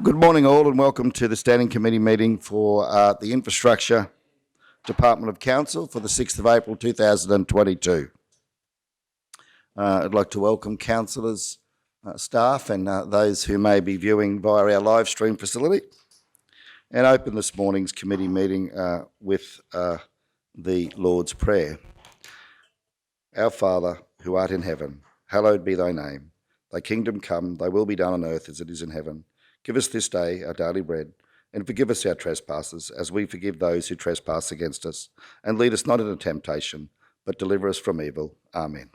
Good morning all and welcome to the Standing Committee meeting for the Infrastructure Department of Council for the 6th of April 2022. I'd like to welcome councillors, staff and those who may be viewing via our live stream facility and open this morning's committee meeting with the Lord's Prayer. Our Father, who art in heaven, hallowed be thy name. Thy kingdom come, thy will be done on earth as it is in heaven. Give us this day our daily bread, and forgive us our trespasses, as we forgive those who trespass against us. And lead us not into temptation, but deliver us from evil. Amen.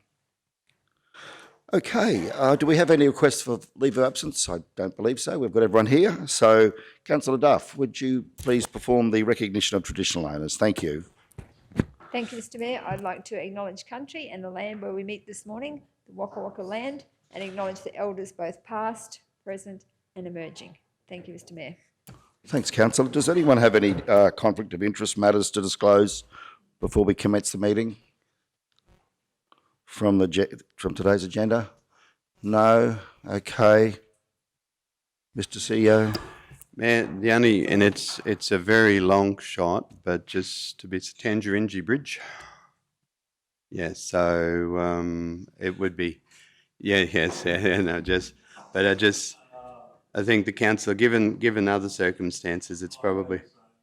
Okay, do we have any requests for leave of absence? I don't believe so. We've got everyone here. So, Councillor Duff, would you please perform the recognition of traditional owners? Thank you. Thank you, Mr. Mayor. I'd like to acknowledge country and the land where we meet this morning, the Waka Waka land, and acknowledge the elders both past, present and emerging. Thank you, Mr. Mayor. Thanks, Councillor. Does anyone have any conflict of interest matters to disclose before we commence the meeting from today's agenda? No? Okay. Mr. CEO? Mayor, the only, and it's a very long shot, but just to be, it's Tangerine Bridge. Yeah, so it would be, I think the council, given other circumstances, it's probably,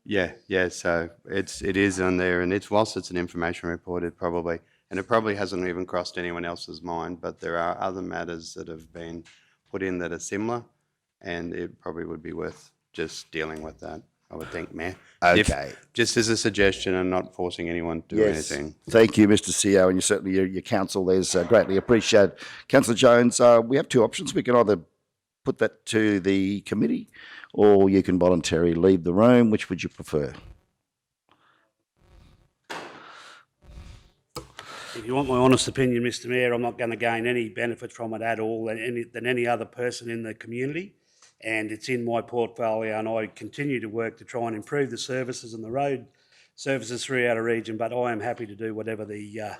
so it is on there, and whilst it's an information report, it probably hasn't even crossed anyone else's mind, but there are other matters that have been put in that are similar, and it probably would be worth just dealing with that, I would think, Mayor. Okay. Just as a suggestion and not forcing anyone to do anything. Thank you, Mr. CEO, and you certainly, your counsel there's greatly appreciated. Councillor Jones, we have two options. We can either put that to the committee or you can voluntarily leave the room. Which would you prefer? If you want my honest opinion, Mr. Mayor, I'm not going to gain any benefit from it at all than any other person in the community. And it's in my portfolio, and I continue to work to try and improve the services and the road services throughout our region. But I am happy to do whatever the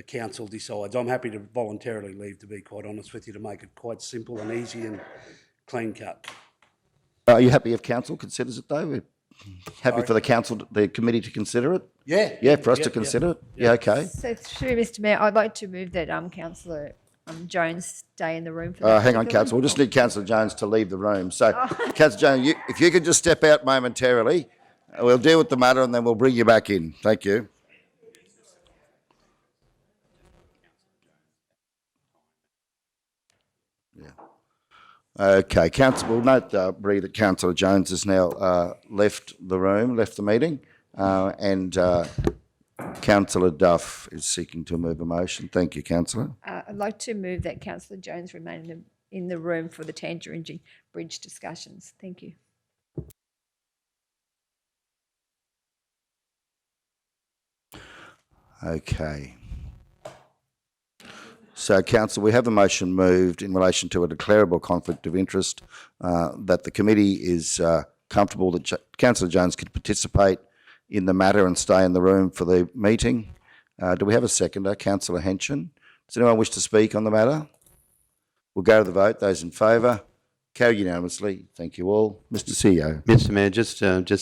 council decides. I'm happy to voluntarily leave, to be quite honest with you, to make it quite simple and easy and clean cut. Are you happy if council considers it though? Happy for the committee to consider it? Yeah, for us to consider it? Yeah, okay. So through Mr. Mayor, I'd like to move that Councillor Jones stay in the room for that. Hang on, Councillor. We'll just need Councillor Jones to leave the room. So, Councillor Jones, if you could just step out momentarily, we'll deal with the matter and then we'll bring you back in. Thank you. Yeah. Okay, Council. We'll note, Bree, that Councillor Jones has now left the room, left the meeting, and Councillor Duff is seeking to move a motion. Thank you, Councillor. I'd like to move that Councillor Jones remain in the room for the Tangerine Bridge discussions. Thank you. Okay. So, Council, we have a motion moved in relation to a declarable conflict of interest that the committee is comfortable that Councillor Jones can participate in the matter and stay in the room for the meeting. Do we have a seconder? Councillor Henson. Does anyone wish to speak on the matter? We'll go to the vote. Those in favour? Carried unanimously. Thank you all. Mr. CEO. Mr. Mayor, just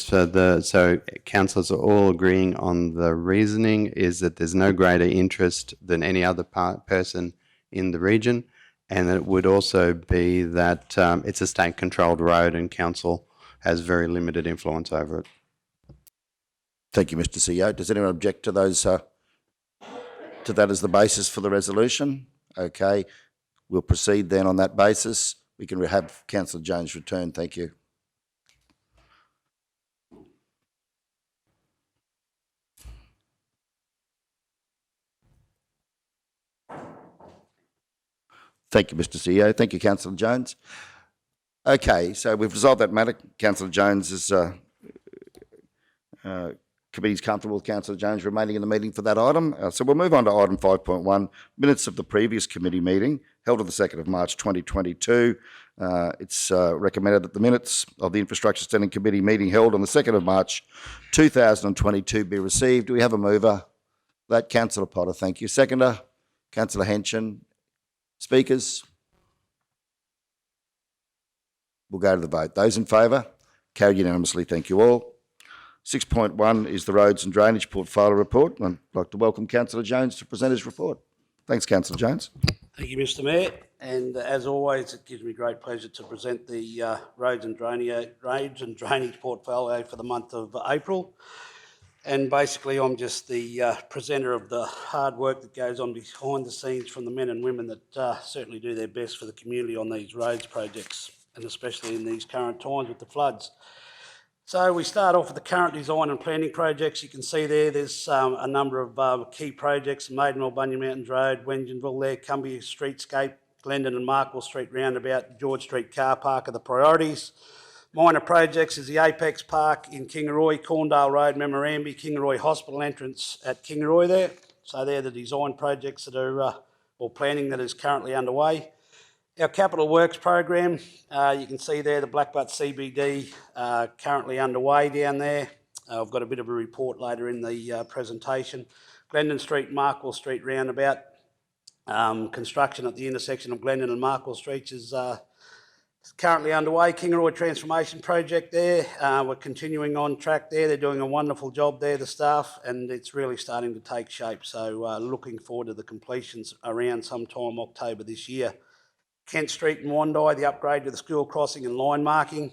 for so councillors are all agreeing on the reasoning is that there's no greater interest than any other person in the region, and it would also be that it's a state-controlled road and council has very limited influence over it. Thank you, Mr. CEO. Does anyone object to those to that as the basis for the resolution? Okay, we'll proceed then on that basis. We can have Councillor Jones return. Thank you. Thank you, Mr. CEO. Thank you, Councillor Jones. Okay, so we've resolved that matter. Councillor Jones is committee's comfortable with Councillor Jones remaining in the meeting for that item. So we'll move on to item 5.1, minutes of the previous committee meeting held on the 2nd of March 2022. It's recommended that the minutes of the Infrastructure Standing Committee meeting held on the 2nd of March 2022 be received. Do we have a mover? That Councillor Potter, thank you. Seconder, Councillor Henson. Speakers? We'll go to the vote. Those in favour? Carried unanimously. Thank you all. 6.1 is the Roads and Drainage Portfolio Report. I'd like to welcome Councillor Jones to present his report. Thanks, Councillor Jones. Thank you, Mr Mayor. And as always, it gives me great pleasure to present the Roads and Drainage Portfolio for the month of April. And basically, I'm just the presenter of the hard work that goes on behind the scenes from the men and women that certainly do their best for the community on these roads projects, and especially in these current times with the floods. So we start off with the current design and planning projects. You can see there's a number of key projects: Maidenville, Bunya Mountains Road, Wengenville there, Cumbia Streetscape, Glendon and Markwell Street Roundabout, George Street Car Park are the priorities. Minor projects is the Apex Park in Kingaroy, Corndale Road, Memorandie, Kingaroy Hospital entrance at Kingaroy there. So they're the design projects that are, or planning that is currently underway. Our capital works program, you can see there the Blackbutt CBD currently underway down there. I've got a bit of a report later in the presentation. Glendon Street, Markwell Street roundabout. Construction at the intersection of Glendon and Markwell Streets is currently underway. Kingaroy Transformation Project there, we're continuing on track there. They're doing a wonderful job there, the staff, and it's really starting to take shape. So looking forward to the completions around sometime October this year. Kent Street in Wandai, the upgrade to the school crossing and line marking.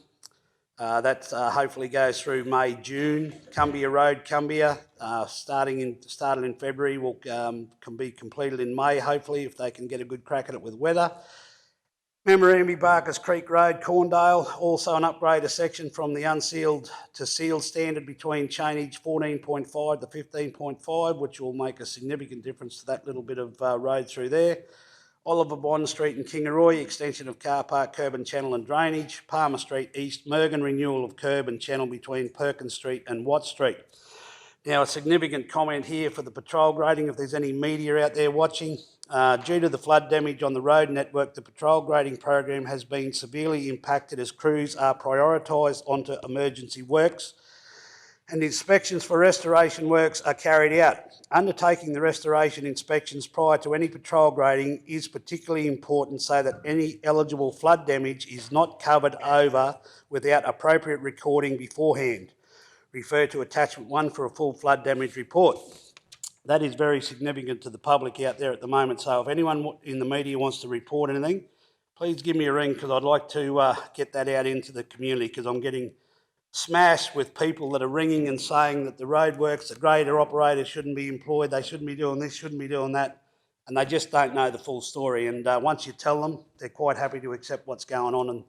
That hopefully goes through May, June. Cumbia Road, Cumbia, started in February, will can be completed in May, hopefully, if they can get a good crack at it with weather. Memorandie, Barkers Creek Road, Corndale, also an upgrade, a section from the unsealed to sealed standard between chainage 14.5 to 15.5, which will make a significant difference to that little bit of road through there. Oliver Bond Street in Kingaroy, extension of car park, curb and channel and drainage. Palmer Street East, Mergen, renewal of curb and channel between Perkins Street and Watt Street. Now, a significant comment here for the patrol grading, if there's any media out there watching. Due to the flood damage on the road network, the patrol grading program has been severely impacted as crews are prioritised onto emergency works, and inspections for restoration works are carried out. Undertaking the restoration inspections prior to any patrol grading is particularly important so that any eligible flood damage is not covered over without appropriate recording beforehand. Refer to attachment 1 for a full flood damage report. That is very significant to the public out there at the moment. So if anyone in the media wants to report anything, please give me a ring, because I'd like to get that out into the community, because I'm getting smashed with people that are ringing and saying that the roadworks, the grader operators shouldn't be employed, they shouldn't be doing this, shouldn't be doing that, and they just don't know the full story. And once you tell them, they're quite happy to accept what's going on,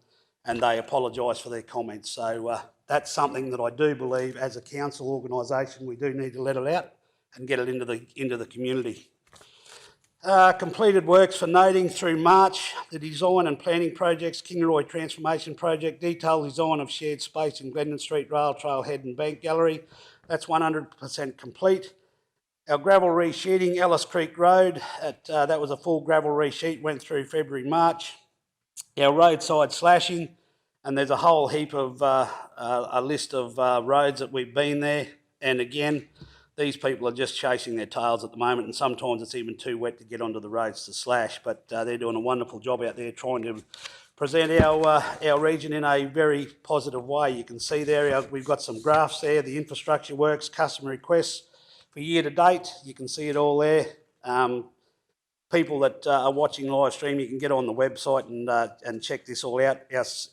and they apologise for their comments. So that's something that I do believe as a council organisation we do need to let it out and get it into the community. Completed works for noting through March, the design and planning projects, Kingaroy Transformation Project, detailed design of shared space in Glendon Street, Rail Trail Head and Bank Gallery. That's 100% complete. Our gravel resheeting, Ellis Creek Road, that was a full gravel resheet, went through February, March. Our roadside slashing, and there's a whole heap of, a list of roads that we've been there, and again, these people are just chasing their tails at the moment, and sometimes it's even too wet to get onto the roads to slash, but they're doing a wonderful job out there trying to present our region in a very positive way. You can see there, we've got some graphs there, the infrastructure works, customer requests for year to date. You can see it all there. People that are watching live stream, you can get on the website and check this all out.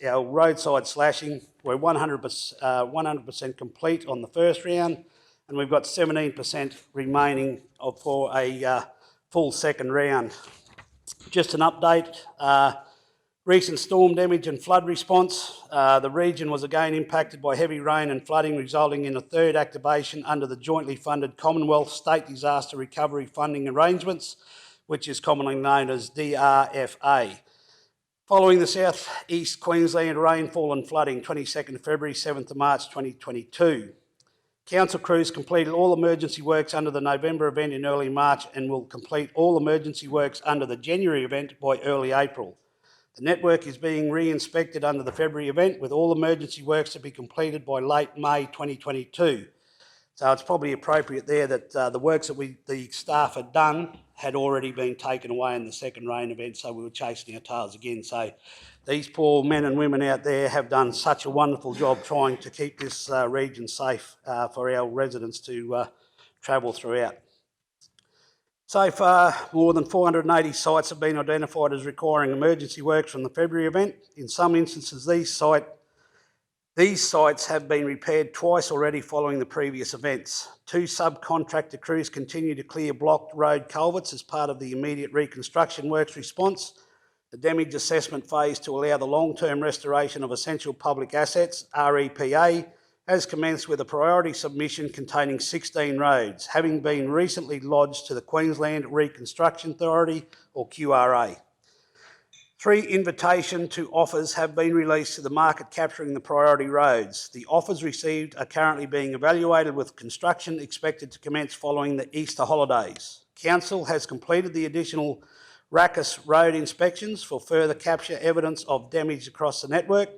Our roadside slashing, we're 100% complete on the first round, and we've got 17% remaining for a full second round. Just an update, recent storm damage and flood response. The region was again impacted by heavy rain and flooding, resulting in a third activation under the jointly funded Commonwealth State Disaster Recovery Funding Arrangements, which is commonly known as DRFA. Following the South East Queensland rainfall and flooding, 22nd February, 7th of March 2022. Council crews completed all emergency works under the November event in early March and will complete all emergency works under the January event by early April. The network is being re-inspected under the February event, with all emergency works to be completed by late May 2022. So it's probably appropriate there that the works that the staff had done had already been taken away in the second rain event, so we were chasing our tails again. So these poor men and women out there have done such a wonderful job trying to keep this region safe for our residents to travel throughout. So far, more than 480 sites have been identified as requiring emergency works from the February event. In some instances, these sites have been repaired twice already following the previous events. 2 subcontractor crews continue to clear blocked road culverts as part of the immediate reconstruction works response. The damage assessment phase to allow the long-term restoration of essential public assets, REPA, has commenced with a priority submission containing 16 roads, having been recently lodged to the Queensland Reconstruction Authority, or QRA. 3 invitation to offers have been released to the market capturing the priority roads. The offers received are currently being evaluated, with construction expected to commence following the Easter holidays. Council has completed the additional Rackus road inspections for further capture evidence of damage across the network,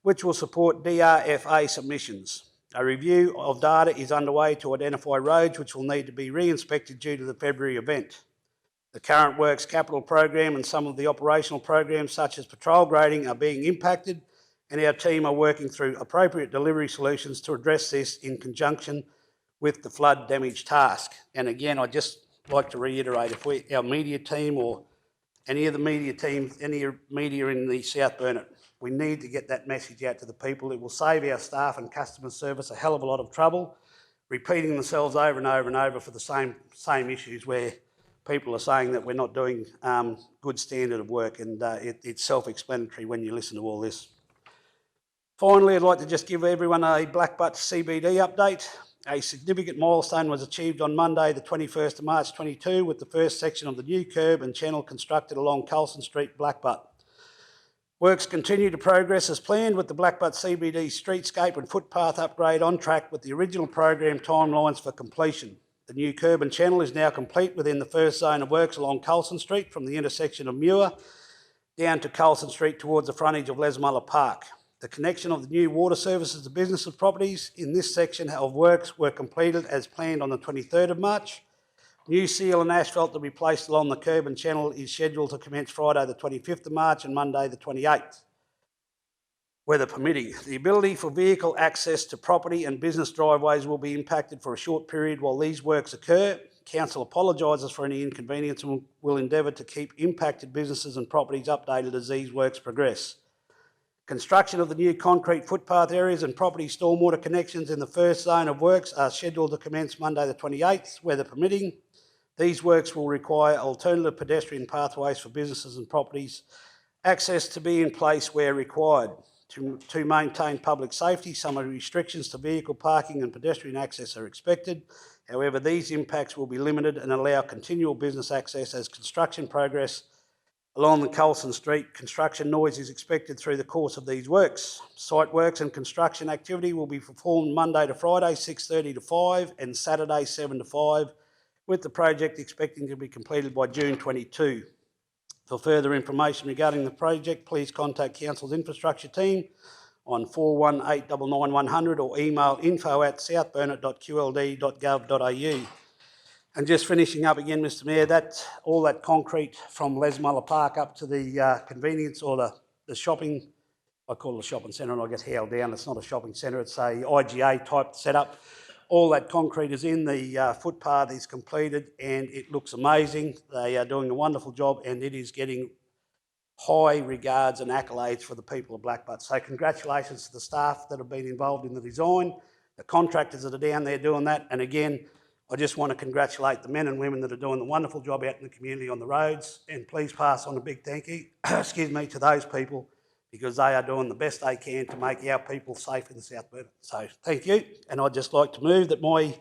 which will support DRFA submissions. A review of data is underway to identify roads which will need to be re-inspected due to the February event. The current works capital program and some of the operational programs such as patrol grading are being impacted, and our team are working through appropriate delivery solutions to address this in conjunction with the flood damage task. And again, I'd just like to reiterate, if our media team or any of the media teams, any media in the South Burnett, we need to get that message out to the people. It will save our staff and customer service a hell of a lot of trouble, repeating themselves over and over and over for the same issues where people are saying that we're not doing good standard of work, and it's self-explanatory when you listen to all this. Finally, I'd like to just give everyone a Blackbutt CBD update. A significant milestone was achieved on Monday, the 21st of March 22, with the first section of the new curb and channel constructed along Colson Street, Blackbutt. Works continue to progress as planned, with the Blackbutt CBD streetscape and footpath upgrade on track with the original program timelines for completion. The new curb and channel is now complete within the first zone of works along Colson Street from the intersection of Muir down to Colson Street towards the frontage of Lesmuller Park. The connection of the new water services to businesses properties in this section of works were completed as planned on the 23rd of March. New seal and asphalt to be placed along the curb and channel is scheduled to commence Friday the 25th of March and Monday the 28th. Weather permitting, the ability for vehicle access to property and business driveways will be impacted for a short period while these works occur. Council apologises for any inconvenience and will endeavour to keep impacted businesses and properties updated as these works progress. Construction of the new concrete footpath areas and property stormwater connections in the first zone of works are scheduled to commence Monday the 28th, weather permitting. These works will require alternative pedestrian pathways for businesses and properties, access to be in place where required. To maintain public safety, some restrictions to vehicle parking and pedestrian access are expected. However, these impacts will be limited and allow continual business access as construction progress along the Colson Street. Construction noise is expected through the course of these works. Site works and construction activity will be performed Monday to Friday, 6:30 to 5 and Saturday, 7 to 5, with the project expecting to be completed by June 22. For further information regarding the project, please contact Council's infrastructure team on 418 or email info@southburnett.qld.gov.au. And just finishing up again, Mr Mayor, all that concrete from Lesmuller Park up to the convenience or the shopping, I call it a shopping centre and I get howled down, it's not a shopping centre, it's a IGA type setup. All that concrete is in, the footpath is completed and it looks amazing. They are doing a wonderful job and it is getting high regards and accolades for the people of Blackbutt. So congratulations to the staff that have been involved in the design, the contractors that are down there doing that, and again, I just want to congratulate the men and women that are doing the wonderful job out in the community on the roads, and please pass on a big thank you, to those people, because they are doing the best they can to make our people safe in the South Burnett. So thank you, and I'd just like to move that my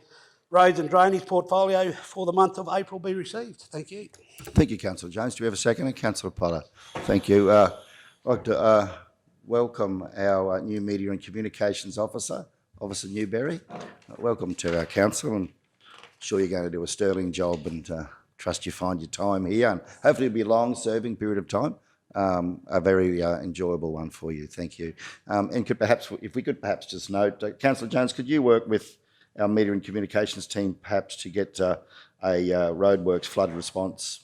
roads and drainage portfolio for the month of April be received. Thank you. Thank you, Councillor Jones. Do we have a second? Councillor Potter. Thank you. I'd like to welcome our new Media and Communications Officer, Officer Newberry. Welcome to our council, and I'm sure you're going to do a sterling job, and trust you find your time here, and hopefully it'll be a long-serving period of time. A very enjoyable one for you. Thank you. And if we could perhaps just note, Councillor Jones, could you work with our media and communications team perhaps to get a roadworks flood response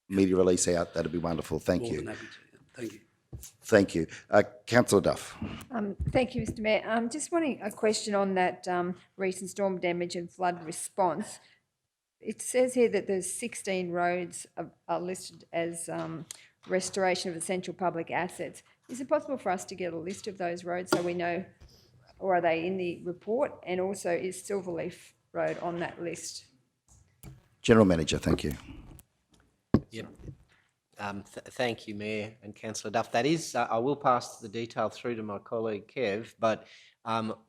media release out, that'd be wonderful. Thank More you. than happy to. Thank you. Thank you. Councillor Duff. Thank you, Mr Mayor. Just wanting a question on that recent storm damage and flood response. It says here that there's 16 roads are listed as restoration of essential public assets. Is it possible for us to get a list of those roads so we know, or are they in the report? And also, is Silverleaf Road on that list? General Manager, thank you. Yep. Thank you, Mayor and Councillor Duff. That is, I will pass the detail through to my colleague Kev, but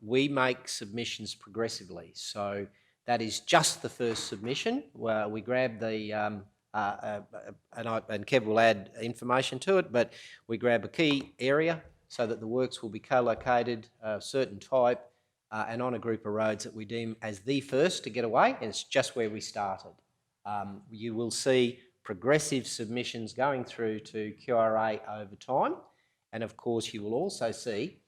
we make submissions progressively. So that is just the first submission where we grab the, and Kev will add information to it, but we grab a key area so that the works will be co-located, a certain type, and on a group of roads that we deem as the first to get away, and it's just where we started. You will see progressive submissions going through to QRA over time, and of course you will also see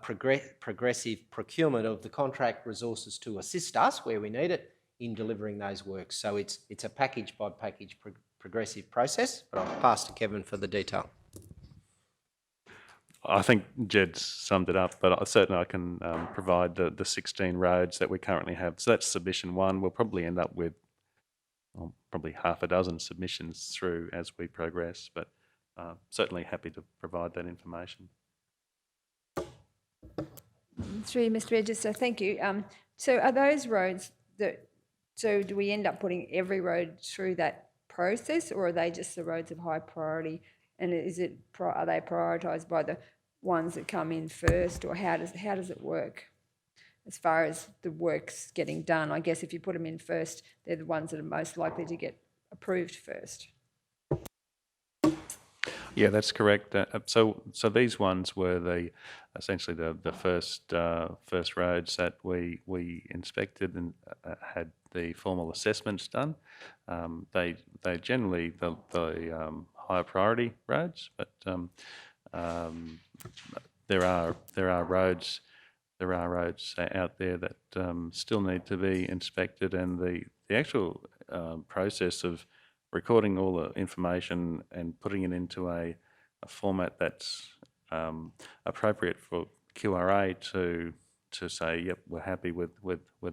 progressive procurement of the contract resources to assist us where we need it in delivering those works. So it's a package by package progressive process, but I'll pass to Kevin for the detail. I think Jed's summed it up, but certainly I can provide the 16 roads that we currently have. So that's submission one. We'll probably end up with probably half a dozen submissions through as we progress, but certainly happy to provide that information. Through you, Mr Register, thank you. So are those roads that, so do we end up putting every road through that process, or are they just the roads of high priority? And is it, are they prioritised by the ones that come in first, or how does it work as far as the works getting done? I guess if you put them in first, they're the ones that are most likely to get approved first. Yeah, that's correct. So these ones were essentially the first roads that we inspected and had the formal assessments done. They generally the higher priority roads, but there are roads out there that still need to be inspected, and the actual process of recording all the information and putting it into a format that's appropriate for QRA to say, yep, we're happy with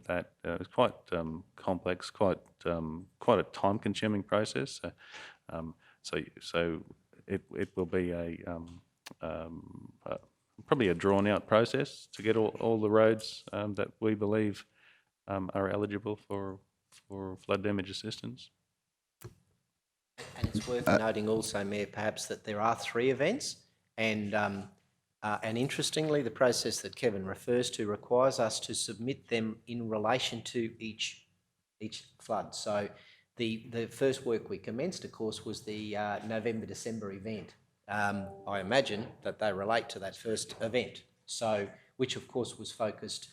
that. It's quite complex, quite a time-consuming process. So it will be probably a drawn-out process to get all the roads that we believe are eligible for flood damage assistance. And it's worth noting also, Mayor, perhaps that there are 3 events, and interestingly, the process that Kevin refers to requires us to submit them in relation to each flood. So the first work we commenced, of course, was the November-December event. I imagine that they relate to that first event, so which of course was focused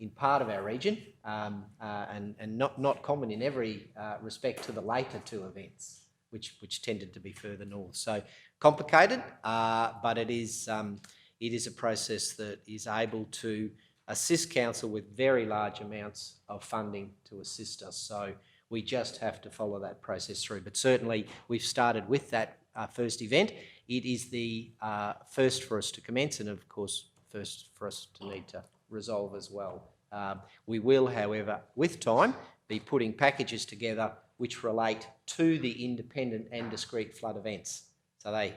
in part of our region and not common in every respect to the later 2 events, which tended to be further north. So complicated, but it is a process that is able to assist council with very large amounts of funding to assist us. So we just have to follow that process through. But certainly we've started with that first event. It is the first for us to commence, and of course first for us to need to resolve as well. We will, however, with time, be putting packages together which relate to the independent and discrete flood events. So they,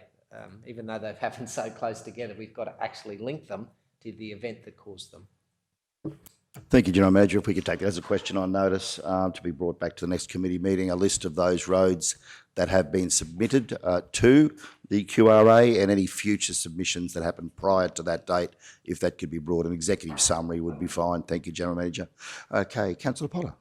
even though they've happened so close together, we've got to actually link them to the event that caused them. Thank you, General Manager. If we could take that as a question on notice to be brought back to the next committee meeting, a list of those roads that have been submitted to the QRA and any future submissions that happen prior to that date, if that could be brought. An executive summary would be fine. Thank you, General Manager. Okay, Councillor Potter.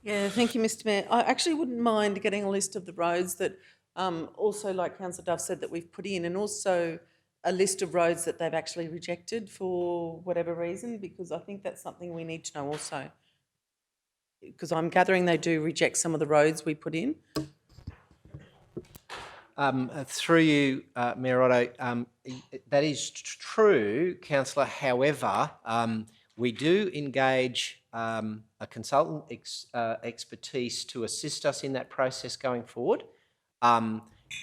Yeah, thank you, Mr Mayor. I actually wouldn't mind getting a list of the roads that also, like Councillor Duff said, that we've put in, and also a list of roads that they've actually rejected for whatever reason, because I think that's something we need to know also. Because I'm gathering they do reject some of the roads we put in. Through you, Mayor Otto, that is true, Councillor. However, we do engage a consultant expertise to assist us in that process going forward.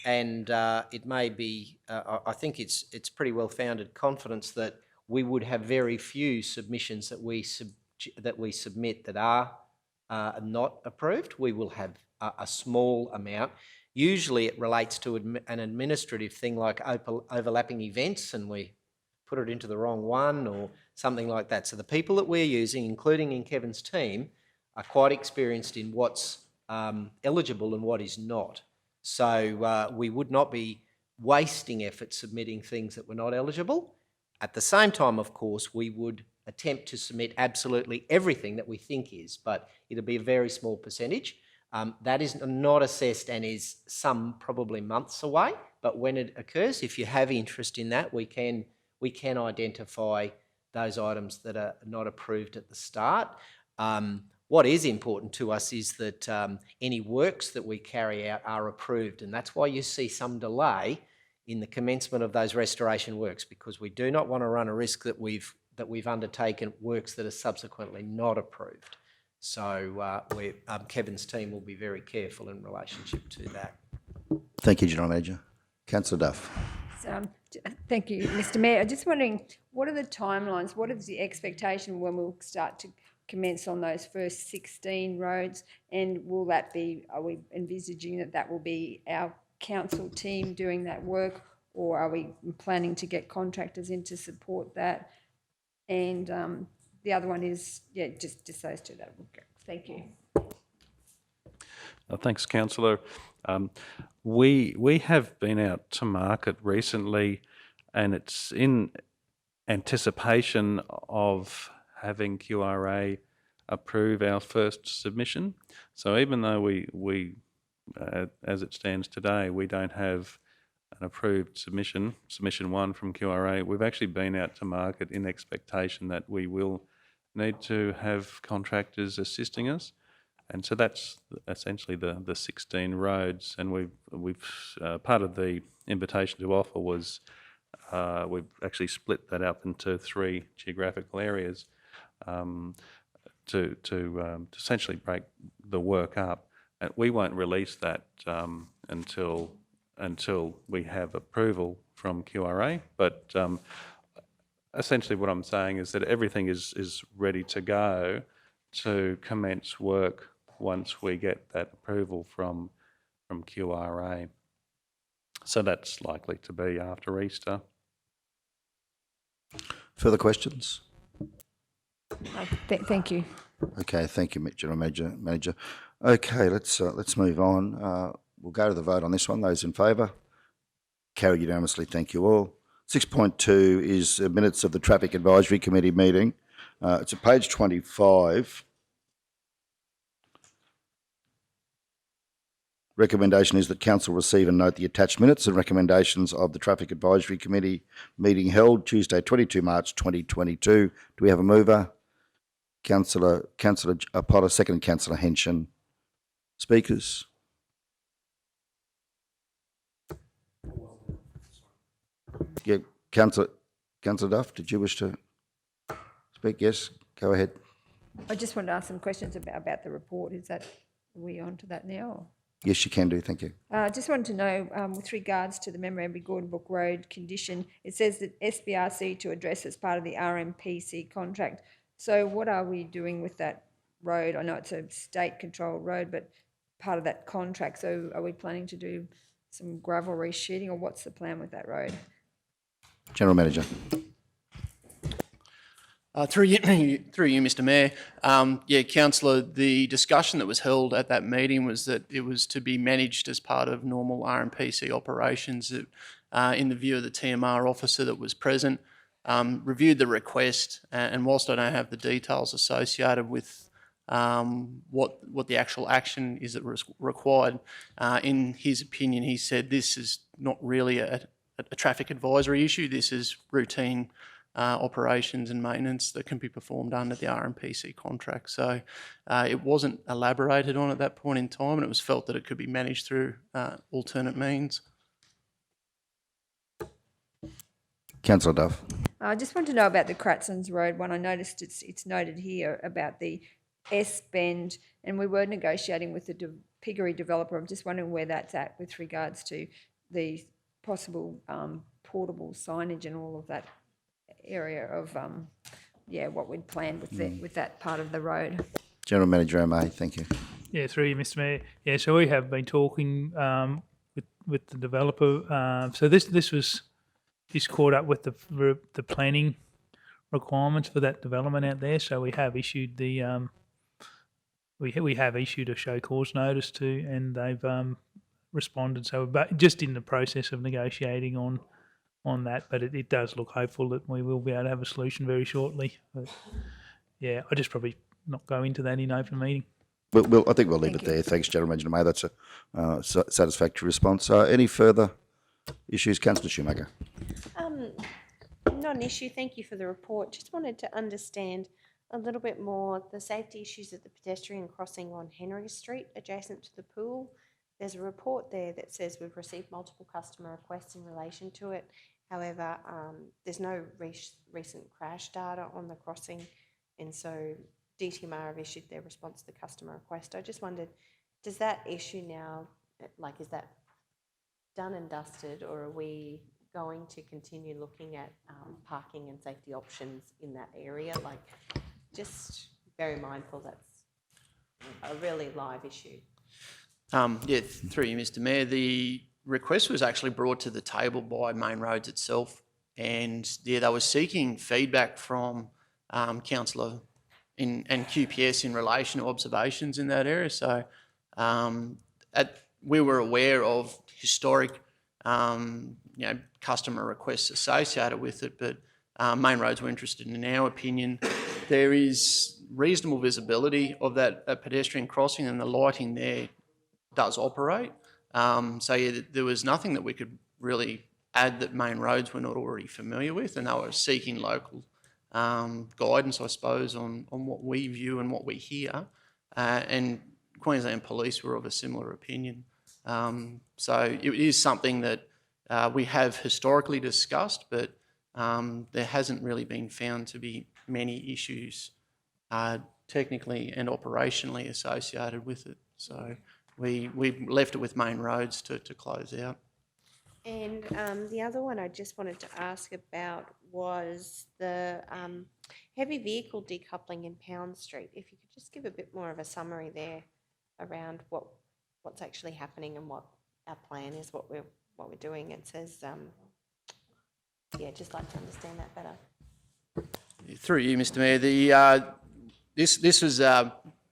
It may be, I think it's pretty well-founded confidence that we would have very few submissions that we submit that are not approved. We will have a small amount. Usually it relates to an administrative thing like overlapping events, and we put it into the wrong one or something like that. So the people that we're using, including in Kevin's team, are quite experienced in what's eligible and what is not. So we would not be wasting effort submitting things that were not eligible. At the same time, of course, we would attempt to submit absolutely everything that we think is, but it'll be a very small percentage. That is not assessed and is some probably months away, but when it occurs, if you have interest in that, we can identify those items that are not approved at the start. What is important to us is that any works that we carry out are approved, and that's why you see some delay in the commencement of those restoration works, because we do not want to run a risk that we've undertaken works that are subsequently not approved. So Kevin's team will be very careful in relationship to that. Thank you, General Manager. Councillor Duff. Thank you, Mr Mayor. I'm just wondering, what are the timelines? What is the expectation when we'll start to commence on those first 16 roads? And will that be, are we envisaging that will be our council team doing that work, or are we planning to get contractors in to support that? And the other one is, yeah, just those two. That will go. Thank you. Thanks, Councillor. We have been out to market recently, and it's in anticipation of having QRA approve our first submission. So even though we as it stands today, we don't have an approved submission 1 from QRA, we've actually been out to market in expectation that we will need to have contractors assisting us. And so that's essentially the 16 roads, and we've part of the invitation to offer was we've actually split that up into 3 geographical areas to essentially break the work up. And we won't release that until we have approval from QRA. But essentially, what I'm saying is that everything is ready to go to commence work once we get that approval from QRA. So that's likely to be after Easter. Further questions? Thank you. Okay, thank you, General Manager. Okay, let's move on. We'll go to the vote on this one. Those in favour? Carried unanimously. Thank you all. 6.2 is minutes of the Traffic Advisory Committee meeting. It's at page 25. Recommendation is that Council receive and note the attached minutes and recommendations of the Traffic Advisory Committee meeting held Tuesday, 22 March 2022. Do we have a mover? Councillor Potter, second Councillor Henson. Speakers? Yeah, Councillor Duff, did you wish to speak? Yes, go ahead. I just wanted to ask some questions about the report. Are we on to that now? Or? Yes, you can do. Thank you. I just wanted to know, with regards to the Memorandum Gordon Brook Road condition, it says that SBRC to address as part of the RMPC contract. So what are we doing with that road? I know it's a state-controlled road, but part of that contract. So are we planning to do some gravel resheeting, or what's the plan with that road? General Manager. Through you, Mr Mayor. Yeah, Councillor, the discussion that was held at that meeting was that it was to be managed as part of normal RMPC operations. In the view of the TMR officer that was present, reviewed the request, and whilst I don't have the details associated with what the actual action is that was required, in his opinion, he said this is not really a traffic advisory issue. This is routine operations and maintenance that can be performed under the RMPC contract. So it wasn't elaborated on at that point in time, and it was felt that it could be managed through alternate means. Councillor Duff. I just want to know about the Kratzens Road one. I noticed it's noted here about the S bend, and we were negotiating with the Piggery developer. I'm just wondering where that's at with regards to the possible portable signage and all of that area of what we'd planned with with that part of the road. General Manager O'May, thank you. Yeah, through you, Mr. Mayor. Yeah, so we have been talking with the developer. So this caught up with the planning requirements for that development out there. So we have issued the we have issued a show cause notice to, and they've responded. So, but just in the process of negotiating on that, but it does look hopeful that we will be able to have a solution very shortly. But yeah, I just probably not go into that in open meeting. I think we'll leave it there. Thanks, General Manager May. That's a satisfactory response. Any further issues? Councillor Shoemaker. Not an issue. Thank you for the report. Just wanted to understand a little bit more the safety issues at the pedestrian crossing on Henry Street adjacent to the pool. There's a report there that says we've received multiple customer requests in relation to it. However, there's no recent crash data on the crossing, and so DTMR have issued their response to the customer request. I just wondered, does that issue now, like, is that done and dusted, or are we going to continue looking at parking and safety options in that area? Like, just very mindful that's a really live issue. Through you, Mr. Mayor, the request was actually brought to the table by Main Roads itself, and they were seeking feedback from councillor and QPS in relation to observations in that area. So we were aware of historic customer requests associated with it, but Main Roads were interested in our opinion. There is reasonable visibility of that pedestrian crossing, and the lighting there does operate. There was nothing that we could really add that Main Roads were not already familiar with, and they were seeking local guidance, I suppose, on what we view and what we hear. And Queensland Police were of a similar opinion. So it is something that we have historically discussed, but there hasn't really been found to be many issues technically and operationally associated with it. So we left it with Main Roads to close out. And the other one I just wanted to ask about was the heavy vehicle decoupling in Pound Street. If you could just give a bit more of a summary there around what's actually happening and what our plan is, what we're doing. It says, just like to understand that better. Through you, Mr. Mayor, this has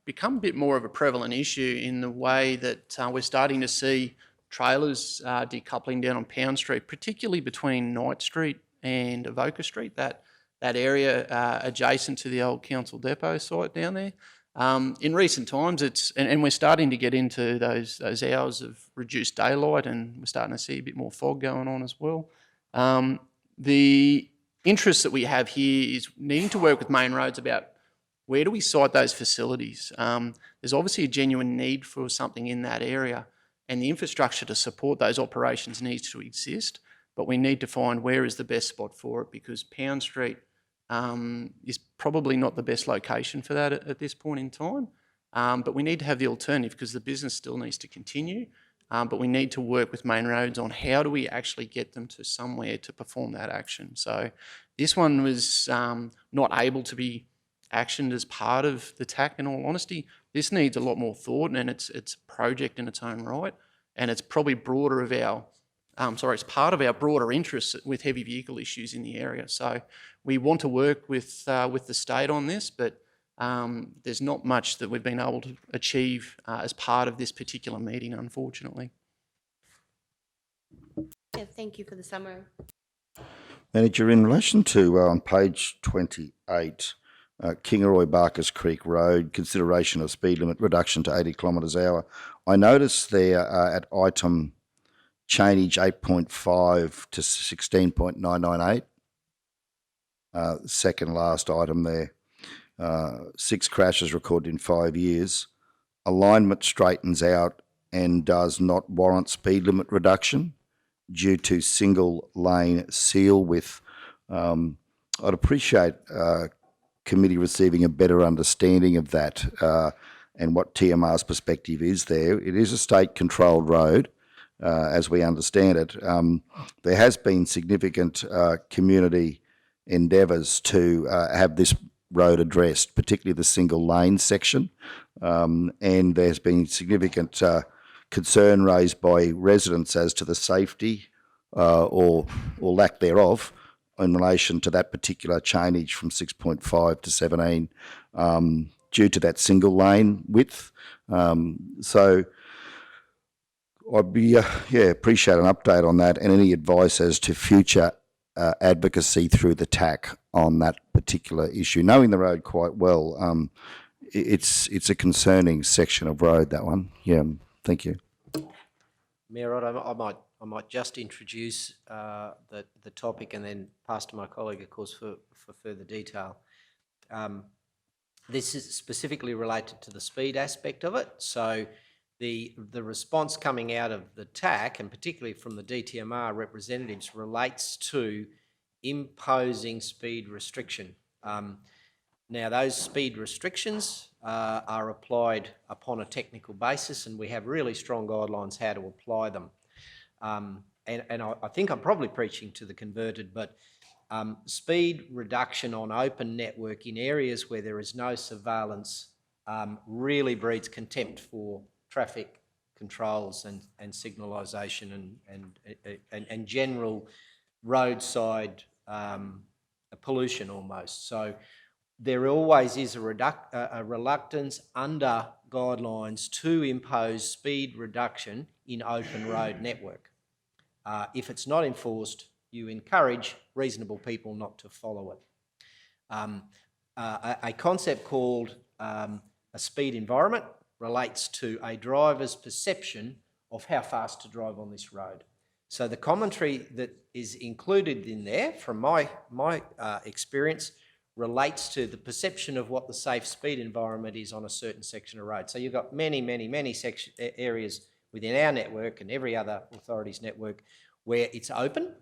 become a bit more of a prevalent issue in the way that we're starting to see trailers decoupling down on Pound Street, particularly between Knight Street and Avoca Street, that area adjacent to the old council depot site down there. In recent times, and we're starting to get into those hours of reduced daylight, and we're starting to see a bit more fog going on as well. The interest that we have here is needing to work with Main Roads about where do we site those facilities. There's obviously a genuine need for something in that area, and the infrastructure to support those operations needs to exist, but we need to find where is the best spot for it, because Pound Street is probably not the best location for that at this point in time. But we need to have the alternative, because the business still needs to continue. But we need to work with Main Roads on how do we actually get them to somewhere to perform that action. So this one was not able to be actioned as part of the TAC, in all honesty. This needs a lot more thought, and it's a project in its own right, and it's probably broader of our it's part of our broader interests with heavy vehicle issues in the area. So we want to work with the state on this, but there's not much that we've been able to achieve as part of this particular meeting, unfortunately. Yeah, thank you for the summary. Manager, in relation to on page 28, Kingaroy Barkers Creek Road, consideration of speed limit reduction to 80 kilometres an hour. I noticed there at item change 8.5 to 16.998, second last item there, 6 crashes recorded in 5 years. Alignment straightens out and does not warrant speed limit reduction due to single lane seal with I'd appreciate committee receiving a better understanding of that and what TMR's perspective is there. It is a state-controlled road, as we understand it. There has been significant community endeavours to have this road addressed, particularly the single lane section, and there's been significant concern raised by residents as to the safety or lack thereof in relation to that particular change from 6.5 to 17 due to that single lane width. So I'd be, appreciate an update on that and any advice as to future advocacy through the TAC on that particular issue. Knowing the road quite well, it's a concerning section of road, that one. Yeah, thank you. Mayor, I might just introduce the topic and then pass to my colleague, of course, for further detail. This is specifically related to the speed aspect of it. So the response coming out of the TAC, and particularly from the DTMR representatives, relates to imposing speed restriction. Now, those speed restrictions are applied upon a technical basis, and we have really strong guidelines how to apply them. And I think I'm probably preaching to the converted, but speed reduction on open network in areas where there is no surveillance really breeds contempt for traffic controls and signalisation and general roadside pollution almost. So there always is a reluctance under guidelines to impose speed reduction in open road network. If it's not enforced, you encourage reasonable people not to follow it. A concept called a speed environment relates to a driver's perception of how fast to drive on this road. So the commentary that is included in there, from my experience, relates to the perception of what the safe speed environment is on a certain section of road. So you've got many areas within our network and every other authority's network where it's open.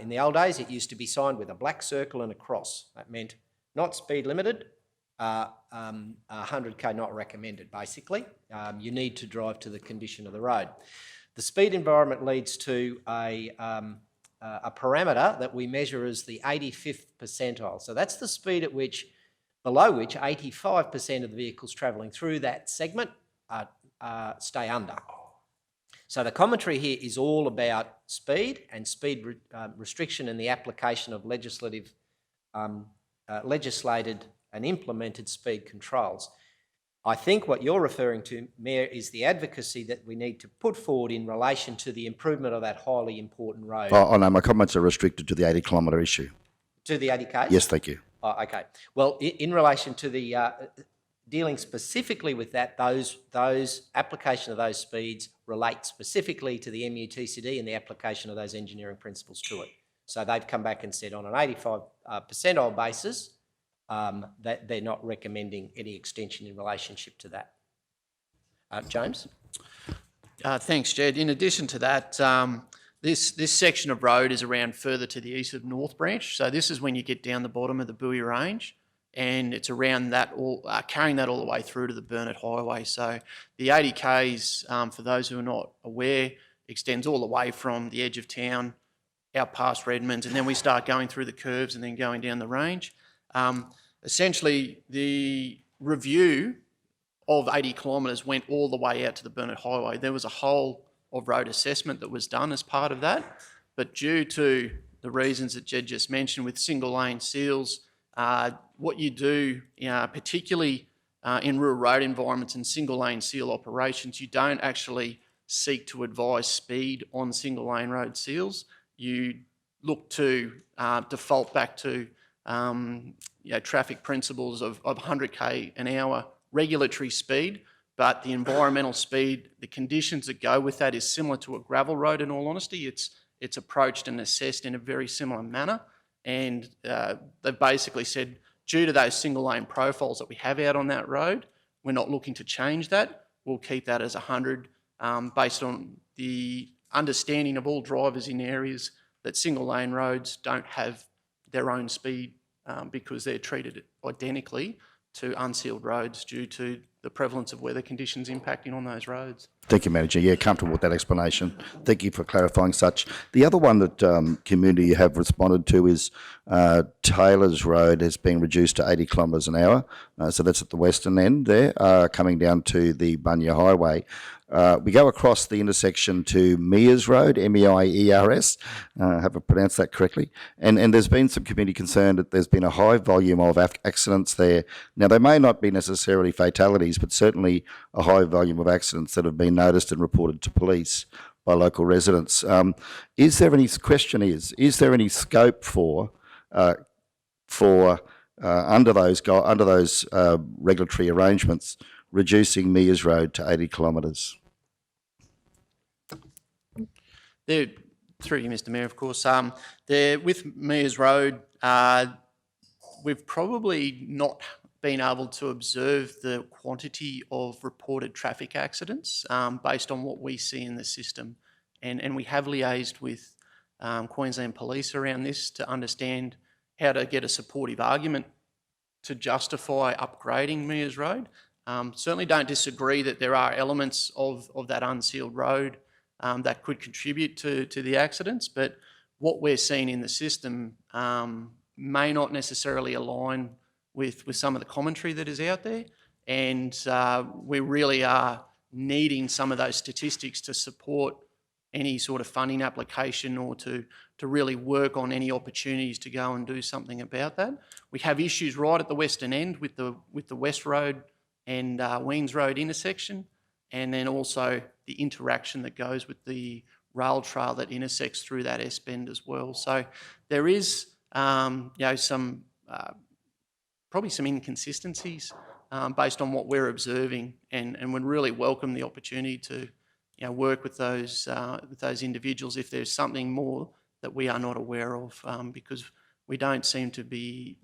In the old days, it used to be signed with a black circle and a cross. That meant not speed limited, 100k not recommended, basically. You need to drive to the condition of the road. The speed environment leads to a parameter that we measure as the 85th percentile. So that's the speed at which, below which 85% of the vehicles travelling through that segment stay under. So the commentary here is all about speed and speed restriction and the application of legislated and implemented speed controls. I think what you're referring to, Mayor, is the advocacy that we need to put forward in relation to the improvement of that highly important road. Oh, no, my comments are restricted to the 80-kilometre issue. To the 80K? Yes, thank you. Oh, okay. Well, in relation to the dealing specifically with that, those application of those speeds relate specifically to the MUTCD and the application of those engineering principles to it. So they've come back and said on an 85 percentile basis that they're not recommending any extension in relationship to that. James? Thanks, Jed. In addition to that, this section of road is around further to the east of North Branch. So this is when you get down the bottom of the Bowie Range, and it's around that, carrying that all the way through to the Burnett Highway. So the 80Ks, for those who are not aware, extends all the way from the edge of town out past Redmonds, and then we start going through the curves and then going down the range. Essentially, the review of 80 kilometres went all the way out to the Burnett Highway. There was a whole of road assessment that was done as part of that, but due to the reasons that Jed just mentioned with single lane seals, what you do, particularly in rural road environments and single lane seal operations, you don't actually seek to advise speed on single lane road seals. You look to default back to traffic principles of 100k an hour regulatory speed, but the environmental speed, the conditions that go with that is similar to a gravel road. In all honesty, it's approached and assessed in a very similar manner, and they've basically said, due to those single lane profiles that we have out on that road, we're not looking to change that. We'll keep that as 100 based on the understanding of all drivers in areas that single lane roads don't have their own speed because they're treated identically to unsealed roads due to the prevalence of weather conditions impacting on those roads. Thank you, Manager. Yeah, comfortable with that explanation. Thank you for clarifying such. The other one that community have responded to is Taylor's Road has been reduced to 80 kilometres an hour. So that's at the western end there, coming down to the Bunya Highway. We go across the intersection to Mears Road, M-E-I-E-R-S, have I pronounced that correctly? And there's been some community concern that there's been a high volume of accidents there. Now, they may not be necessarily fatalities, but certainly a high volume of accidents that have been noticed and reported to police by local residents. Is there any scope for under those regulatory arrangements, reducing Mears Road to 80 kilometres? Through you, Mr Mayor, of course. With Mears Road, we've probably not been able to observe the quantity of reported traffic accidents based on what we see in the system. And we have liaised with Queensland Police around this to understand how to get a supportive argument to justify upgrading Mears Road. Certainly don't disagree that there are elements of that unsealed road that could contribute to the accidents, but what we're seeing in the system may not necessarily align with some of the commentary that is out there, and we really are needing some of those statistics to support any sort of funding application or to really work on any opportunities to go and do something about that. We have issues right at the western end with the West Road and Weens Road intersection, and then also the interaction that goes with the rail trail that intersects through that S-bend as well. So there is some probably some inconsistencies based on what we're observing, and would really welcome the opportunity to work with those individuals if there's something more that we are not aware of, because we don't seem to be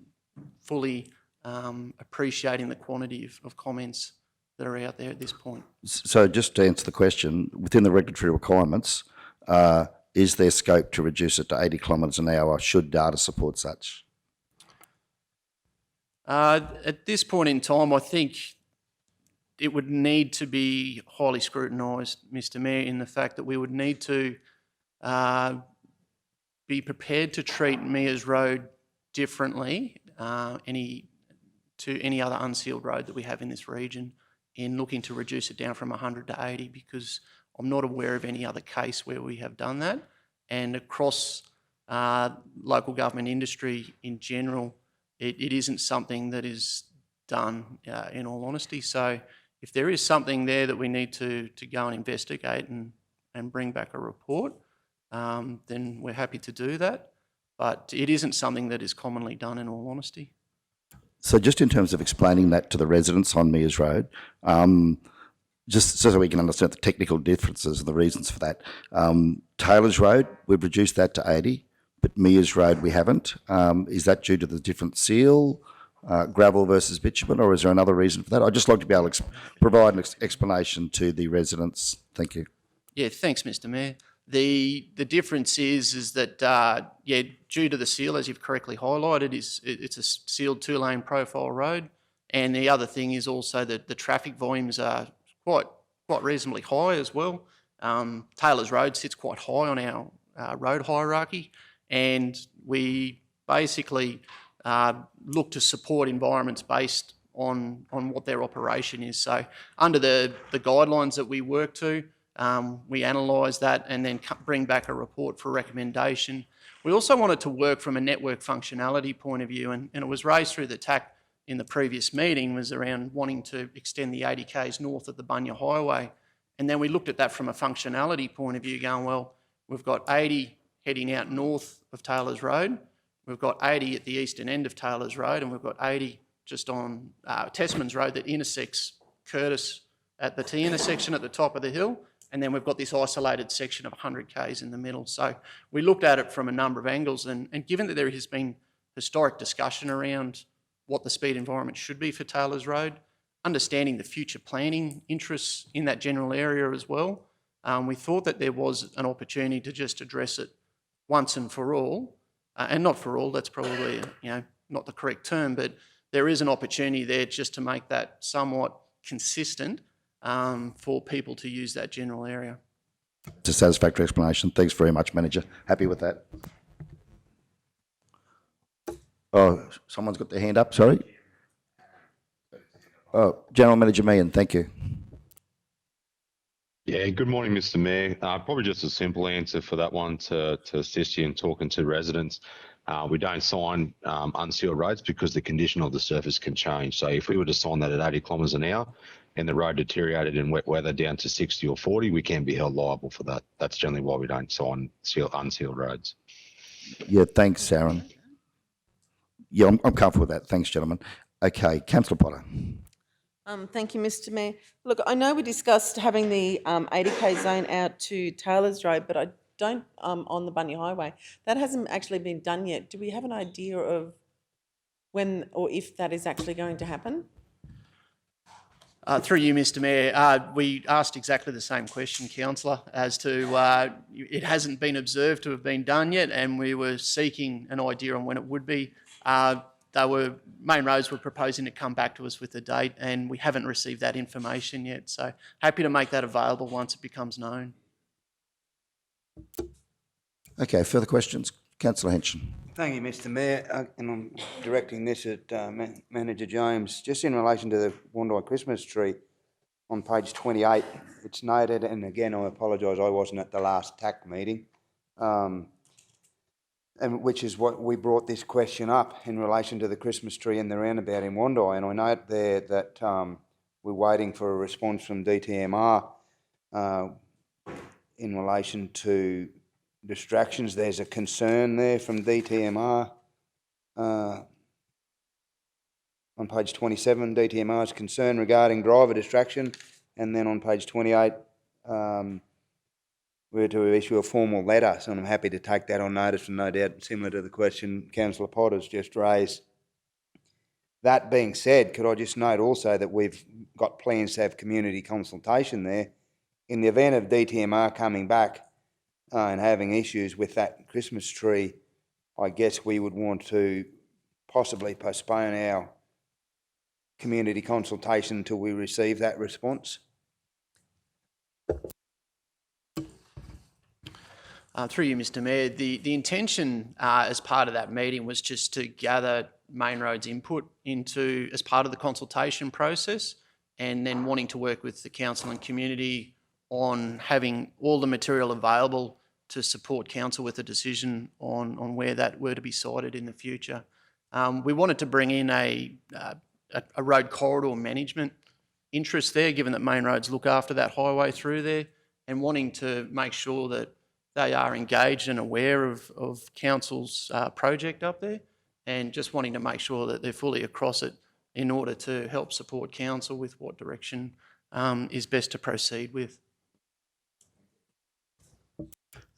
fully appreciating the quantity of comments that are out there at this point. So just to answer the question, within the regulatory requirements, is there scope to reduce it to 80 kilometres an hour should data support such? At this point in time, I think it would need to be highly scrutinised, Mr Mayor, in the fact that we would need to be prepared to treat Mears Road differently to any other unsealed road that we have in this region in looking to reduce it down from 100 to 80, because I'm not aware of any other case where we have done that. And across local government industry in general, it isn't something that is done, in all honesty. So if there is something there that we need to go and investigate and bring back a report, then we're happy to do that. But it isn't something that is commonly done, in all honesty. So just in terms of explaining that to the residents on Mears Road, just so we can understand the technical differences and the reasons for that. Taylor's Road, we've reduced that to 80, but Mears Road we haven't. Is that due to the different seal, gravel versus bitumen, or is there another reason for that? I'd just like to be able to provide an explanation to the residents. Thank you. Yeah, thanks, Mr Mayor. The difference is that due to the seal, as you've correctly highlighted, it's a sealed 2-lane profile road, and the other thing is also that the traffic volumes are quite reasonably high as well. Taylor's Road sits quite high on our road hierarchy, and we basically look to support environments based on what their operation is. So under the guidelines that we work to, we analyse that and then bring back a report for recommendation. We also wanted to work from a network functionality point of view, and it was raised through the TAC in the previous meeting, was around wanting to extend the 80 k's north of the Bunya Highway. And then we looked at that from a functionality point of view, going, well, we've got 80 heading out north of Taylor's Road, we've got 80 at the eastern end of Taylor's Road, and we've got 80 just on Tesman's Road that intersects Curtis at the T intersection at the top of the hill. And then we've got this isolated section of 100 k's in the middle. So we looked at it from a number of angles, and given that there has been historic discussion around what the speed environment should be for Taylor's Road, understanding the future planning interests in that general area as well, we thought that there was an opportunity to just address it once and for all, and not for all, that's probably not the correct term, but there is an opportunity there just to make that somewhat consistent for people to use that general area. It's a satisfactory explanation. Thanks very much, Manager. Happy with that. Oh, someone's got their hand up, sorry. Oh, General Manager Meehan, thank you. Yeah, good morning, Mr. Mayor. Probably just a simple answer for that one to assist you in talking to residents. We don't sign unsealed roads because the condition of the surface can change. So if we were to sign that at 80 kilometres an hour and the road deteriorated in wet weather down to 60 or 40, we can be held liable for that. That's generally why we don't sign unsealed roads. Yeah, thanks, Aaron. Yeah, I'm comfortable with that. Thanks, gentlemen. Okay, Councillor Potter. Thank you, Mr. Mayor. Look, I know we discussed having the 80k zone out to Taylor's Road, but I don't on the Bunny Highway. That hasn't actually been done yet. Do we have an idea of when or if that is actually going to happen? Through you, Mr. Mayor, we asked exactly the same question, Councillor, as to it hasn't been observed to have been done yet, and we were seeking an idea on when it would be. Main Roads were proposing to come back to us with a date, and we haven't received that information yet. So happy to make that available once it becomes known. Okay, further questions? Councillor Henson. Thank you, Mr. Mayor, and I'm directing this at Manager James. Just in relation to the Wandai Christmas tree, on page 28, it's noted, and again, I apologise, I wasn't at the last TAC meeting, and which is what we brought this question up in relation to the Christmas tree and the roundabout in Wandai. And I note there that we're waiting for a response from DTMR in relation to distractions. There's a concern there from DTMR. On page 27, DTMR's concern regarding driver distraction. And then on page 28, we're to issue a formal letter. So I'm happy to take that on notice, and no doubt similar to the question Councillor Potter's just raised. That being said, could I just note also that we've got plans to have community consultation there. In the event of DTMR coming back and having issues with that Christmas tree, I guess we would want to possibly postpone our community consultation until we receive that response. Through you, Mr. Mayor, the intention as part of that meeting was just to gather Main Roads' input into as part of the consultation process, and then wanting to work with the council and community on having all the material available to support council with a decision on where that were to be sited in the future. We wanted to bring in a road corridor management interest there, given that Main Roads look after that highway through there, and wanting to make sure that they are engaged and aware of council's project up there, and just wanting to make sure that they're fully across it in order to help support council with what direction is best to proceed with.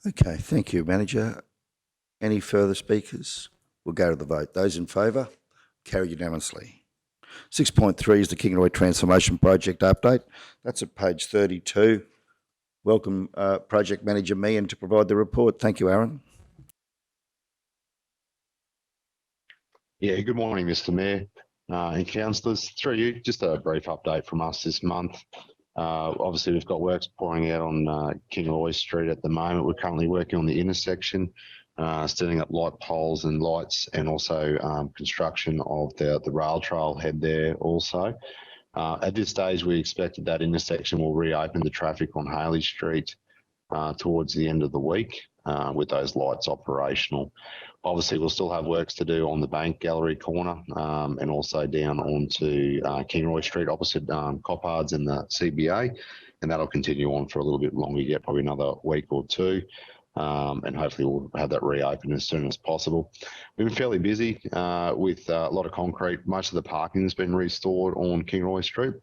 Okay, thank you, Manager. Any further speakers? We'll go to the vote. Those in favour? Carried unanimously. 6.3 is the Kingaroy Transformation Project update. That's at page 32. Welcome Project Manager Meehan to provide the report. Thank you, Aaron. Yeah, good morning, Mr. Mayor and councillors. Through you, just a brief update from us this month. Obviously, we've got works pouring out on Kingaroy Street at the moment. We're currently working on the intersection, setting up light poles and lights, and also construction of the rail trail head there also. At this stage, we expect that intersection will reopen the traffic on Haley Street towards the end of the week with those lights operational. Obviously, we'll still have works to do on the Bank Gallery corner and also down onto Kingaroy Street opposite Coppards and the CBA, and that'll continue on for a little bit longer yet, probably another week or two. And hopefully we'll have that reopened as soon as possible. We've been fairly busy with a lot of concrete. Most of the parking has been restored on Kingaroy Street.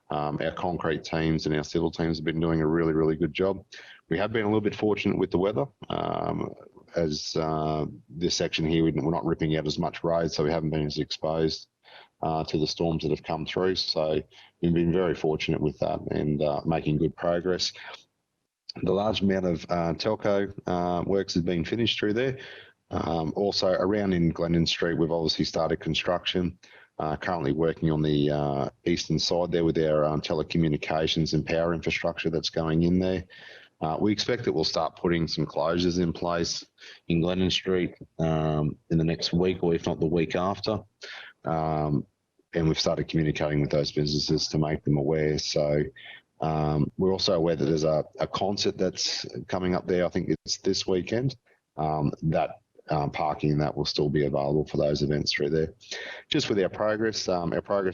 Our concrete teams and our civil teams have been doing a really, really good job. We have been a little bit fortunate with the weather. As this section here, we're not ripping out as much road, so we haven't been as exposed to the storms that have come through. So we've been very fortunate with that and making good progress. The large amount of telco works has been finished through there. Also, around in Glendon Street, we've obviously started construction. Currently working on the eastern side there with our telecommunications and power infrastructure that's going in there. We expect that we'll start putting some closures in place in Glendon Street in the next week, or if not the week after. And we've started communicating with those businesses to make them aware. So we're also aware that there's a concert that's coming up there. I think it's this weekend. Parking that will still be available for those events through there. Just with our progress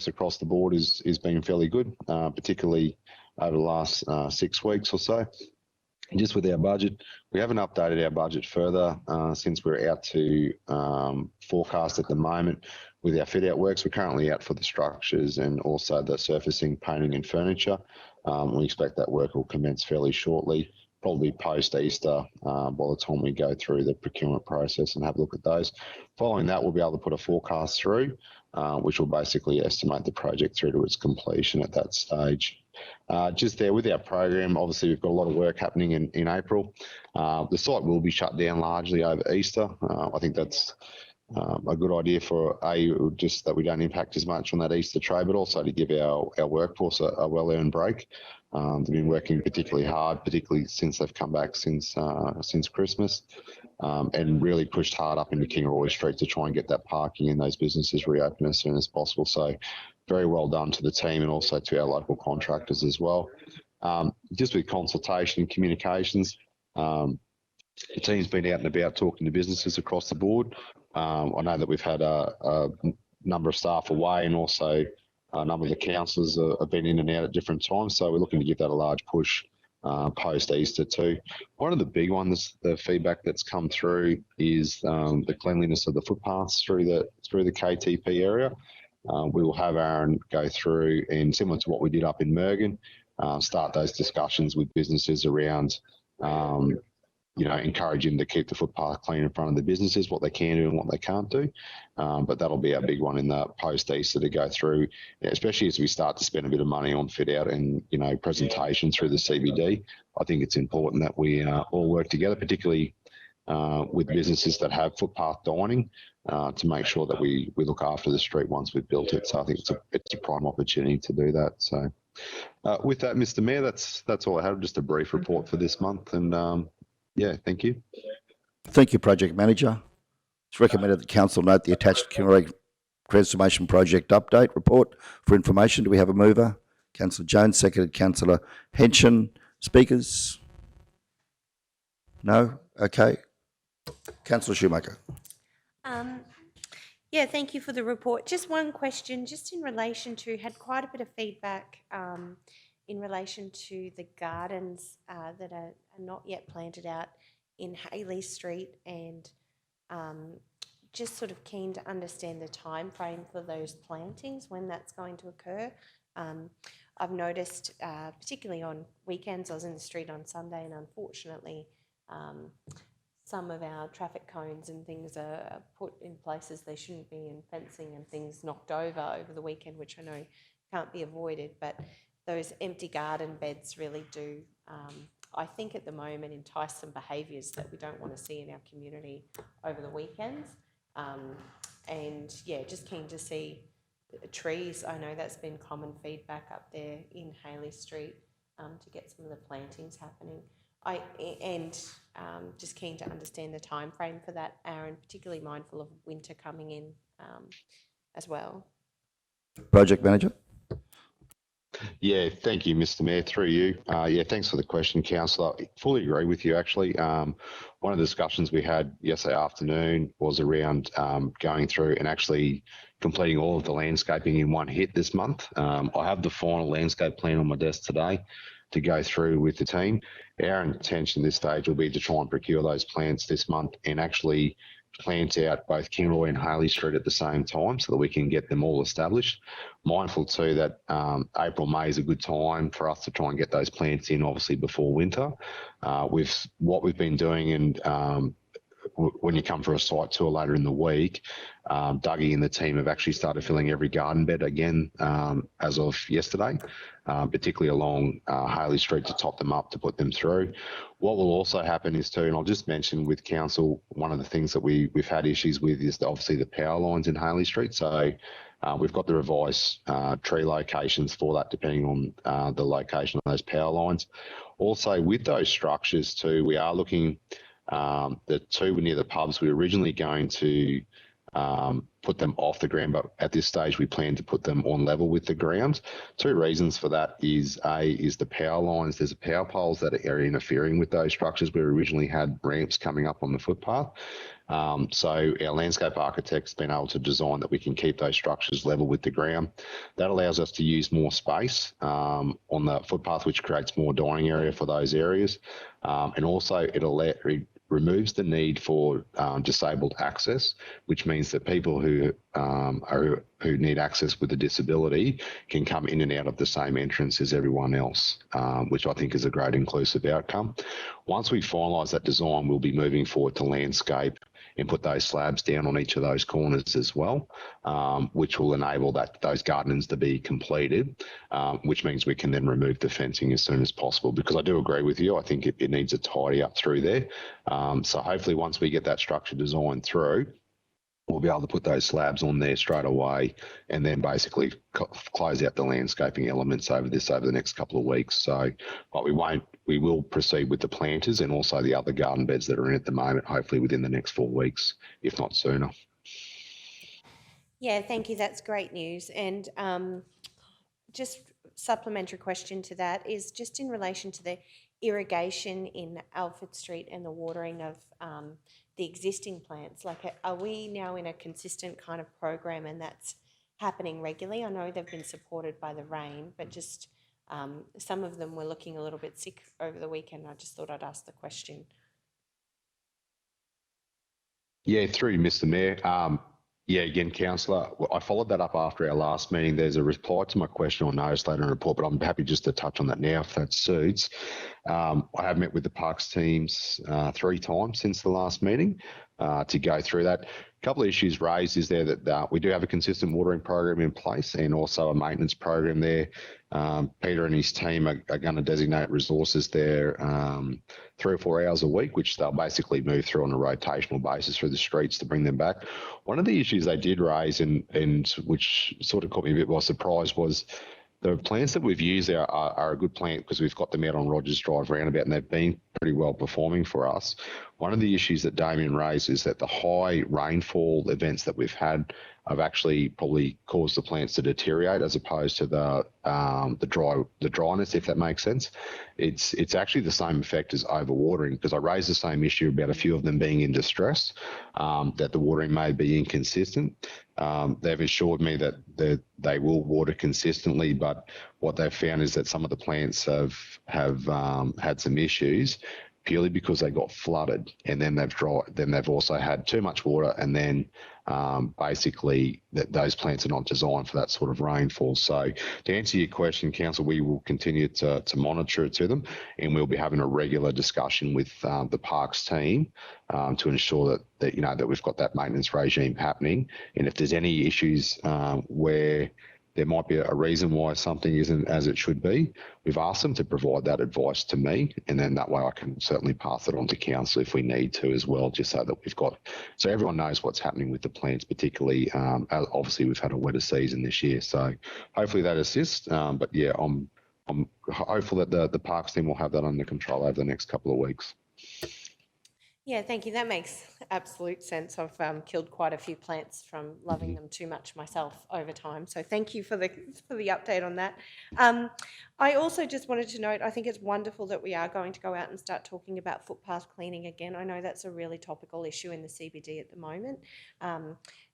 across the board is being fairly good, particularly over the last 6 weeks or so. Just with our budget, we haven't updated our budget further since we're out to forecast at the moment with our fit-out works. We're currently out for the structures and also the surfacing, painting and furniture. We expect that work will commence fairly shortly, probably post-Easter by the time we go through the procurement process and have a look at those. Following that, we'll be able to put a forecast through, which will basically estimate the project through to its completion at that stage. Just there with our program, obviously we've got a lot of work happening in April. The site will be shut down largely over Easter. I think that's a good idea for just that we don't impact as much on that Easter trade, but also to give our workforce a well-earned break. They've been working particularly hard, particularly since they've come back since Christmas, and really pushed hard up into Kingaroy Street to try and get that parking and those businesses reopened as soon as possible. So very well done to the team and also to our local contractors as well. Just with consultation and communications, the team's been out and about talking to businesses across the board. I know that we've had a number of staff away, and also a number of the councillors have been in and out at different times. So we're looking to give that a large push post-Easter too. One of the big ones, the feedback that's come through, is the cleanliness of the footpaths through the KTP area. We will have Aaron go through, and similar to what we did up in Mergen, start those discussions with businesses around encouraging them to keep the footpath clean in front of the businesses, what they can do and what they can't do. But that'll be a big one in the post-Easter to go through, especially as we start to spend a bit of money on fit out and, presentation through the CBD. I think it's important that we all work together, particularly with businesses that have footpath dining, to make sure that we look after the street once we've built it. So I think it's a prime opportunity to do that. So with that, Mr. Mayor, that's all I have, just a brief report for this month. And thank you. Thank you, Project Manager. It's recommended that Council note the attached Kingaroy Transformation Project Update Report for information. Do we have a mover? Councillor Jones, seconded Councillor Henson. Speakers? No? Okay. Councillor Schumacher. Thank you for the report. Just one question, just in relation to, had quite a bit of feedback in relation to the gardens that are not yet planted out in Hayley Street, and just sort of keen to understand the time frame for those plantings, when that's going to occur. I've noticed, particularly on weekends, I was in the street on Sunday, and unfortunately some of our traffic cones and things are put in places they shouldn't be, and fencing and things knocked over the weekend, which I know can't be avoided. But those empty garden beds really do, I think at the moment, entice some behaviours that we don't want to see in our community over the weekends. Just keen to see trees. I know that's been common feedback up there in Hayley Street, to get some of the plantings happening. Just keen to understand the time frame for that, Aaron, particularly mindful of winter coming in as well. Project Manager. Yeah, thank you, Mr. Mayor. Through you. Thanks for the question, Councillor. I fully agree with you, actually. One of the discussions we had yesterday afternoon was around going through and actually completing all of the landscaping in one hit this month. I have the final landscape plan on my desk today to go through with the team. Our intention at this stage will be to try and procure those plants this month and actually plant out both Kingaroy and Hayley Street at the same time, so that we can get them all established. Mindful too that April, May is a good time for us to try and get those plants in, obviously before winter. With what we've been doing and when you come for a site tour later in the week, Dougie and the team have actually started filling every garden bed again as of yesterday, particularly along Haley Street to top them up to put them through. What will also happen is too, and I'll just mention with council, one of the things that we've had issues with is obviously the power lines in Haley Street. So we've got the revised tree locations for that, depending on the location of those power lines. Also, with those structures too, we are looking, the two near the pubs, we were originally going to put them off the ground, but at this stage we plan to put them on level with the ground. Two reasons for that is the power lines. There's power poles that are interfering with those structures. We originally had ramps coming up on the footpath. So our landscape architect's been able to design that we can keep those structures level with the ground. That allows us to use more space on the footpath, which creates more dining area for those areas. And also it removes the need for disabled access, which means that people who need access with a disability can come in and out of the same entrance as everyone else, which I think is a great inclusive outcome. Once we finalise that design, we'll be moving forward to landscape and put those slabs down on each of those corners as well, which will enable those gardens to be completed, which means we can then remove the fencing as soon as possible. Because I do agree with you, I think it needs a tidy up through there. So hopefully once we get that structure design through, we'll be able to put those slabs on there straight away and then basically close out the landscaping elements over the next couple of weeks. So, but we will proceed with the planters and also the other garden beds that are in at the moment, hopefully within the next 4 weeks, if not sooner. Yeah, thank you. That's great news. And just supplementary question to that is just in relation to the irrigation in Alfred Street and the watering of the existing plants. Like, are we now in a consistent kind of program and that's happening regularly? I know they've been supported by the rain, but just some of them were looking a little bit sick over the weekend. I just thought I'd ask the question. Yeah, through you, Mr. Mayor. Yeah, again, Councillor, I followed that up after our last meeting. There's a reply to my question or notice later in the report, but I'm happy just to touch on that now if that suits. I have met with the Parks teams 3 times since the last meeting to go through that. A couple of issues raised is there that we do have a consistent watering program in place and also a maintenance program there. Peter and his team are going to designate resources there 3 or 4 hours a week, which they'll basically move through on a rotational basis through the streets to bring them back. One of the issues they did raise and which sort of caught me a bit by surprise was the plants that we've used there are a good plant because we've got them out on Rogers Drive roundabout and they've been pretty well performing for us. One of the issues that Damien raised is that the high rainfall events that we've had have actually probably caused the plants to deteriorate as opposed to the dryness, if that makes sense. It's actually the same effect as overwatering because I raised the same issue about a few of them being in distress, that the watering may be inconsistent. They've assured me that they will water consistently, but what they've found is that some of the plants have had some issues purely because they got flooded and then they've also had too much water and then basically those plants are not designed for that sort of rainfall. So to answer your question, Council, we will continue to monitor it to them and we'll be having a regular discussion with the Parks team to ensure that we've got that maintenance regime happening. And if there's any issues where there might be a reason why something isn't as it should be, we've asked them to provide that advice to me, and then that way I can certainly pass it on to council if we need to as well, just so that so everyone knows what's happening with the plants, particularly obviously we've had a wetter season this year, so hopefully that assists. But yeah, I'm hopeful that the Parks team will have that under control over the next couple of weeks. Yeah, thank you. That makes absolute sense. I've killed quite a few plants from loving them too much myself over time. So thank you for the update on that. I also just wanted to note, I think it's wonderful that we are going to go out and start talking about footpath cleaning again. I know that's a really topical issue in the CBD at the moment.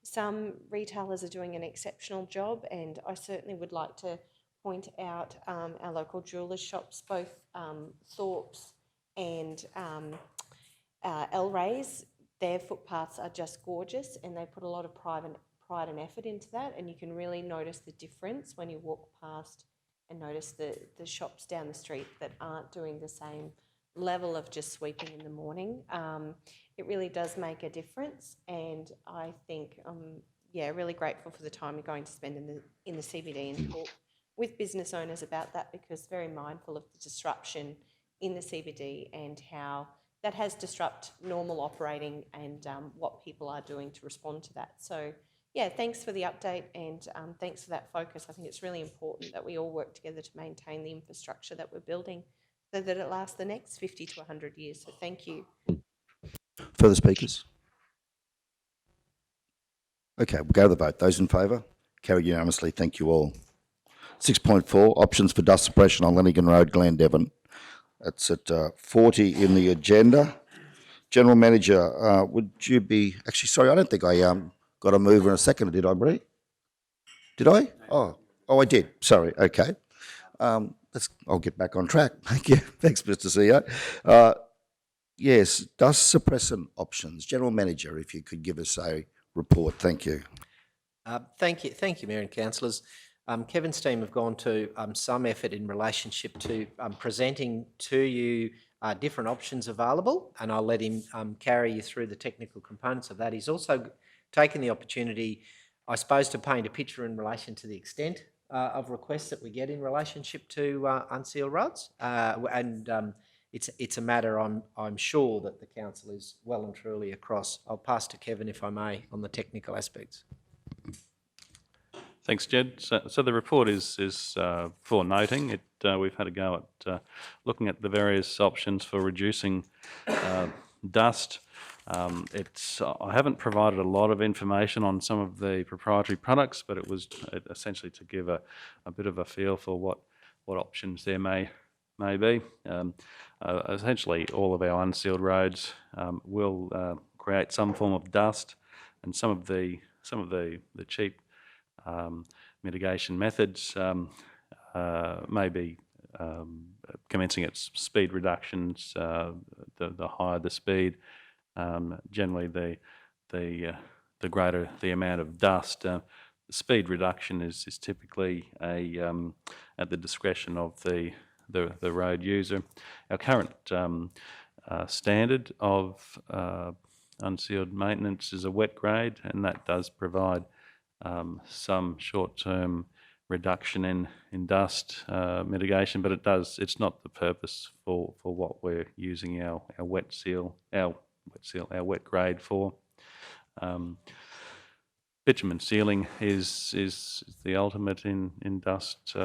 Some retailers are doing an exceptional job, and I certainly would like to point out our local jewellers shops, both Thorpe's and El Rey's. Their footpaths are just gorgeous and they put a lot of pride and effort into that, and you can really notice the difference when you walk past and notice the shops down the street that aren't doing the same level of just sweeping in the morning. It really does make a difference, and I think, yeah, really grateful for the time you're going to spend in the CBD and talk with business owners about that, because very mindful of the disruption in the CBD and how that has disrupt normal operating and what people are doing to respond to that. So, yeah, thanks for the update, and thanks for that focus. I think it's really important that we all work together to maintain the infrastructure that we're building so that it lasts the next 50 to 100 years. So thank you. Further speakers? Okay, we'll go to the vote. Those in favour? Carried unanimously. Thank you all. 6.4, options for dust suppression on Lanigan Road, Glen That's at 40 in the agenda. General Manager, would you be... Actually, sorry, I don't think I got a mover and a seconder, did I, Bree? Did I? Oh, I did. Sorry, okay. I'll get back on track. Thank you. Thanks, Mr. CEO. Yes, dust suppressant options. General Manager, if you could give us a report. Thank you. Thank you, Mayor and councillors. Kevin's team have gone to some effort in relationship to presenting to you different options available, and I'll let him carry you through the technical components of that. He's also taken the opportunity, I suppose, to paint a picture in relation to the extent of requests that we get in relationship to unsealed roads, and it's a matter I'm sure that the council is well and truly across. I'll pass to Kevin, if I may, on the technical aspects. Thanks, Jed. So the report is for noting. We've had a go at looking at the various options for reducing dust. I haven't provided a lot of information on some of the proprietary products, but it was essentially to give a bit of a feel for what options there may be. Essentially, all of our unsealed roads will create some form of dust, and some of the cheap mitigation methods may be commencing at speed reductions. The higher the speed, generally the greater the amount of dust. The speed reduction is typically at the discretion of the road user. Our current standard of unsealed maintenance is a wet grade, and that does provide some short-term reduction in dust mitigation, but it's not the purpose for what we're using our wet grade for. Bitumen sealing is the ultimate in dust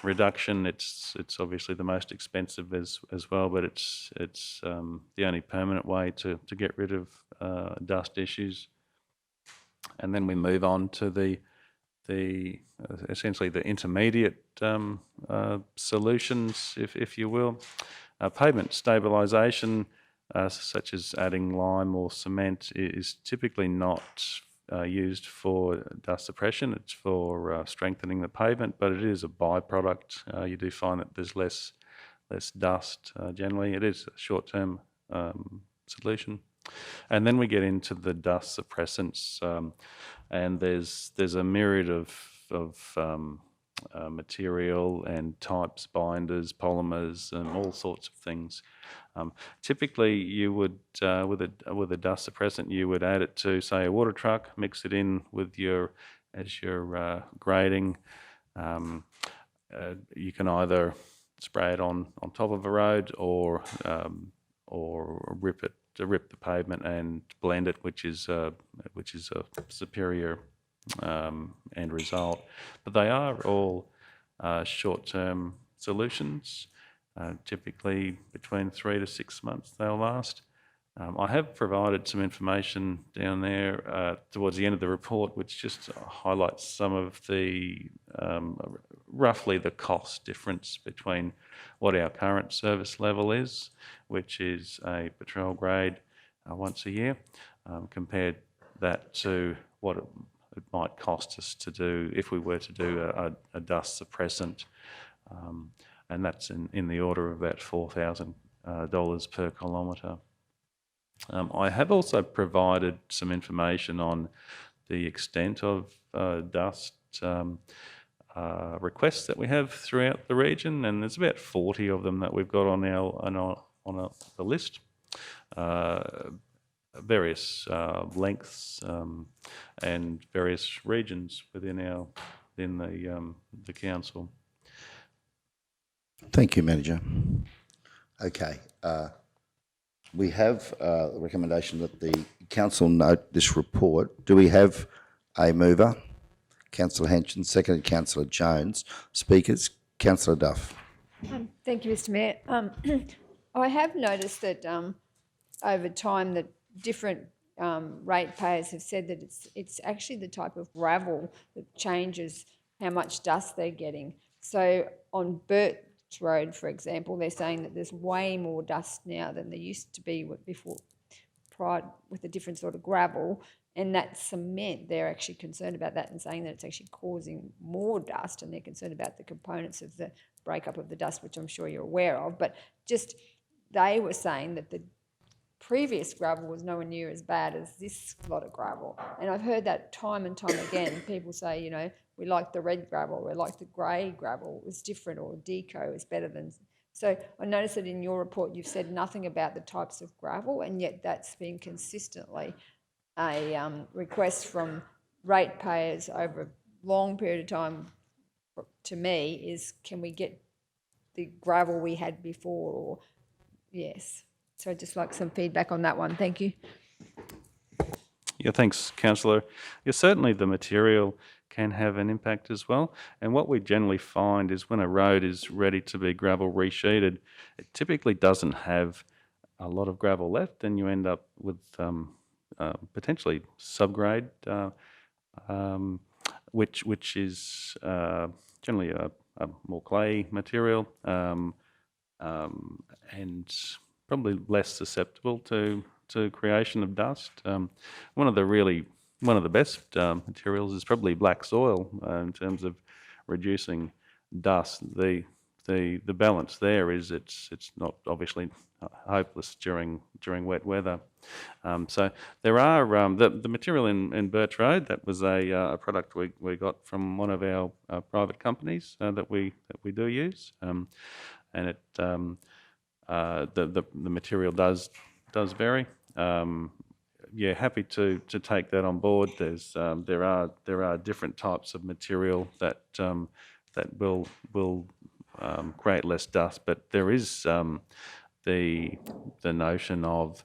reduction. It's obviously the most expensive as well, but it's the only permanent way to get rid of dust issues. And then we move on to the essentially the intermediate solutions, if you will. Pavement stabilisation, such as adding lime or cement, is typically not used for dust suppression. It's for strengthening the pavement, but it is a byproduct. You do find that there's less dust generally. It is a short-term solution. And then we get into the dust suppressants, and there's a myriad of material and types, binders, polymers, and all sorts of things. Typically, you would with a dust suppressant, you would add it to, say, a water truck, mix it in with your grading. You can either spray it on top of a road or rip the pavement and blend it, which is a superior end result. But they are all short-term solutions. Typically between 3 to 6 months they'll last. I have provided some information down there towards the end of the report, which just highlights some of the roughly the cost difference between what our current service level is, which is a patrol grade once a year, compared that to what it might cost us to do if we were to do a dust suppressant, and that's in the order of about $4,000 per kilometre. I have also provided some information on the extent of dust requests that we have throughout the region, and there's about 40 of them that we've got on the list. Various lengths and various regions within the council. Thank you, Manager. Okay. We have the recommendation that the council note this report. Do we have a mover? Councillor Henson, seconded Councillor Jones. Speakers, Councillor Duff. Thank you, Mr Mayor. I have noticed that over time that different ratepayers have said that it's actually the type of gravel that changes how much dust they're getting. So on Burt's Road, for example, they're saying that there's way more dust now than there used to be before, prior with a different sort of gravel. And that cement, they're actually concerned about that and saying that it's actually causing more dust, and they're concerned about the components of the breakup of the dust, which I'm sure you're aware of. But just they were saying that the previous gravel was nowhere near as bad as this lot of gravel. And I've heard that time and time again. People say, you know, we like the red gravel, we like the grey gravel, it's different, or deco is better than. So I noticed that in your report you've said nothing about the types of gravel, and yet that's been consistently a request from ratepayers over a long period of time to me is, can we get the gravel we had before? Or yes. So I'd just like some feedback on that one. Thank you. Yeah, thanks, Councillor. Yeah, certainly the material can have an impact as well. And what we generally find is when a road is ready to be gravel resheeted, it typically doesn't have a lot of gravel left, and you end up with potentially subgrade, which is generally a more clay material, and probably less susceptible to creation of dust. One of the best materials is probably black soil in terms of reducing dust. The balance there is it's not obviously hopeless during wet weather. So there are the material in Birch Road. That was a product we got from one of our private companies that we do use, and it the material does vary. Yeah, happy to take that on board. There are different types of material that will create less dust, but there is the notion of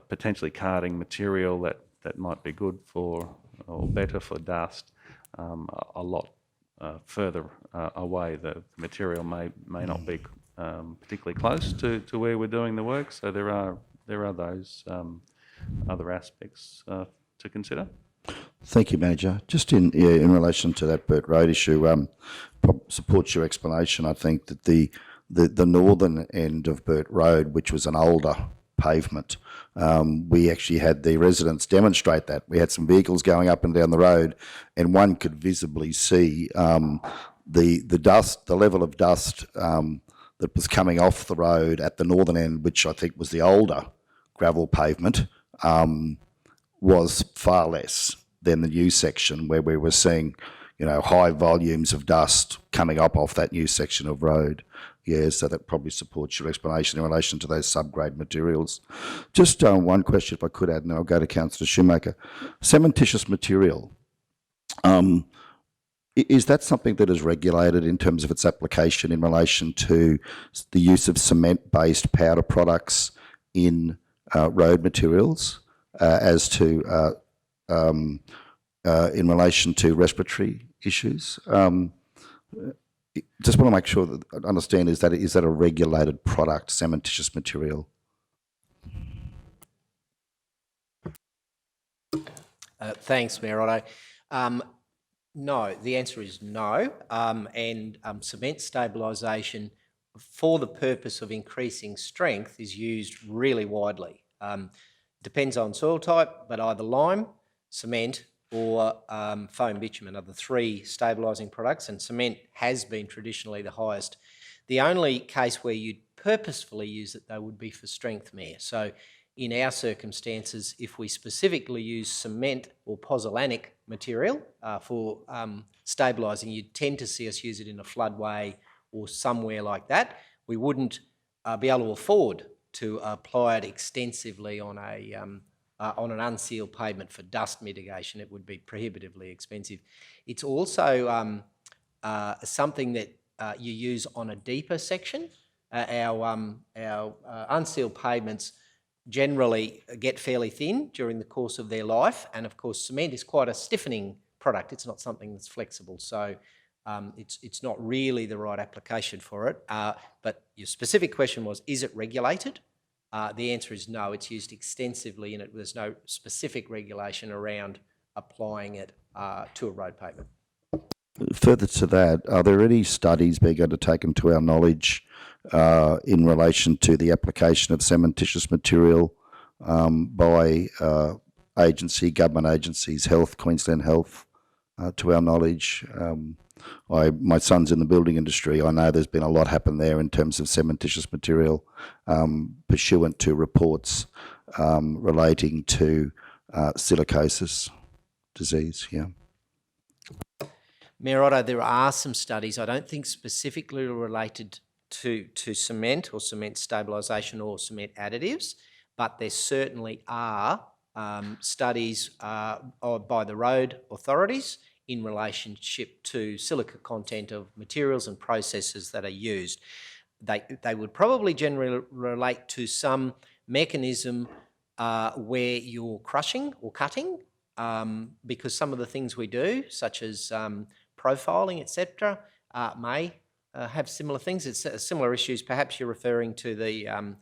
potentially carting material that might be good for or better for dust a lot further away. The material may not be particularly close to where we're doing the work, so there are those other aspects to consider. Thank you, Manager. Just in relation to that Burt Road issue, supports your explanation. I think that the northern end of Burt Road, which was an older pavement, we actually had the residents demonstrate that. We had some vehicles going up and down the road, and one could visibly see the dust, the level of dust that was coming off the road at the northern end, which I think was the older gravel pavement, was far less than the new section where we were seeing, high volumes of dust coming up off that new section of road. Yeah, so that probably supports your explanation in relation to those subgrade materials. Just one question, if I could add, and then I'll go to Councillor Shoemaker. Cementitious material, is that something that is regulated in terms of its application in relation to the use of cement-based powder products in road materials, as to in relation to respiratory issues? Just want to make sure that I understand, is that a regulated product, cementitious material? Thanks, Mayor Otto. No, the answer is no. And cement stabilisation for the purpose of increasing strength is used really widely. Depends on soil type, but either lime, cement, or foam bitumen are the three stabilising products, and cement has been traditionally the highest. The only case where you'd purposefully use it, though, would be for strength, Mayor. So in our circumstances, if we specifically use cement or pozzolanic material for stabilising, you'd tend to see us use it in a floodway or somewhere like that. We wouldn't be able to afford to apply it extensively on an unsealed pavement for dust mitigation. It would be prohibitively expensive. It's also something that you use on a deeper section. Our unsealed pavements generally get fairly thin during the course of their life, and of course cement is quite a stiffening product. It's not something that's flexible, so it's not really the right application for it. But your specific question was, is it regulated? The answer is no, it's used extensively and there's no specific regulation around applying it to a road pavement. Further to that, are there any studies being undertaken to our knowledge in relation to the application of cementitious material by government agencies, Health, Queensland Health, to our knowledge? My son's in the building industry. I know there's been a lot happen there in terms of cementitious material pursuant to reports relating to silicosis disease, yeah. Mayor Otto, there are some studies, I don't think specifically related to cement or cement stabilisation or cement additives, but there certainly are studies by the road authorities in relationship to silica content of materials and processes that are used. They would probably generally relate to some mechanism where you're crushing or cutting, because some of the things we do, such as profiling, etc., may have similar things. It's similar issues. Perhaps you're referring to the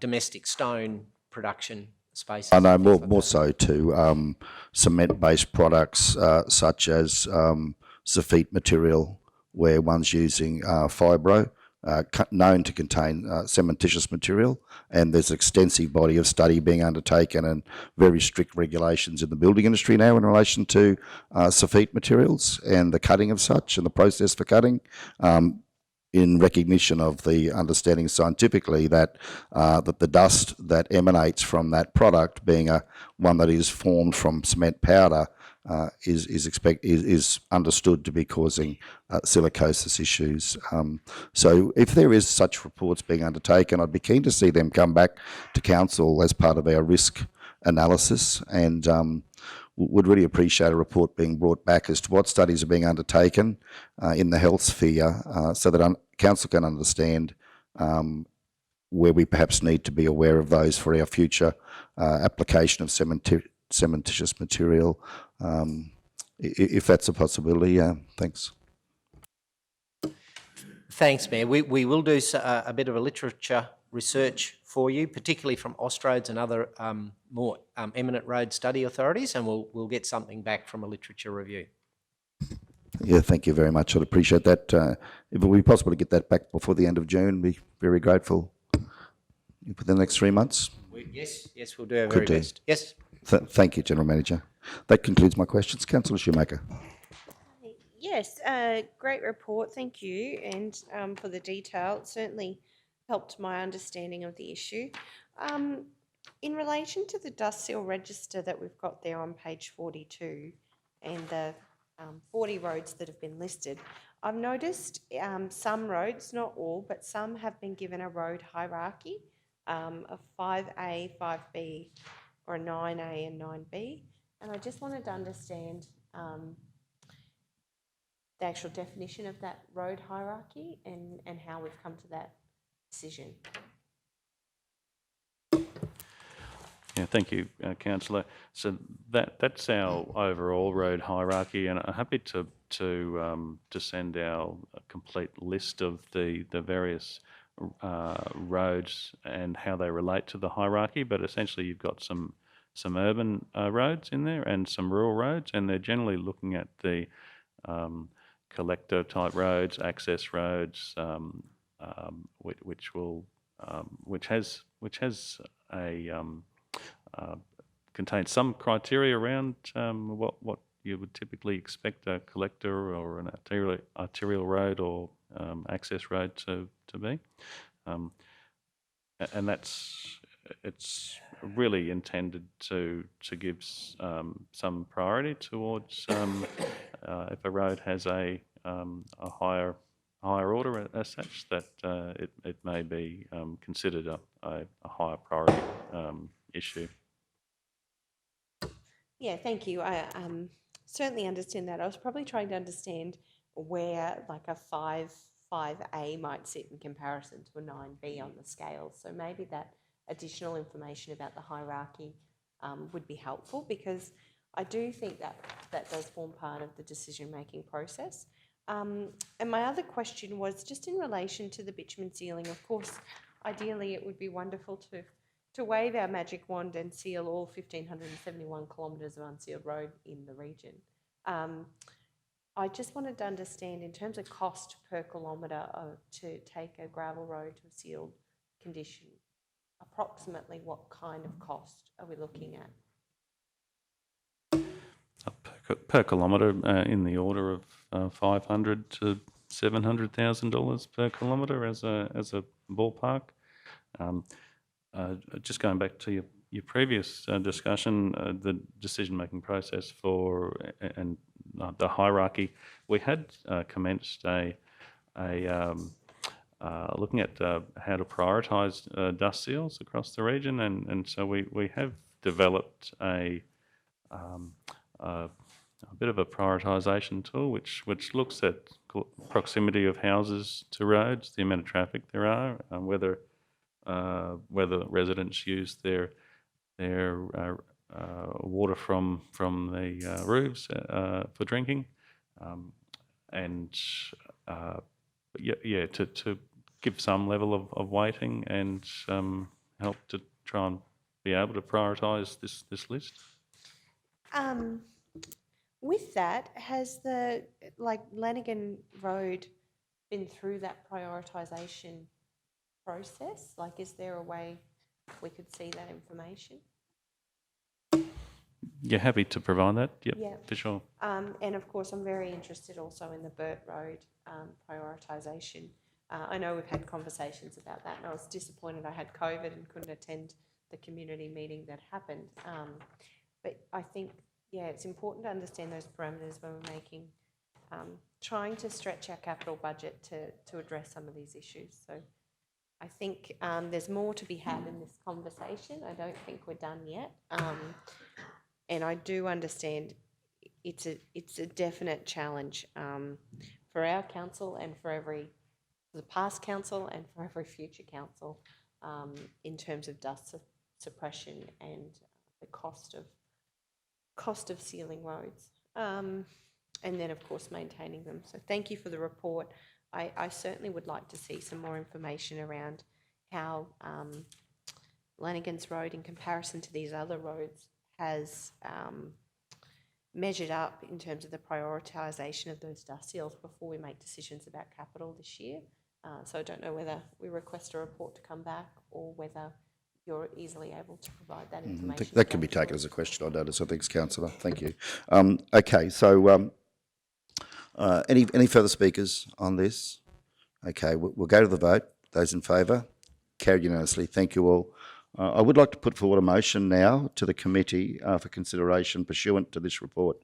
domestic stone production space. I know more so to cement-based products such as Safite material, where one's using fibro, known to contain cementitious material, and there's an extensive body of study being undertaken and very strict regulations in the building industry now in relation to Safite materials and the cutting of such and the process for cutting, in recognition of the understanding scientifically that that the dust that emanates from that product, being one that is formed from cement powder, is understood to be causing silicosis issues. So if there is such reports being undertaken, I'd be keen to see them come back to council as part of our risk analysis, and would really appreciate a report being brought back as to what studies are being undertaken in the health sphere, so that council can understand where we perhaps need to be aware of those for our future application of cementitious material, if that's a possibility. Thanks. Thanks, Mayor. We will do a bit of a literature research for you, particularly from Austroads and other more eminent road study authorities, and we'll get something back from a literature review. Yeah, thank you very much. I'd appreciate that. If it would be possible to get that back before the end of June, be very grateful. Within the next 3 months? Yes, we'll do our very best. Yes. Thank you, General Manager. That concludes my questions. Councillor Shoemaker. Yes, great report, thank you, and for the detail. It certainly helped my understanding of the issue. In relation to the dust seal register that we've got there on page 42 and the 40 roads that have been listed, I've noticed some roads, not all, but some have been given a road hierarchy of 5A, 5B, or a 9A and 9B, and I just wanted to understand the actual definition of that road hierarchy and how we've come to that decision. Yeah, thank you, Councillor. So that's our overall road hierarchy, and I'm happy to send our complete list of the various roads and how they relate to the hierarchy. But essentially, you've got some urban roads in there and some rural roads, and they're generally looking at the collector type roads, access roads, which has a contains some criteria around what you would typically expect a collector or an arterial road or access road to be, and it's really intended to give some priority towards if a road has a higher higher order as such, that it may be considered a higher priority issue. Yeah, thank you. I certainly understand that. I was probably trying to understand where like a 5A might sit in comparison to a 9B on the scale. So maybe that additional information about the hierarchy would be helpful, because I do think that that does form part of the decision-making process. And my other question was just in relation to the bitumen sealing. Of course, ideally it would be wonderful to wave our magic wand and seal all 1,571 kilometres of unsealed road in the region. I just wanted to understand, in terms of cost per kilometre to take a gravel road to a sealed condition, approximately what kind of cost are we looking at? Per kilometre, in the order of $500 to $700,000 per kilometre as a ballpark. Just going back to your previous discussion, the decision-making process for and the hierarchy, we had commenced looking at how to prioritise dust seals across the region, and so we have developed a bit of a prioritisation tool which looks at proximity of houses to roads, the amount of traffic there are, whether residents use their water from the roofs for drinking, and to give some level of weighting and help to try and be able to prioritise this list. With that, has the Lanigan Road been through that prioritisation process? Like, is there a way we could see that information? You're happy to provide that? Yep, Yeah. for sure. And of course, I'm very interested also in the Burt Road prioritisation. I know we've had conversations about that, and I was disappointed I had COVID and couldn't attend the community meeting that happened. But I think, yeah, it's important to understand those parameters when we're making, trying to stretch our capital budget to address some of these issues. So I think there's more to be had in this conversation. I don't think we're done yet. And I do understand it's a definite challenge for our council and for the past council and for every future council in terms of dust suppression and the cost of sealing roads, and then of course maintaining them. So thank you for the report. I certainly would like to see some more information around how Lanigan's Road, in comparison to these other roads, has measured up in terms of the prioritisation of those dust seals before we make decisions about capital this year. So I don't know whether we request a report to come back or whether you're easily able to provide that information. That can be taken as a question, I notice. I think, Councillor. Thank you. Okay, so any further speakers on this? Okay, we'll go to the vote. Those in favour? Carried unanimously. Thank you all. I would like to put forward a motion now to the committee for consideration pursuant to this report.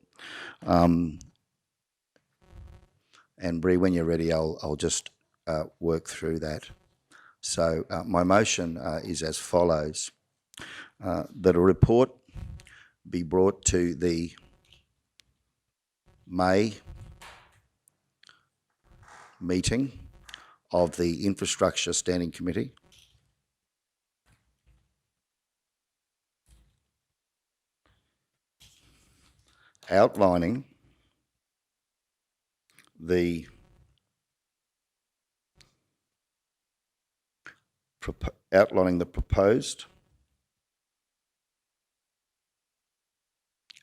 And Bree, when you're ready, I'll just work through that. So my motion is as follows. That a report be brought to the May meeting of the Infrastructure Standing Committee outlining the proposed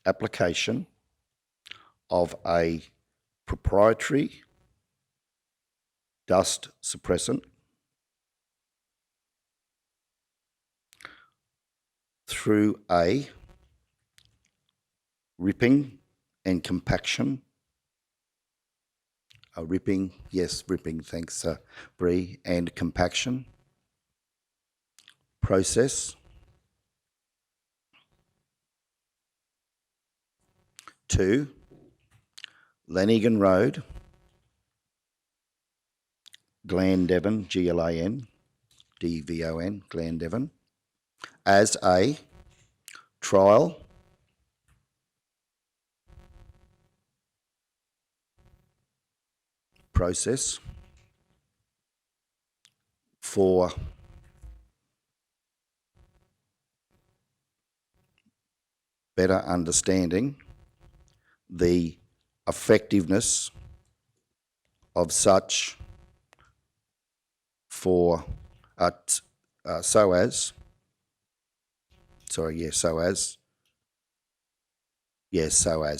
application of a proprietary dust suppressant through a ripping and compaction. Ripping, thanks, Bree, and compaction process to Lanigan Road Glandevon, Glandevon, Glandevon, as a trial process for better understanding the effectiveness of such for so as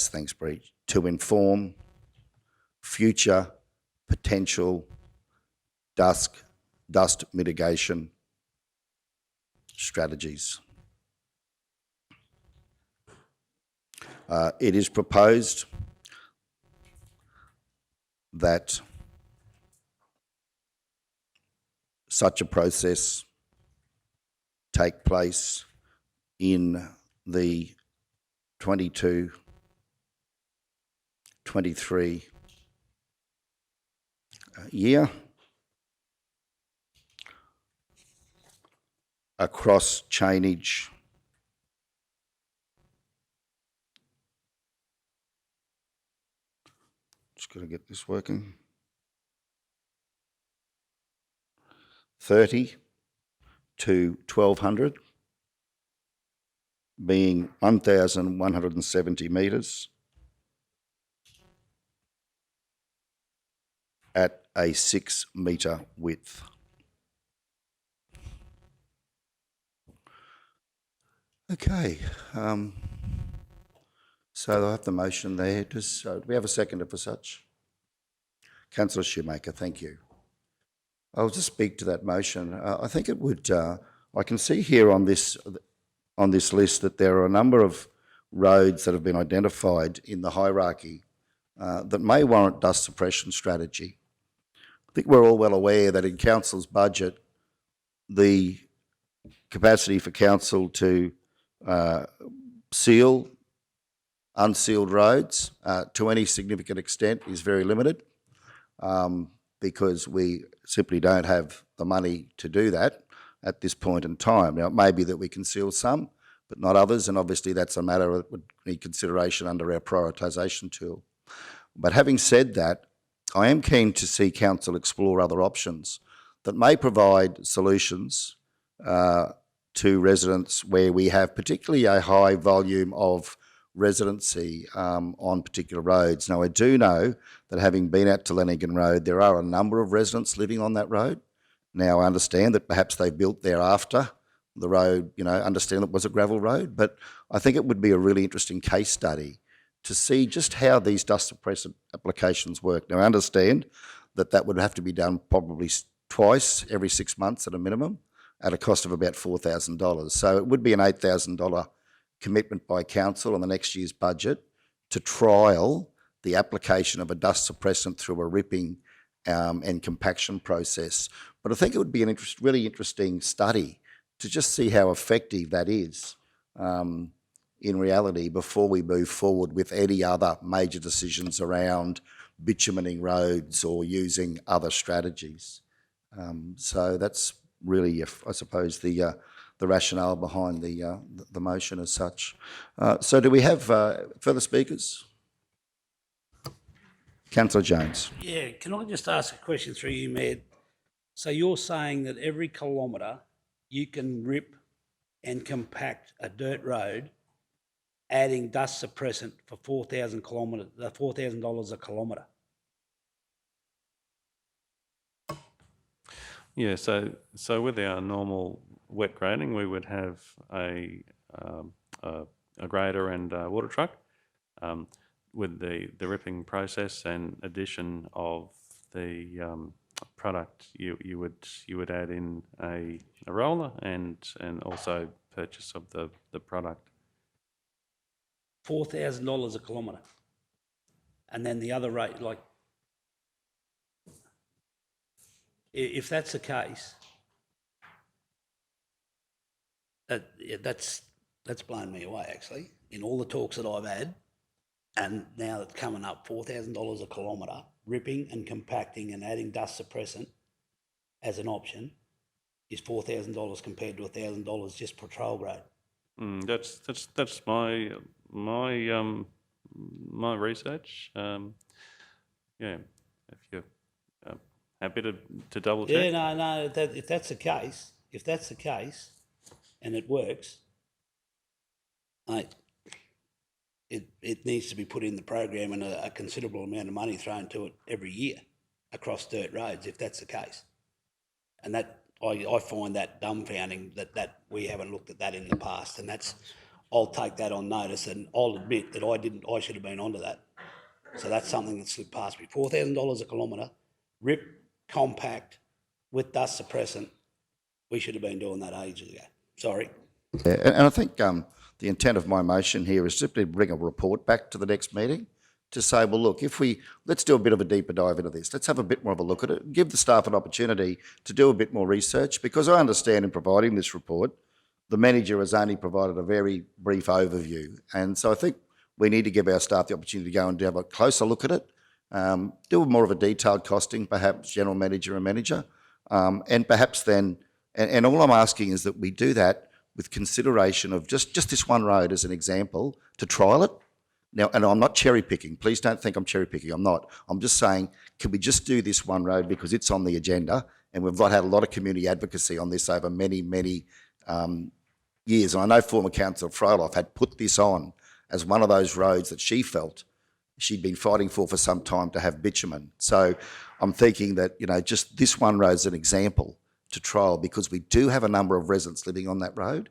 thanks Bree, to inform future potential dust mitigation strategies. It is proposed that such a process take place in the 22-23 year across chainage just got to get this working 30 to 1200 being 1,170 metres at a 6 metre width. Okay, so I have the motion there. Do we have a seconder for such? Councillor Shoemaker, thank you. I'll just speak to that motion. I think it would. I can see here on this list that there are a number of roads that have been identified in the hierarchy that may warrant dust suppression strategy. I think we're all well aware that in council's budget, the capacity for council to seal unsealed roads to any significant extent is very limited because we simply don't have the money to do that at this point in time. Now, it may be that we can seal some, but not others, and obviously that's a matter that would need consideration under our prioritisation tool. But having said that, I am keen to see council explore other options that may provide solutions to residents where we have particularly a high volume of residency on particular roads. Now, I do know that having been out to Lenigan Road, there are a number of residents living on that road. Now, I understand that perhaps they built there after the road, understand it was a gravel road, but I think it would be a really interesting case study to see just how these dust suppressant applications work. Now, I understand that that would have to be done probably twice every 6 months at a minimum at a cost of about $4,000. So it would be an $8,000 commitment by council on the next year's budget to trial the application of a dust suppressant through a ripping and compaction process. But I think it would be a really interesting study to just see how effective that is in reality before we move forward with any other major decisions around bitumening roads or using other strategies. So that's really, I suppose, the rationale behind the motion as such. So do we have further speakers? Councillor Jones. Yeah, can I just ask a question through you, Mayor? So you're saying that every kilometre you can rip and compact a dirt road, adding dust suppressant for $4,000 a kilometre? Yeah, so with our normal wet grading, we would have a grader and a water truck. With the ripping process and addition of the product, you would add in a roller and also purchase of the product. $4,000 a kilometre, and then the other rate, like, if that's the case, that's blown me away actually. In all the talks that I've had, and now it's coming up $4,000 a kilometre, ripping and compacting and adding dust suppressant as an option is $4,000 compared to $1,000 just patrol grade. That's my research. Yeah, if you're happy to double check. Yeah, no. If that's the case, and it works, mate, it needs to be put in the program and a considerable amount of money thrown to it every year across dirt roads. If that's the case, and that I find that dumbfounding that we haven't looked at that in the past, and I'll take that on notice, and I'll admit that I should have been onto that. So that's something that slipped past me. $4,000 a kilometre, rip, compact, with dust suppressant. We should have been doing that ages ago. Sorry. Yeah, and I think the intent of my motion here is simply to bring a report back to the next meeting to say, well, look, let's do a bit of a deeper dive into this. Let's have a bit more of a look at it. Give the staff an opportunity to do a bit more research, because I understand in providing this report, the manager has only provided a very brief overview. And so I think we need to give our staff the opportunity to go and have a closer look at it, do more of a detailed costing, perhaps general manager and manager, and perhaps then, and all I'm asking is that we do that with consideration of just this one road as an example to trial it. Now, and I'm not cherry picking. Please don't think I'm cherry picking. I'm not. I'm just saying, can we just do this one road because it's on the agenda, and we've had a lot of community advocacy on this over many, many years. And I know former Councillor Froloff had put this on as one of those roads that she felt she'd been fighting for some time to have bitumen. So I'm thinking that, just this one road is an example to trial, because we do have a number of residents living on that road,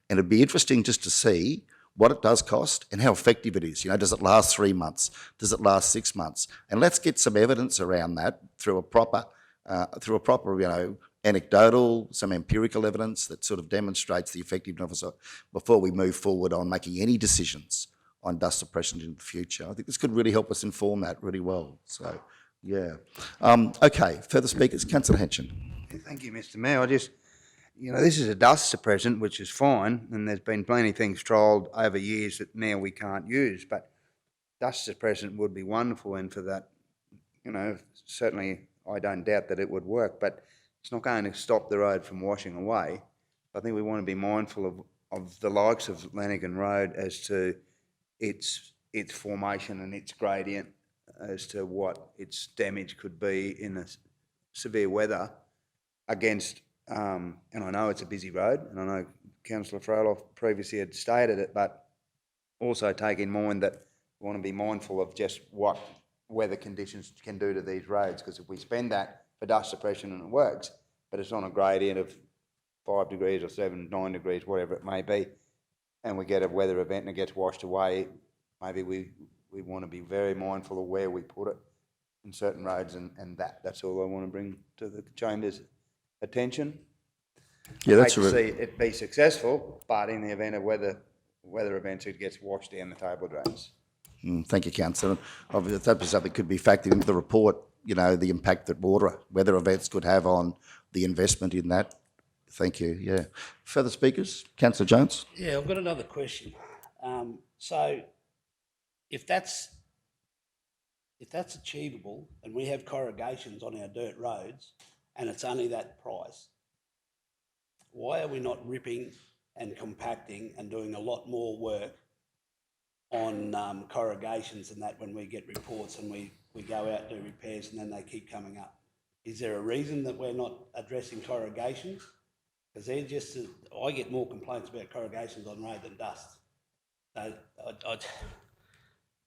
and it'd be interesting just to see what it does cost and how effective it is. Does it last 3 months? Does it last 6 months? And let's get some evidence around that through a proper, anecdotal, some empirical evidence that sort of demonstrates the effectiveness of it before we move forward on making any decisions on dust suppression in the future. I think this could really help us inform that really well. So, yeah. Okay, further speakers. Councillor Henson. Thank you, Mr Mayor. this is a dust suppressant, which is fine, and there's been plenty of things trialled over years that now we can't use, but dust suppressant would be wonderful, and for that, certainly I don't doubt that it would work, but it's not going to stop the road from washing away. I think we want to be mindful of the likes of Lanigan Road as to its formation and its gradient, as to what its damage could be in a severe weather against, and I know it's a busy road, and I know Councillor Froloff previously had stated it, but also take in mind that we want to be mindful of just what weather conditions can do to these roads, because if we spend that for dust suppression and it works, but it's on a gradient of 5 degrees or 7, 9 degrees, whatever it may be, and we get a weather event and it gets washed away, maybe we want to be very mindful of where we put it in certain roads, and that's all I want to bring to the Chamber's attention. Yeah, that's I'd hate to see it be successful, but in the event of weather events, it gets washed down the table drains. Thank you, Councillor. Obviously, that something could be factored into the report, the impact that weather events could have on the investment in that. Thank you, yeah. Further speakers? Councillor Jones? Yeah, I've got another question. So if that's achievable, and we have corrugations on our dirt roads, and it's only that price, why are we not ripping and compacting and doing a lot more work on corrugations and that when we get reports and we go out and do repairs and then they keep coming up? Is there a reason that we're not addressing corrugations? Because I get more complaints about corrugations on road than dust. So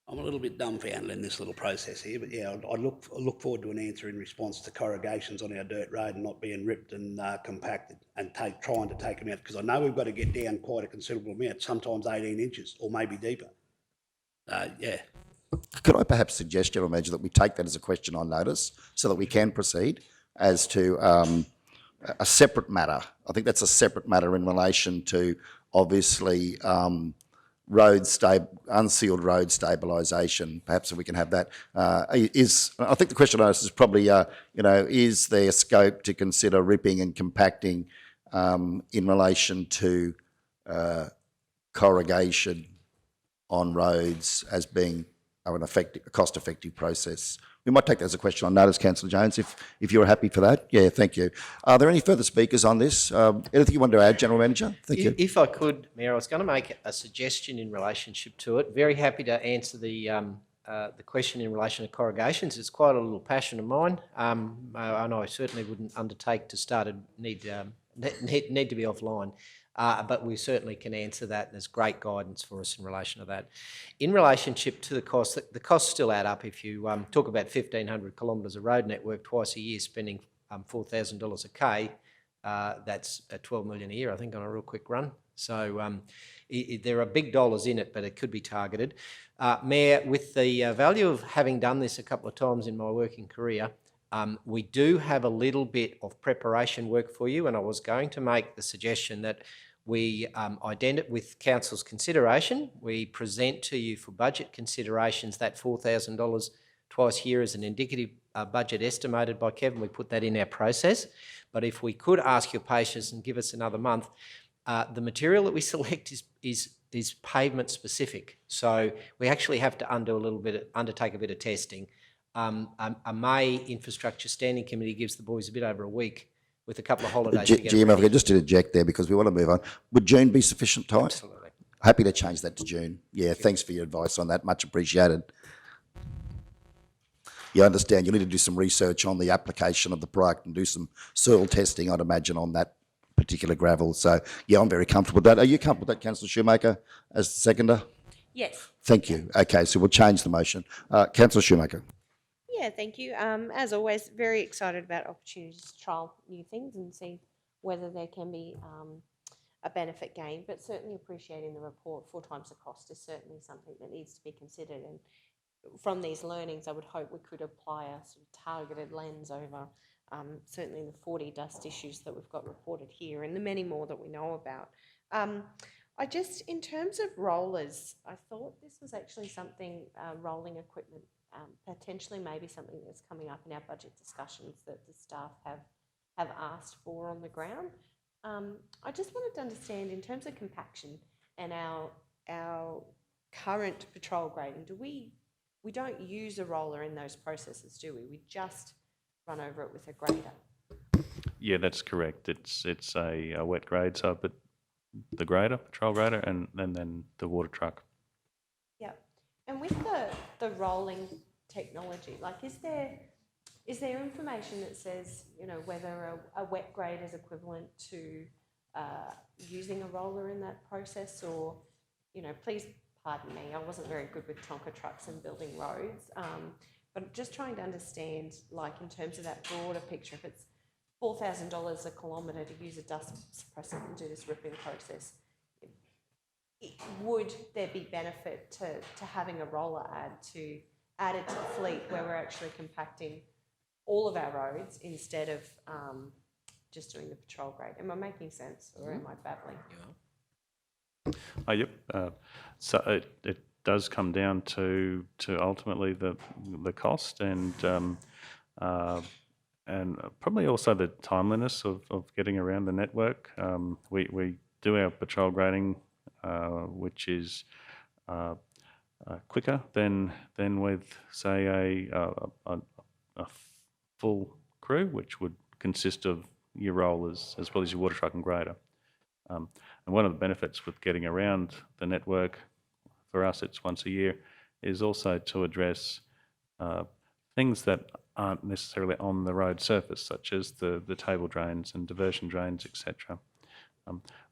I'm a little bit dumbfounded in this little process here, but yeah, I look forward to an answer in response to corrugations on our dirt road and not being ripped and compacted and trying to take them out, because I know we've got to get down quite a considerable amount, sometimes 18 inches or maybe deeper. Yeah. Could I perhaps suggest, General Manager, that we take that as a question on notice so that we can proceed as to a separate matter? I think that's a separate matter in relation to, obviously, unsealed road stabilisation. Perhaps if we can have that. I think the question on us is probably, is there scope to consider ripping and compacting in relation to corrugation on roads as being a cost-effective process. We might take that as a question on notice, Councillor Jones, if you're happy for that. Yeah, thank you. Are there any further speakers on this? Anything you want to add, General Manager? Thank you. If I could, Mayor, I was going to make a suggestion in relationship to it. Very happy to answer the question in relation to corrugations. It's quite a little passion of mine, and I certainly wouldn't undertake to start a need to be offline. But we certainly can answer that. There's great guidance for us in relation to that. In relationship to the cost, the costs still add up. If you talk about 1,500 kilometres of road network twice a year, spending $4,000 a K, that's 12 million a year, I think, on a real quick run. So there are big dollars in it, but it could be targeted. Mayor, with the value of having done this a couple of times in my working career, we do have a little bit of preparation work for you, and I was going to make the suggestion that we with Council's consideration, we present to you for budget considerations that $4,000 twice a year as an indicative budget estimated by Kevin. We put that in our process. But if we could ask your patience and give us another month, the material that we select is pavement specific. So we actually have to undertake a bit of testing. A May Infrastructure Standing Committee gives the boys a bit over a week with a couple of holidays to get Jim, if I ready. could just interject there because we want to move on. Would June be sufficient time? Absolutely. Happy to change that to June. Yeah, thanks for your advice on that. Much appreciated. You understand you need to do some research on the application of the product and do some soil testing, I'd imagine, on that particular gravel. So, yeah, I'm very comfortable with that. Are you comfortable with that, Councillor Shoemaker, as the seconder? Yes. Thank you. Okay, so we'll change the motion. Councillor Shoemaker. Yeah, thank you. As always, very excited about opportunities to trial new things and see whether there can be a benefit gain, but certainly appreciating the report 4 times the cost is certainly something that needs to be considered. And from these learnings, I would hope we could apply a sort of targeted lens over certainly the 40 dust issues that we've got reported here and the many more that we know about. In terms of rollers, I thought this was actually something, rolling equipment, potentially maybe something that's coming up in our budget discussions that the staff have asked for on the ground. I just wanted to understand, in terms of compaction and our current patrol grading, we don't use a roller in those processes, do we? We just run over it with a grader. Yeah, that's correct. It's a wet grade, so but the grader, patrol grader, and then the water truck. Yeah, and with the rolling technology, like is there information that says, you know, whether a wet grade is equivalent to using a roller in that process, or, you know, please pardon me, I wasn't very good with tonker trucks and building roads, but just trying to understand, like, in terms of that broader picture, if it's $4,000 a kilometre to use a dust suppressant and do this ripping process, would there be benefit to having a roller added to the fleet where we're actually compacting all of our roads instead of just doing the patrol grade? Am I making sense, or am I babbling? Oh, yep. So it does come down to ultimately the cost and probably also the timeliness of getting around the network. We do our patrol grading, which is quicker than with, say, a full crew, which would consist of your rollers as well as your water truck and grader. And one of the benefits with getting around the network, for us it's once a year, is also to address things that aren't necessarily on the road surface, such as the table drains and diversion drains, etc.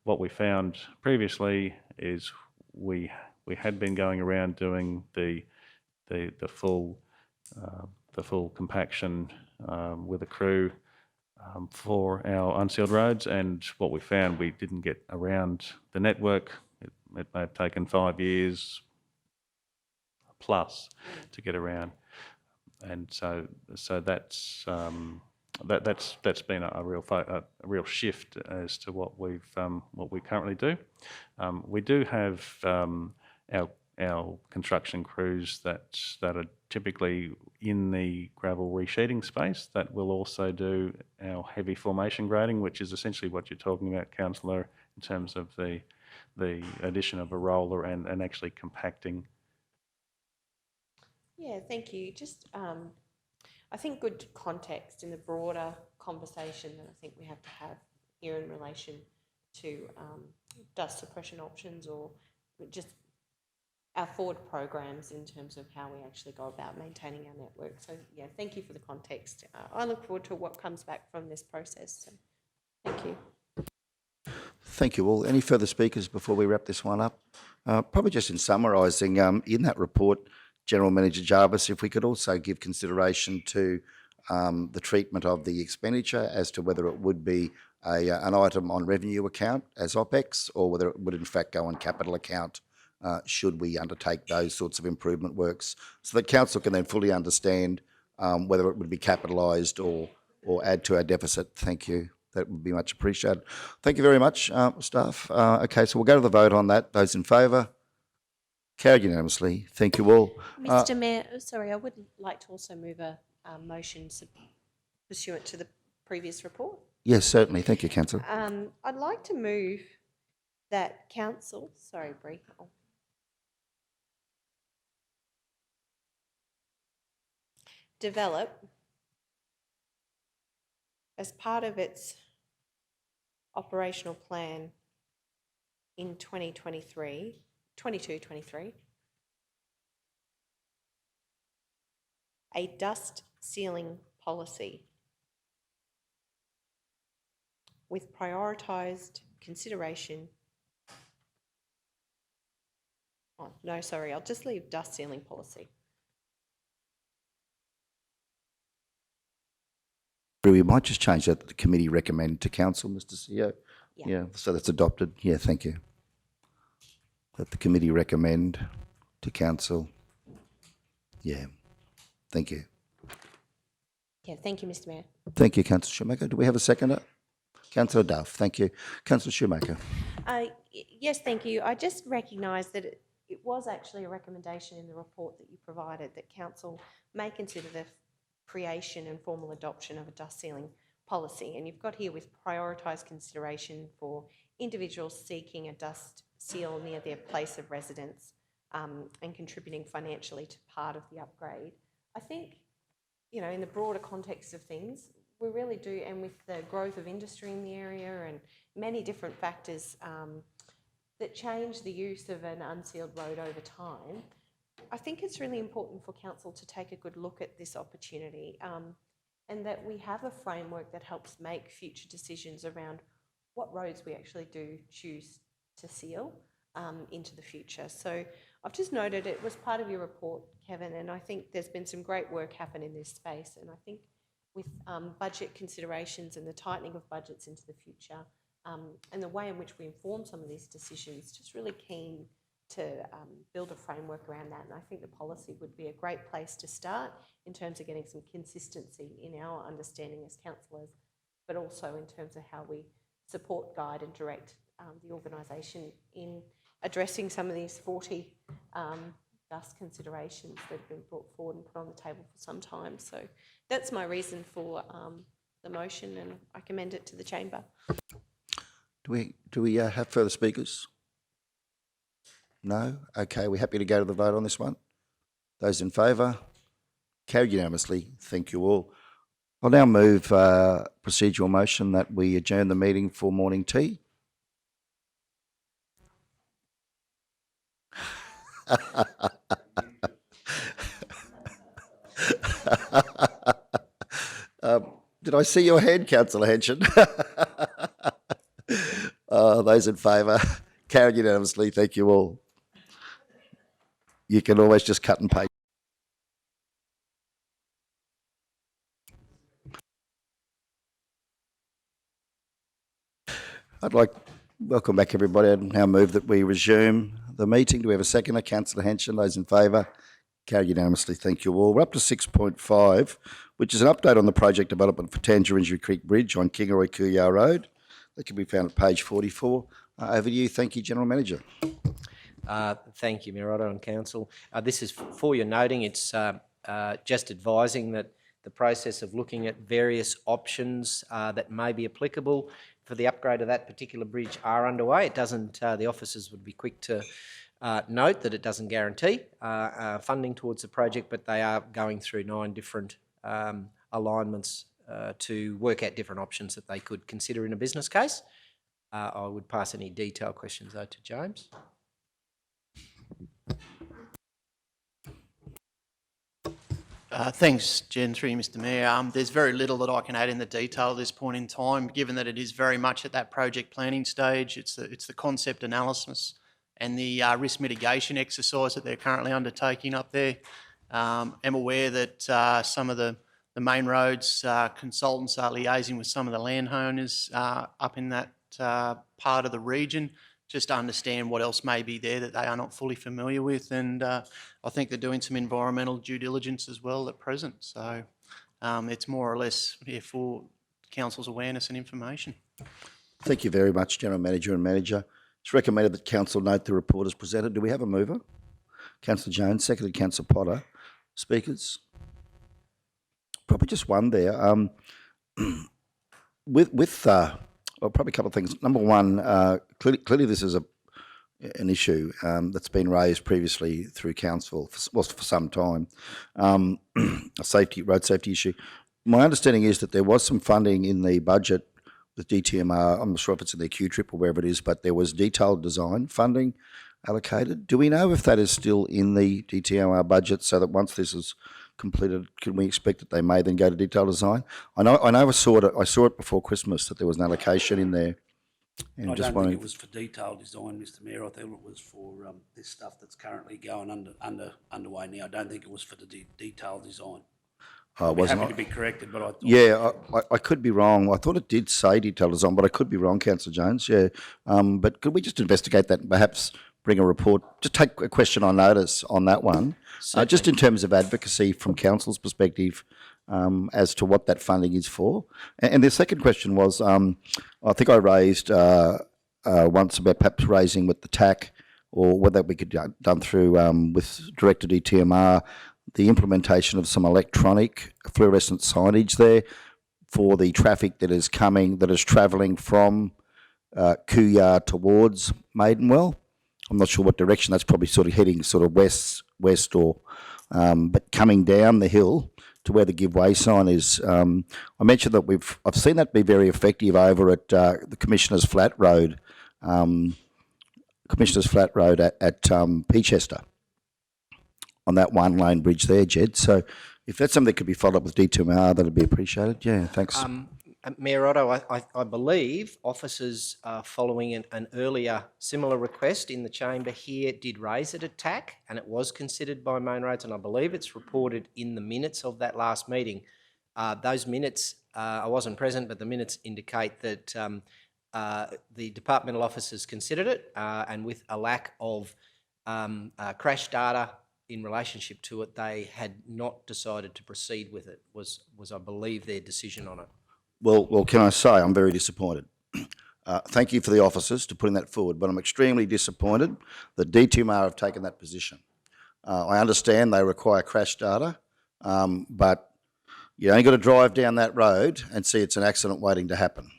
What we found previously is we had been going around doing the full compaction with a crew for our unsealed roads, and what we found, we didn't get around the network. It may have taken 5 years plus to get around, and so that's been a real shift as to what we currently do. We do have our construction crews that are typically in the gravel resheeting space that will also do our heavy formation grading, which is essentially what you're talking about, Councillor, in terms of the addition of a roller and actually compacting. Yeah, thank you. Just, I think good context in the broader conversation that I think we have to have here in relation to dust suppression options or just our forward programs in terms of how we actually go about maintaining our network. So yeah, thank you for the context. I look forward to what comes back from this process. So, thank you. Thank you all. Any further speakers before we wrap this one up? Probably just in summarising, in that report, General Manager Jarvis, if we could also give consideration to the treatment of the expenditure as to whether it would be an item on revenue account as OPEX or whether it would in fact go on capital account should we undertake those sorts of improvement works, so that council can then fully understand whether it would be capitalised or add to our deficit. Thank you. That would be much appreciated. Thank you very much, staff. Okay, so we'll go to the vote on that. Those in favour? Carried unanimously. Thank you all. Mr. Mayor, sorry, I would like to also move a motion pursuant to the previous report. Yes, certainly. Thank you, Councillor. I'd like to move that council, sorry, Bree, develop as part of its operational plan in 22-23, a dust ceiling policy with prioritised consideration. Oh, no, sorry, I'll just leave dust ceiling policy. We might just change that to the committee recommend to council, Mr. CEO. Yeah. So that's adopted. Yeah, thank you. That the committee recommend to council. Yeah, thank you. Yeah, thank you, Mr. Mayor. Thank you, Councillor Shoemaker. Do we have a seconder? Councillor Duff, thank you. Councillor Shoemaker. Yes, thank you. I just recognise that it was actually a recommendation in the report that you provided that council may consider the creation and formal adoption of a dust ceiling policy. And you've got here with prioritised consideration for individuals seeking a dust seal near their place of residence and contributing financially to part of the upgrade. I think, you know, in the broader context of things, we really do, and with the growth of industry in the area and many different factors that change the use of an unsealed road over time, I think it's really important for council to take a good look at this opportunity and that we have a framework that helps make future decisions around what roads we actually do choose to seal into the future. So I've just noted it was part of your report, Kevin, and I think there's been some great work happen in this space, and I think with budget considerations and the tightening of budgets into the future and the way in which we inform some of these decisions, just really keen to build a framework around that. And I think the policy would be a great place to start in terms of getting some consistency in our understanding as councillors, but also in terms of how we support, guide and direct the organisation in addressing some of these 40 dust considerations that have been brought forward and put on the table for some time. So that's my reason for the motion, and I commend it to the chamber. Do we have further speakers? No? Okay, we're happy to go to the vote on this one. Those in favour? Carried unanimously. Thank you all. I'll now move procedural motion that we adjourn the meeting for morning tea. Did I see your hand, Councillor Henson? Those in favour? Carried unanimously. Thank you all. You can always just cut and paste. I'd like to welcome back everybody. I'd now move that we resume the meeting. Do we have a seconder? Councillor Henson. Those in favour? Carried unanimously. Thank you all. We're up to 6.5, which is an update on the project development for Tangerine Creek Bridge on Kingaroy-Kooyar Road. That can be found at page 44. Over to you. Thank you, General Manager. Thank you, Mayor Otto and Council. This is for your noting. It's just advising that the process of looking at various options that may be applicable for the upgrade of that particular bridge are underway. It doesn't, the officers would be quick to note that it doesn't guarantee funding towards the project, but they are going through 9 different alignments to work out different options that they could consider in a business case. I would pass any detailed questions though to James. Thanks, Jen, through you, Mr Mayor. There's very little that I can add in the detail at this point in time, given that it is very much at that project planning stage. It's the concept analysis and the risk mitigation exercise that they're currently undertaking up there. I'm aware that some of the main roads consultants are liaising with some of the landowners up in that part of the region, just to understand what else may be there that they are not fully familiar with. And I think they're doing some environmental due diligence as well at present. So it's more or less for Council's awareness and information. Thank you very much, General Manager and Manager. It's recommended that Council note the report as presented. Do we have a mover? Councillor Jones, seconded Councillor Potter. Speakers? Probably just one there. Well, probably a couple of things. Number one, clearly this is an issue that's been raised previously through council for some time, a road safety issue. My understanding is that there was some funding in the budget with DTMR. I'm not sure if it's in their Q-Trip or wherever it is, but there was detailed design funding allocated. Do we know if that is still in the DTMR budget, so that once this is completed, can we expect that they may then go to detailed design? I know I saw it before Christmas that there was an allocation in there. And I just don't think it was for detailed design, Mr Mayor. I think it was for this stuff that's currently going underway now. I don't think it was for the detailed design. I wasn't happy to be corrected, but I thought... Yeah, I could be wrong. I thought it did say detailed design, but I could be wrong, Councillor Jones. Yeah, but could we just investigate that and perhaps bring a report? Just take a question on notice on that one, just in terms of advocacy from council's perspective as to what that funding is for. And the second question was, I think I raised once about perhaps raising with the TAC, or whether we could done through with Director DTMR, the implementation of some electronic fluorescent signage there for the traffic that is travelling from Cooyar towards Maidenwell. I'm not sure what direction. That's probably sort of heading sort of west or, but coming down the hill to where the give way sign is. I mentioned that I've seen that be very effective over at the Commissioner's Flat Road, at Peachester, on that one lane bridge there, Jed. So if that's something that could be followed up with D2MR, that'd be appreciated. Yeah, thanks. Mayor Otto, I believe officers following an earlier similar request in the chamber here did raise it at TAC, and it was considered by Main Roads, and I believe it's reported in the minutes of that last meeting. Those minutes, I wasn't present, but the minutes indicate that the departmental officers considered it, and with a lack of crash data in relationship to it, they had not decided to proceed with it, was I believe their decision on it. Well, can I say I'm very disappointed. Thank you for the officers to putting that forward, but I'm extremely disappointed that D2MR have taken that position. I understand they require crash data, but you only got to drive down that road and see it's an accident waiting to happen.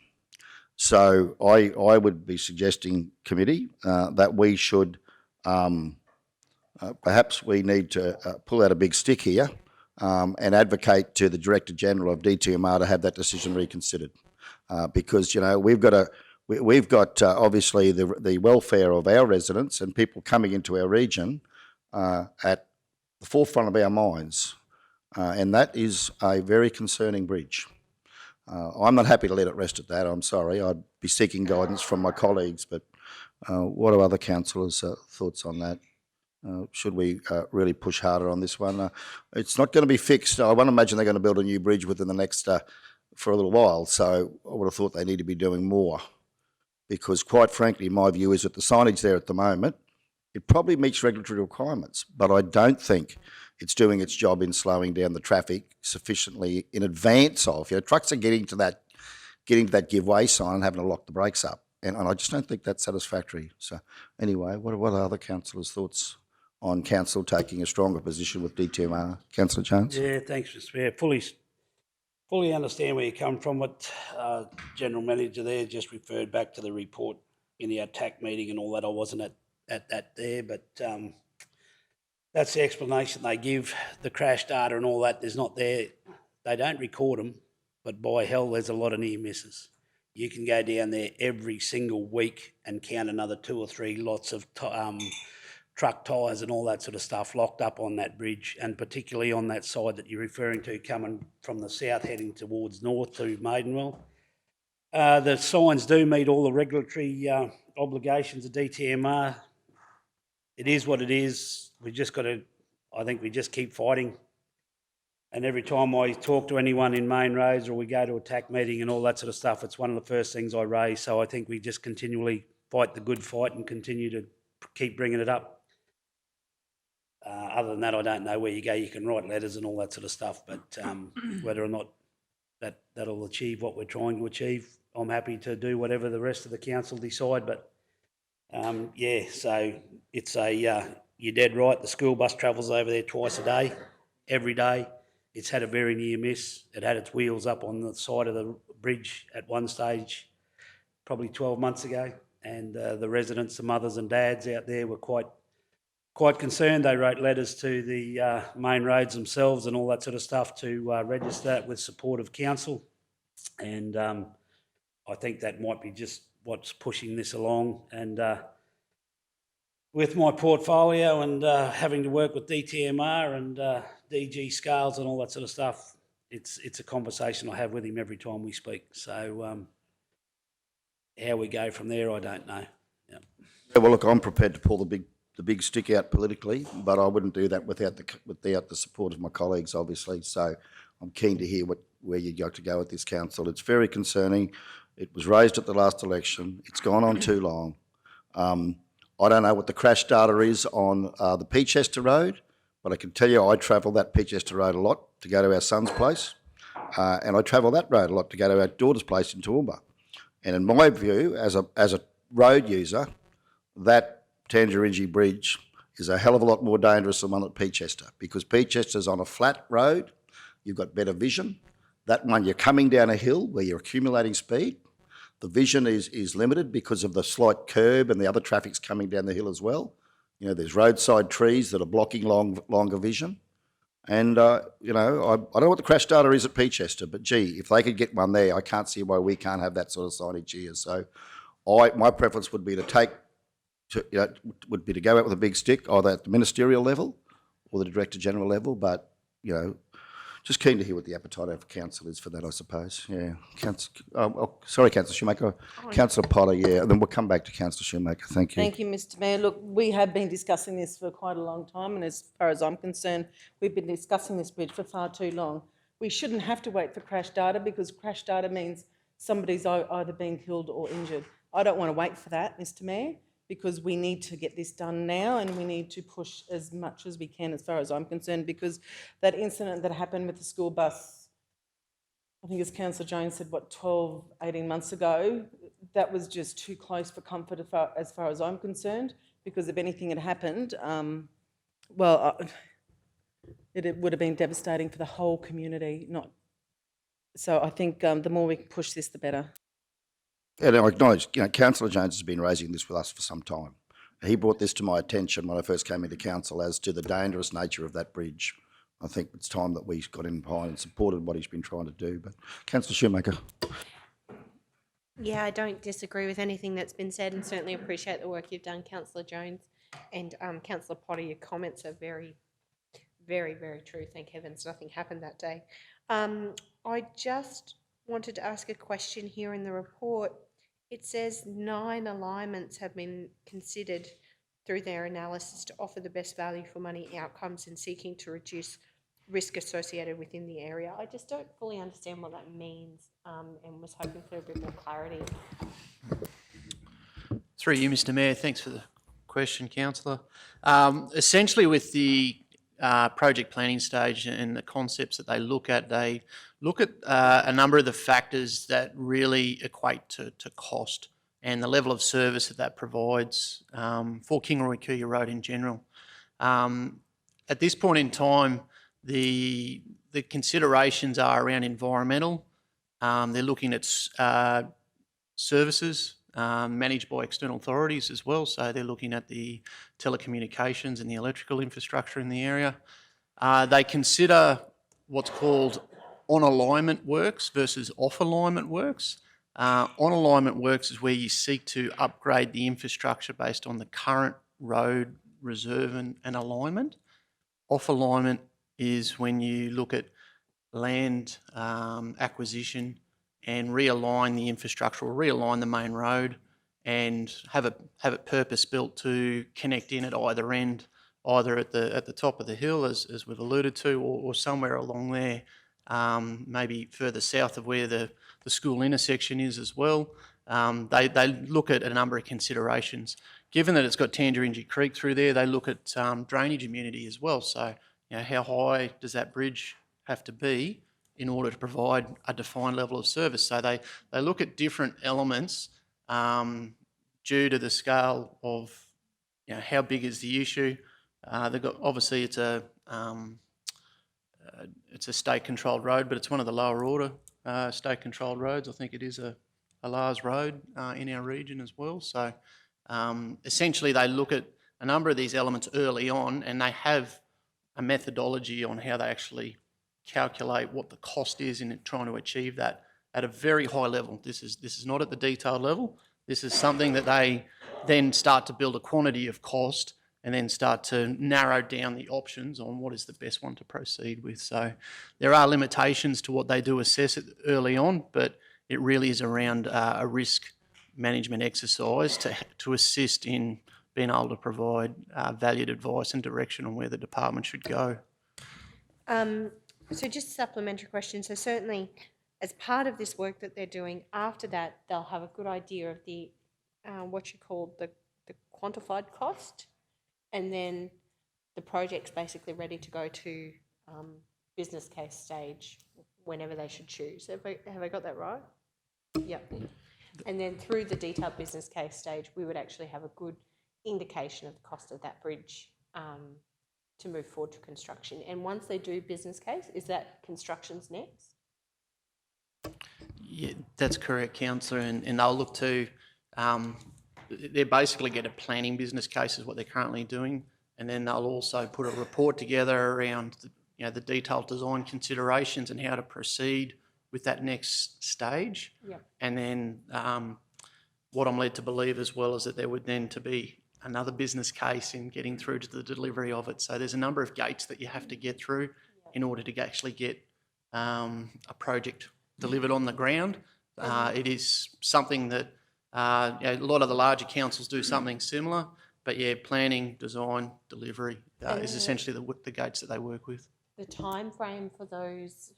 So I would be suggesting, committee, that we should, perhaps we need to pull out a big stick here and advocate to the Director General of DTMR to have that decision reconsidered, because we've got obviously the welfare of our residents and people coming into our region at the forefront of our minds, and that is a very concerning breach. I'm not happy to let it rest at that. I'm sorry. I'd be seeking guidance from my colleagues, but what are other councillors' thoughts on that? Should we really push harder on this one? It's not going to be fixed. I won't imagine they're going to build a new bridge within the next, for a little while, so I would have thought they need to be doing more, because quite frankly, my view is that the signage there at the moment, it probably meets regulatory requirements, but I don't think it's doing its job in slowing down the traffic sufficiently in advance of, trucks are getting to that give way sign and having to lock the brakes up, and I just don't think that's satisfactory. So anyway, what are other councillors' thoughts on council taking a stronger position with DTMR? Councillor Jones? Yeah, thanks, Mr Mayor. Fully understand where you come from. What General Manager there just referred back to the report in the attack meeting and all that. I wasn't at that there, but that's the explanation they give. The crash data and all that is not there. They don't record them, but by hell, there's a lot of near misses. You can go down there every single week and count another 2 or 3 lots of truck tyres and all that sort of stuff locked up on that bridge, and particularly on that side that you're referring to, coming from the south heading towards north to Maidenwell. The signs do meet all the regulatory obligations of DTMR. It is what it is. We just got to, I think we just keep fighting. And every time I talk to anyone in main roads or we go to a TAC meeting and all that sort of stuff, it's one of the first things I raise. So I think we just continually fight the good fight and continue to keep bringing it up. Other than that, I don't know where you go. You can write letters and all that sort of stuff, but whether or not that'll achieve what we're trying to achieve, I'm happy to do whatever the rest of the council decide. But yeah, so it's you're dead right. The school bus travels over there twice a day, every day. It's had a very near miss. It had its wheels up on the side of the bridge at one stage, probably 12 months ago, and the residents, the mothers and dads out there were quite concerned. They wrote letters to the main roads themselves and all that sort of stuff to register that with support of council. And I think that might be just what's pushing this along. And with my portfolio and having to work with DTMR and DG scales and all that sort of stuff, it's a conversation I have with him every time we speak. So how we go from there, I don't know. Yeah. Yeah, well, look, I'm prepared to pull the big stick out politically, but I wouldn't do that without the support of my colleagues, obviously. So I'm keen to hear where you'd like to go with this, council. It's very concerning. It was raised at the last election. It's gone on too long. I don't know what the crash data is on the Peachester Road, but I can tell you I travel that Peachester Road a lot to go to our son's place, and I travel that road a lot to go to our daughter's place in Toowoomba. And in my view, as a road user, that Tangerine Bridge is a hell of a lot more dangerous than one at Peachester, because Peachester's on a flat road, you've got better vision. That one, you're coming down a hill where you're accumulating speed. The vision is limited because of the slight curb and the other traffic's coming down the hill as well. You know, there's roadside trees that are blocking longer vision. And, you know, I don't know what the crash data is at Peachester, but gee, if they could get one there, I can't see why we can't have that sort of signage here. So my preference would be to go out with a big stick, either at the ministerial level or the Director General level, but, you know, just keen to hear what the appetite of council is for that, I suppose. Yeah. Sorry, Councillor Shoemaker. Councillor Potter, yeah. And then we'll come back to Councillor Shoemaker. Thank you. Thank you, Mr Mayor. Look, we have been discussing this for quite a long time, and as far as I'm concerned, we've been discussing this bridge for far too long. We shouldn't have to wait for crash data, because crash data means somebody's either been killed or injured. I don't want to wait for that, Mr Mayor, because we need to get this done now, and we need to push as much as we can as far as I'm concerned, because that incident that happened with the school bus, I think as Councillor Jones said, 12, 18 months ago, that was just too close for comfort as far as I'm concerned, because if anything had happened, it would have been devastating for the whole community. So I think the more we can push this, the better. And I acknowledge, you know, Councillor Jones has been raising this with us for some time. He brought this to my attention when I first came into council as to the dangerous nature of that bridge. I think it's time that we got in behind and supported what he's been trying to do. But Councillor Shoemaker. Yeah, I don't disagree with anything that's been said, and certainly appreciate the work you've done, Councillor Jones. And Councillor Potter, your comments are very, very, very true. Thank heavens nothing happened that day. I just wanted to ask a question here in the report. It says 9 alignments have been considered through their analysis to offer the best value for money outcomes in seeking to reduce risk associated within the area. I just don't fully understand what that means, and was hoping for a bit more clarity. Through you, Mr Mayor, thanks for the question, councillor. Essentially with the project planning stage and the concepts that they look at a number of the factors that really equate to cost and the level of service that provides for Kingaroy-Kuya Road in general. At this point in time, the considerations are around environmental. They're looking at services managed by external authorities as well. So they're looking at the telecommunications and the electrical infrastructure in the area. They consider what's called on-alignment works versus off-alignment works. On-alignment works is where you seek to upgrade the infrastructure based on the current road reserve and alignment. Off-alignment is when you look at land acquisition and realign the infrastructure or realign the main road and have it purpose built to connect in at either end, either at the top of the hill, as we've alluded to, or somewhere along there, maybe further south of where the school intersection is as well. They look at a number of considerations. Given that it's got Tangerine Creek through there, they look at drainage immunity as well. So, how high does that bridge have to be in order to provide a defined level of service? So they look at different elements due to the scale of how big is the issue. They've got, obviously it's a state-controlled road, but it's one of the lower order state-controlled roads. I think it is a Lars road in our region as well. So essentially they look at a number of these elements early on, and they have a methodology on how they actually calculate what the cost is in trying to achieve that at a very high level. This is not at the detailed level. This is something that they then start to build a quantity of cost and then start to narrow down the options on what is the best one to proceed with. So there are limitations to what they do assess it early on, but it really is around a risk management exercise to assist in being able to provide valued advice and direction on where the department should go. So just a supplementary question. So certainly as part of this work that they're doing, after that, they'll have a good idea of the, what you call the quantified cost, and then the project's basically ready to go to business case stage whenever they should choose. Have I got that right? Yep. And then through the detailed business case stage, we would actually have a good indication of the cost of that bridge to move forward to construction. And once they do business case, is that construction's next? Yeah, that's correct, Councillor, and they'll look to, they basically get a planning business case is what they're currently doing, and then they'll also put a report together around the detailed design considerations and how to proceed with that next stage. Yep. And then what I'm led to believe as well is that there would then to be another business case in getting through to the delivery of it. So there's a number of gates that you have to get through in order to actually get a project delivered on the ground. It is something that a lot of the larger councils do something similar, but planning, design, delivery is essentially the gates that they work with. The time frame for those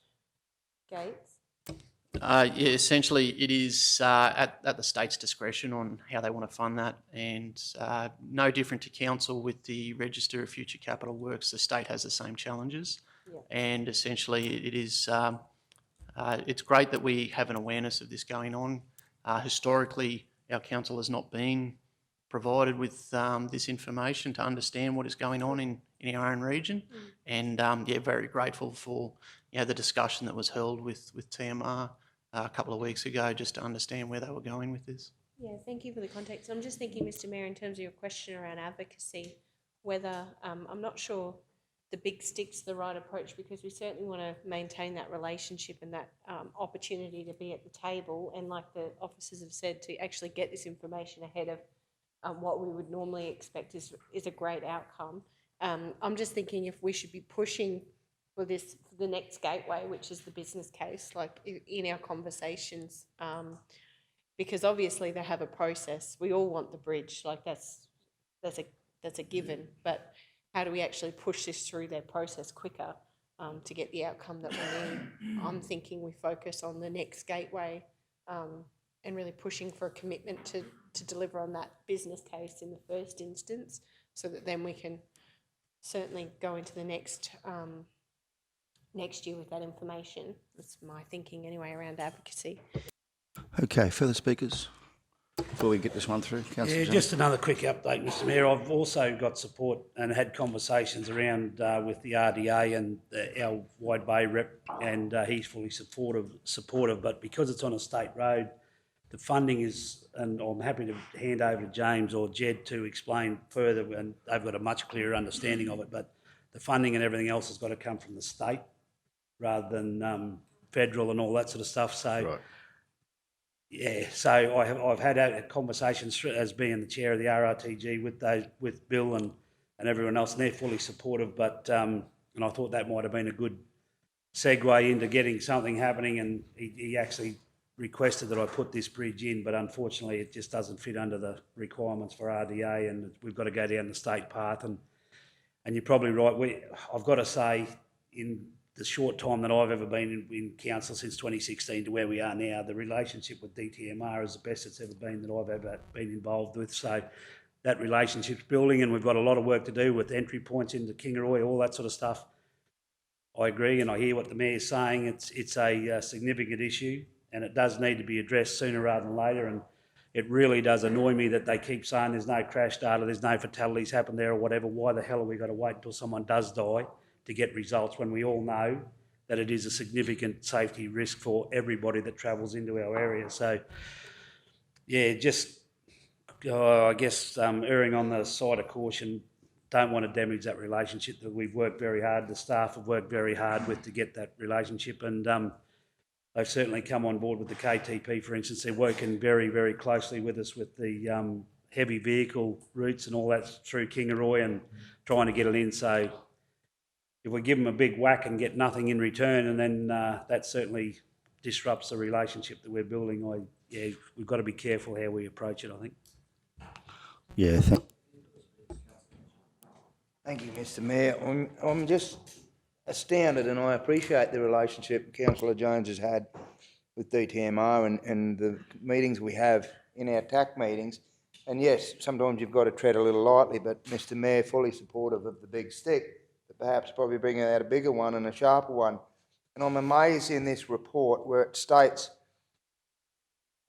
gates? Essentially it is at the state's discretion on how they want to fund that, and no different to council with the Register of Future Capital Works. The state has the same challenges, and essentially it is it's great that we have an awareness of this going on. Historically, our council has not been provided with this information to understand what is going on in our own region, and very grateful for the discussion that was held with TMR a couple of weeks ago, just to understand where they were going with this. Yeah, thank you for the context. I'm just thinking, Mr. Mayor, in terms of your question around advocacy, whether I'm not sure the big stick's the right approach, because we certainly want to maintain that relationship and that opportunity to be at the table, and like the officers have said, to actually get this information ahead of what we would normally expect is a great outcome. I'm just thinking if we should be pushing for this, for the next gateway, which is the business case, like in our conversations, because obviously they have a process. We all want the bridge, like that's a given, but how do we actually push this through their process quicker to get the outcome that we need? I'm thinking we focus on the next gateway and really pushing for a commitment to deliver on that business case in the first instance, so that then we can certainly go into the next year with that information. That's my thinking anyway around advocacy. Okay, further speakers before we get this one through? Councillor Jones. Just another quick update, Mr. Mayor. I've also got support and had conversations around with the RDA and our Wide Bay rep, and he's fully supportive. But because it's on a state road, the funding is, and I'm happy to hand over to James or Jed to explain further, and they've got a much clearer understanding of it, but the funding and everything else has got to come from the state rather than federal and all that sort of stuff. So, Right. yeah, so I've had conversations as being the chair of the RRTG with Bill and everyone else, and they're fully supportive. But and I thought that might have been a good segue into getting something happening. And he actually requested that I put this bridge in, but unfortunately it just doesn't fit under the requirements for RDA, and we've got to go down the state path. And you're probably right. I've got to say, in the short time that I've ever been in council since 2016 to where we are now, the relationship with DTMR is the best it's ever been that I've ever been involved with. So that relationship's building, and we've got a lot of work to do with entry points into Kingaroy, all that sort of stuff. I agree, and I hear what the Mayor's saying. It's a significant issue, and it does need to be addressed sooner rather than later. And it really does annoy me that they keep saying there's no crash data, there's no fatalities happen there or whatever. Why the hell have we got to wait until someone does die to get results when we all know that it is a significant safety risk for everybody that travels into our area? So, yeah, just I guess erring on the side of caution. Don't want to damage that relationship that we've worked very hard, the staff have worked very hard with to get that relationship, and they've certainly come on board with the KTP, for instance. They're working very, very closely with us with the heavy vehicle routes and all that through Kingaroy and trying to get it in. So if we give them a big whack and get nothing in return, and then that certainly disrupts the relationship that we're building. We've got to be careful how we approach it, I think. Yeah, Thank you, Mr Mayor. I'm just astounded, and I appreciate the relationship Councillor Jones has had with DTMR and the meetings we have in our TAC meetings. And yes, sometimes you've got to tread a little lightly, but Mr Mayor, fully supportive of the big stick, but perhaps probably bringing out a bigger one and a sharper one. And I'm amazed in this report where it states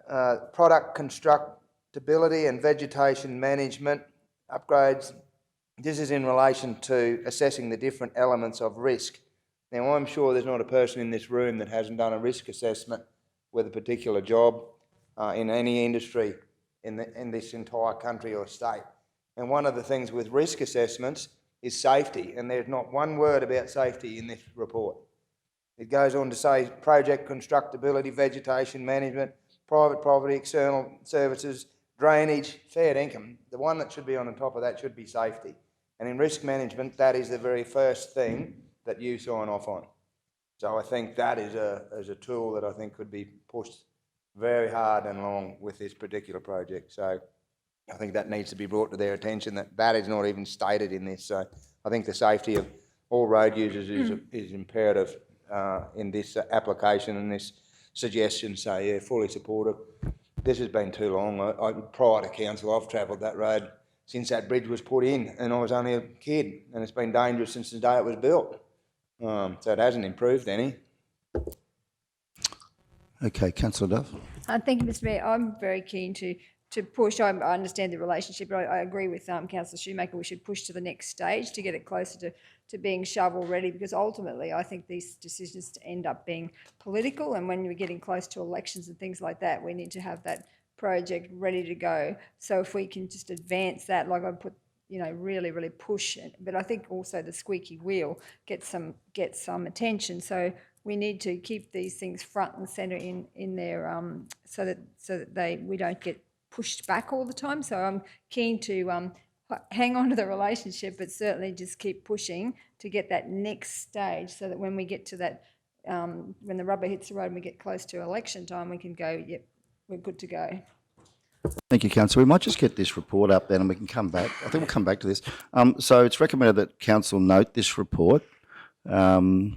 product constructability and vegetation management upgrades. This is in relation to assessing the different elements of risk. Now, I'm sure there's not a person in this room that hasn't done a risk assessment with a particular job in any industry in this entire country or state. And one of the things with risk assessments is safety, and there's not one word about safety in this report. It goes on to say project constructability, vegetation management, private property, external services, drainage, fair income. The one that should be on the top of that should be safety. And in risk management, that is the very first thing that you sign off on. So I think that is a tool that I think could be pushed very hard and long with this particular project. So I think that needs to be brought to their attention, that is not even stated in this. So I think the safety of all road users is imperative in this application and this suggestion. So yeah, fully supportive. This has been too long. Prior to council, I've travelled that road since that bridge was put in, and I was only a kid, and it's been dangerous since the day it was built. So it hasn't improved any. okay, Councillor Duff. Thank you, Mr Mayor. I'm very keen to push. I understand the relationship, but I agree with Councillor Shoemaker. We should push to the next stage to get it closer to being shovel ready, because ultimately I think these decisions end up being political, and when we're getting close to elections and things like that, we need to have that project ready to go. So if we can just advance that, like I put, really, really push it. But I think also the squeaky wheel gets some attention. So we need to keep these things front and centre in their so that we don't get pushed back all the time. So I'm keen to hang on to the relationship, but certainly just keep pushing to get that next stage, so that when we get to that, when the rubber hits the road and we get close to election time, we can go, yep, we're good to go. Thank you, Councillor. We might just get this report up then and we can come back. I think we'll come back to this. So it's recommended that Council note this report. And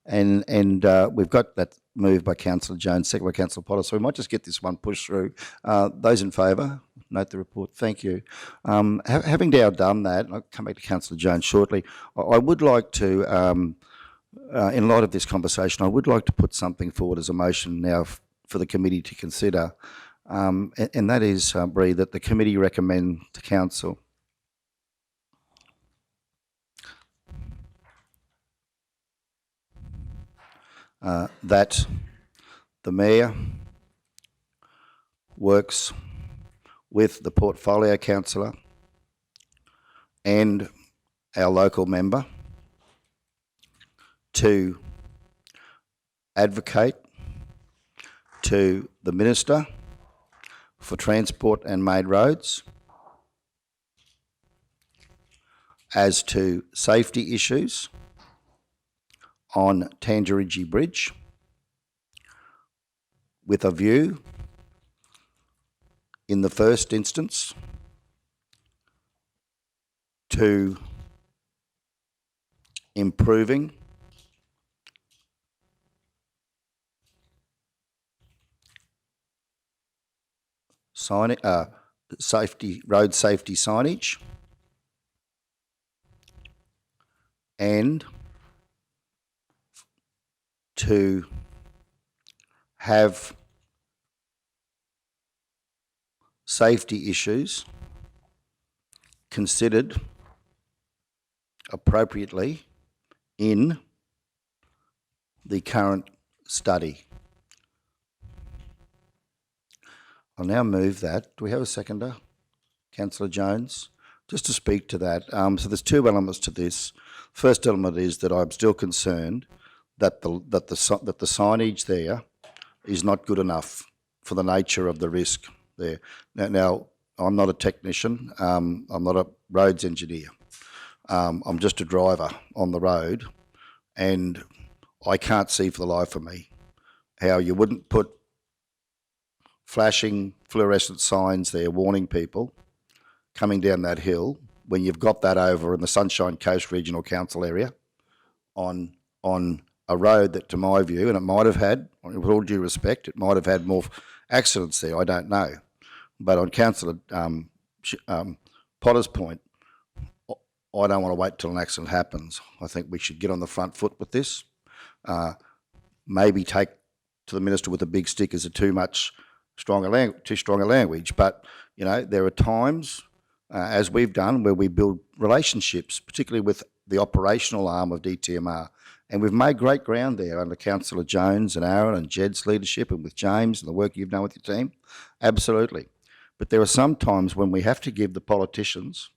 we've got that moved by Councillor Jones, second by Councillor Potter. So we might just get this one pushed through. Those in favour, note the report. Thank you. Having now done that, I'll come back to Councillor Jones shortly. I would like to, in light of this conversation, I would like to put something forward as a motion now for the committee to consider. And that is, Bree, that the committee recommend to Council that the Mayor works with the portfolio councillor and our local member to advocate to the Minister for Transport and Main Roads as to safety issues on Tangerigi Bridge, with a view, in the first instance, to improving road safety signage and to have safety issues considered appropriately in the current study. I'll now move that. Do we have a seconder? Councillor Jones? Just to speak to that. So there's two elements to this. First element is that I'm still concerned that the signage there is not good enough for the nature of the risk there. Now I'm not a technician. I'm not a roads engineer. I'm just a driver on the road, and I can't see for the life of me how you wouldn't put flashing fluorescent signs there warning people coming down that hill when you've got that over in the Sunshine Coast Regional Council area on a road that, to my view, and it might have had, with all due respect, it might have had more accidents there, I don't know. But on Councillor Potter's point, I don't want to wait till an accident happens. I think we should get on the front foot with this. Maybe take to the Minister with a big stick is a too strong a language, but you know, there are times, as we've done, where we build relationships, particularly with the operational arm of DTMR, and we've made great ground there under Councillor Jones and Aaron and Jed's leadership, and with James and the work you've done with your team, absolutely. But there are some times when we have to give the politicians,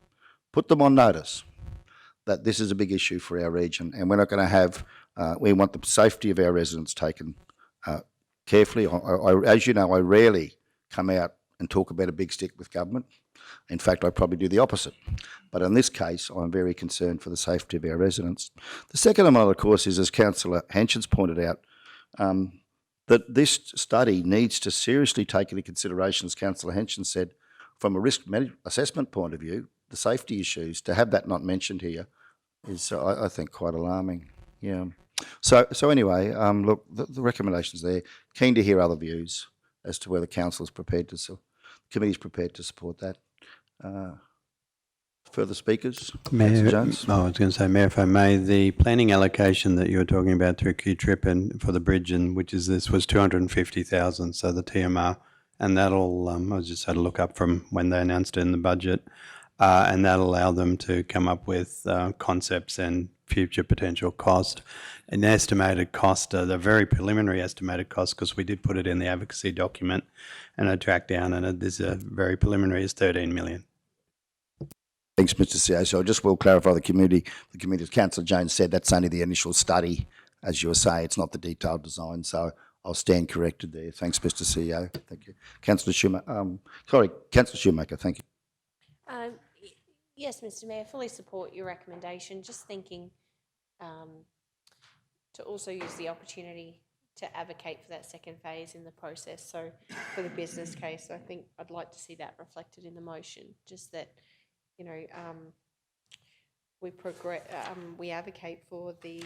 put them on notice that this is a big issue for our region, and we're not going to have, we want the safety of our residents taken carefully. As you know, I rarely come out and talk about a big stick with government. In fact, I probably do the opposite. But in this case, I'm very concerned for the safety of our residents. The second element, of course, is, as Councillor Henshins pointed out, that this study needs to seriously take into consideration, as Councillor Henshins said, from a risk assessment point of view, the safety issues. To have that not mentioned here is, I think, quite alarming. Yeah. So anyway, look, the recommendation's there. Keen to hear other views as to whether council is prepared to, the committee is prepared to support that. Further speakers? Mayor, Jones? I was going to say, Mayor, if I may, the planning allocation that you were talking about through Q-Trip and for the bridge, and which is this, was 250,000. So the TMR, and that'll, I just had a look up from when they announced it in the budget, and that'll allow them to come up with concepts and future potential cost. An estimated cost, the very preliminary estimated cost, because we did put it in the advocacy document, and I tracked down, and there's a very preliminary is 13 million. Thanks, Mr. CEO. So I just will clarify the committee, as Councillor Jones said, that's only the initial study. As you were saying, it's not the detailed design. So I'll stand corrected there. Thanks, Mr. CEO. Thank you. Councillor Schumacher, Councillor Schumacher, thank you. Yes, Mr. Mayor, fully support your recommendation. Just thinking to also use the opportunity to advocate for that second phase in the process. So for the business case, I think I'd like to see that reflected in the motion. Just that, you know, we advocate for the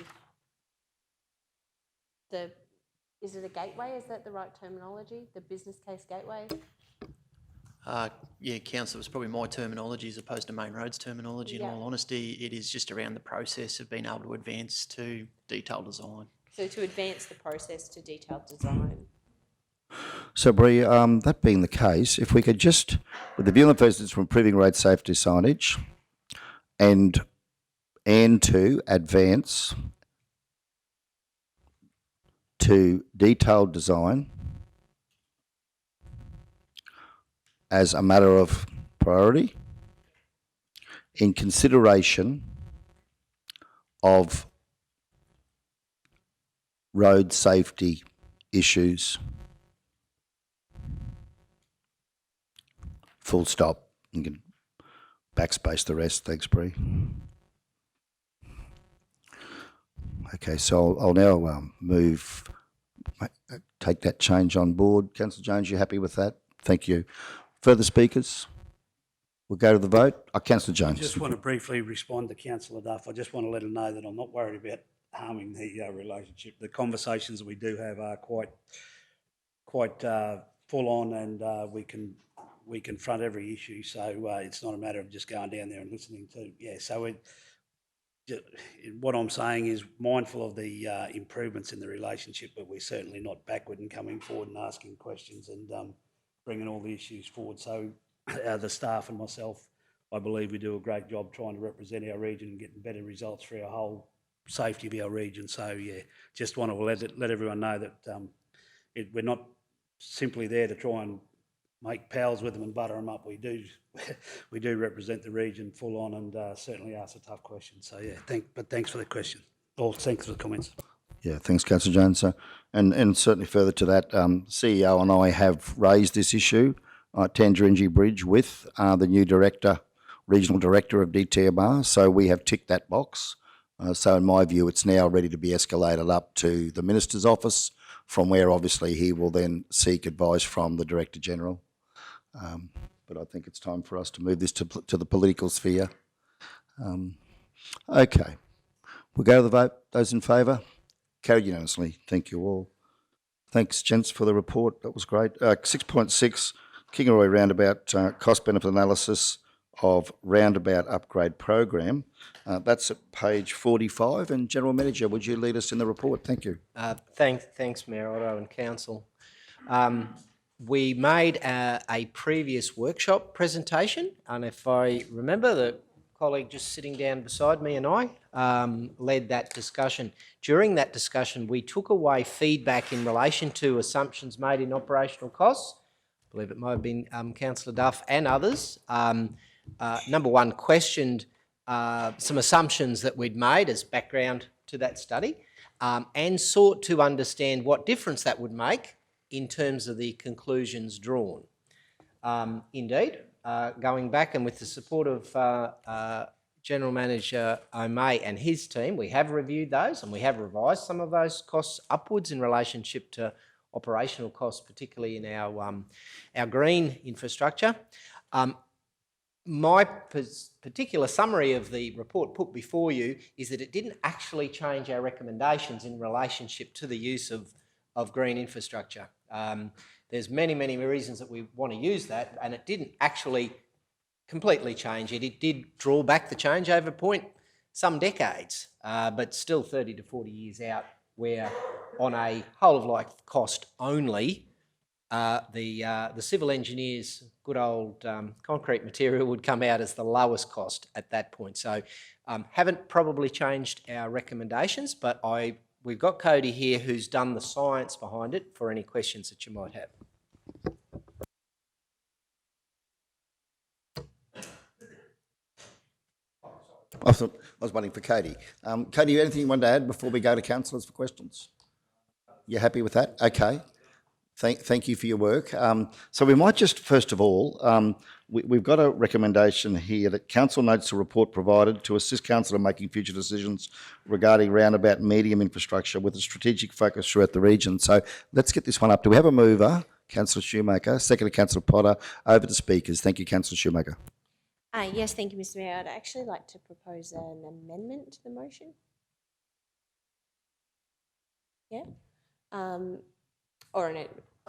is it a gateway? Is that the right terminology? The business case gateway? Yeah, Councillor, it was probably my terminology as opposed to Main Roads terminology. In all honesty, it is just around the process of being able to advance to detailed design. So to advance the process to detailed design. So, Bree, that being the case, if we could just, with the view in the first instance for improving road safety signage and to advance to detailed design as a matter of priority in consideration of road safety issues. Full stop. You can backspace the rest. Thanks, Bree. Okay, so I'll now take that change on board. Councillor Jones, you happy with that? Thank you. Further speakers? We'll go to the vote. Councillor Jones. I just want to briefly respond to Councillor Duff. I just want to let her know that I'm not worried about harming the relationship. The conversations that we do have are quite full on, and we confront every issue. So it's not a matter of just going down there and listening to. Yeah. So what I'm saying is mindful of the improvements in the relationship, but we're certainly not backward in coming forward and asking questions and bringing all the issues forward. So the staff and myself, I believe we do a great job trying to represent our region and getting better results for our whole safety of our region. So yeah, just want to let everyone know that we're not simply there to try and make pals with them and butter them up. We do represent the region full on and certainly ask a tough question. So yeah, thanks for the question. Or thanks for the comments. Yeah, thanks, Councillor Jones. So, and certainly further to that, CEO and I have raised this issue at Tangerine Bridge with the new regional director of DTMR. So we have ticked that box. So in my view, it's now ready to be escalated up to the Minister's office, from where obviously he will then seek advice from the Director General. But I think it's time for us to move this to the political sphere. Okay, we'll go to the vote. Those in favour? Carried unanimously. Thank you all. Thanks, gents, for the report. That was great. 6.6, Kingaroy Roundabout cost-benefit analysis of roundabout upgrade program. That's at page 45. And General Manager, would you lead us in the report? Thank you. Thanks, Mayor Otto and Council. We made a previous workshop presentation, and if I remember, the colleague just sitting down beside me and I led that discussion. During that discussion, we took away feedback in relation to assumptions made in operational costs. I believe it might have been Councillor Duff and others. Number one, questioned some assumptions that we'd made as background to that study, and sought to understand what difference that would make in terms of the conclusions drawn. Indeed, going back and with the support of General Manager O'May and his team, we have reviewed those and we have revised some of those costs upwards in relationship to operational costs, particularly in our green infrastructure. My particular summary of the report put before you is that it didn't actually change our recommendations in relationship to the use of green infrastructure. There's many, many reasons that we want to use that, and it didn't actually completely change it. It did draw back the changeover point some decades, but still 30 to 40 years out, where on a whole of life cost only, the civil engineers' good old concrete material would come out as the lowest cost at that point. So haven't probably changed our recommendations, but we've got Cody here who's done the science behind it for any questions that you might have. I was waiting for Cody. Cody, anything you want to add before we go to councillors for questions? You happy with that? Okay. Thank you for your work. So we might just, first of all, we've got a recommendation here that council notes the report provided to assist council in making future decisions regarding roundabout medium infrastructure with a strategic focus throughout the region. So let's get this one up. Do we have a mover? Councillor Shoemaker. Second, Councillor Potter. Over to speakers. Thank you, Councillor Shoemaker. Yes, thank you, Mr. Mayor. I'd actually like to propose an amendment to the motion. Yeah.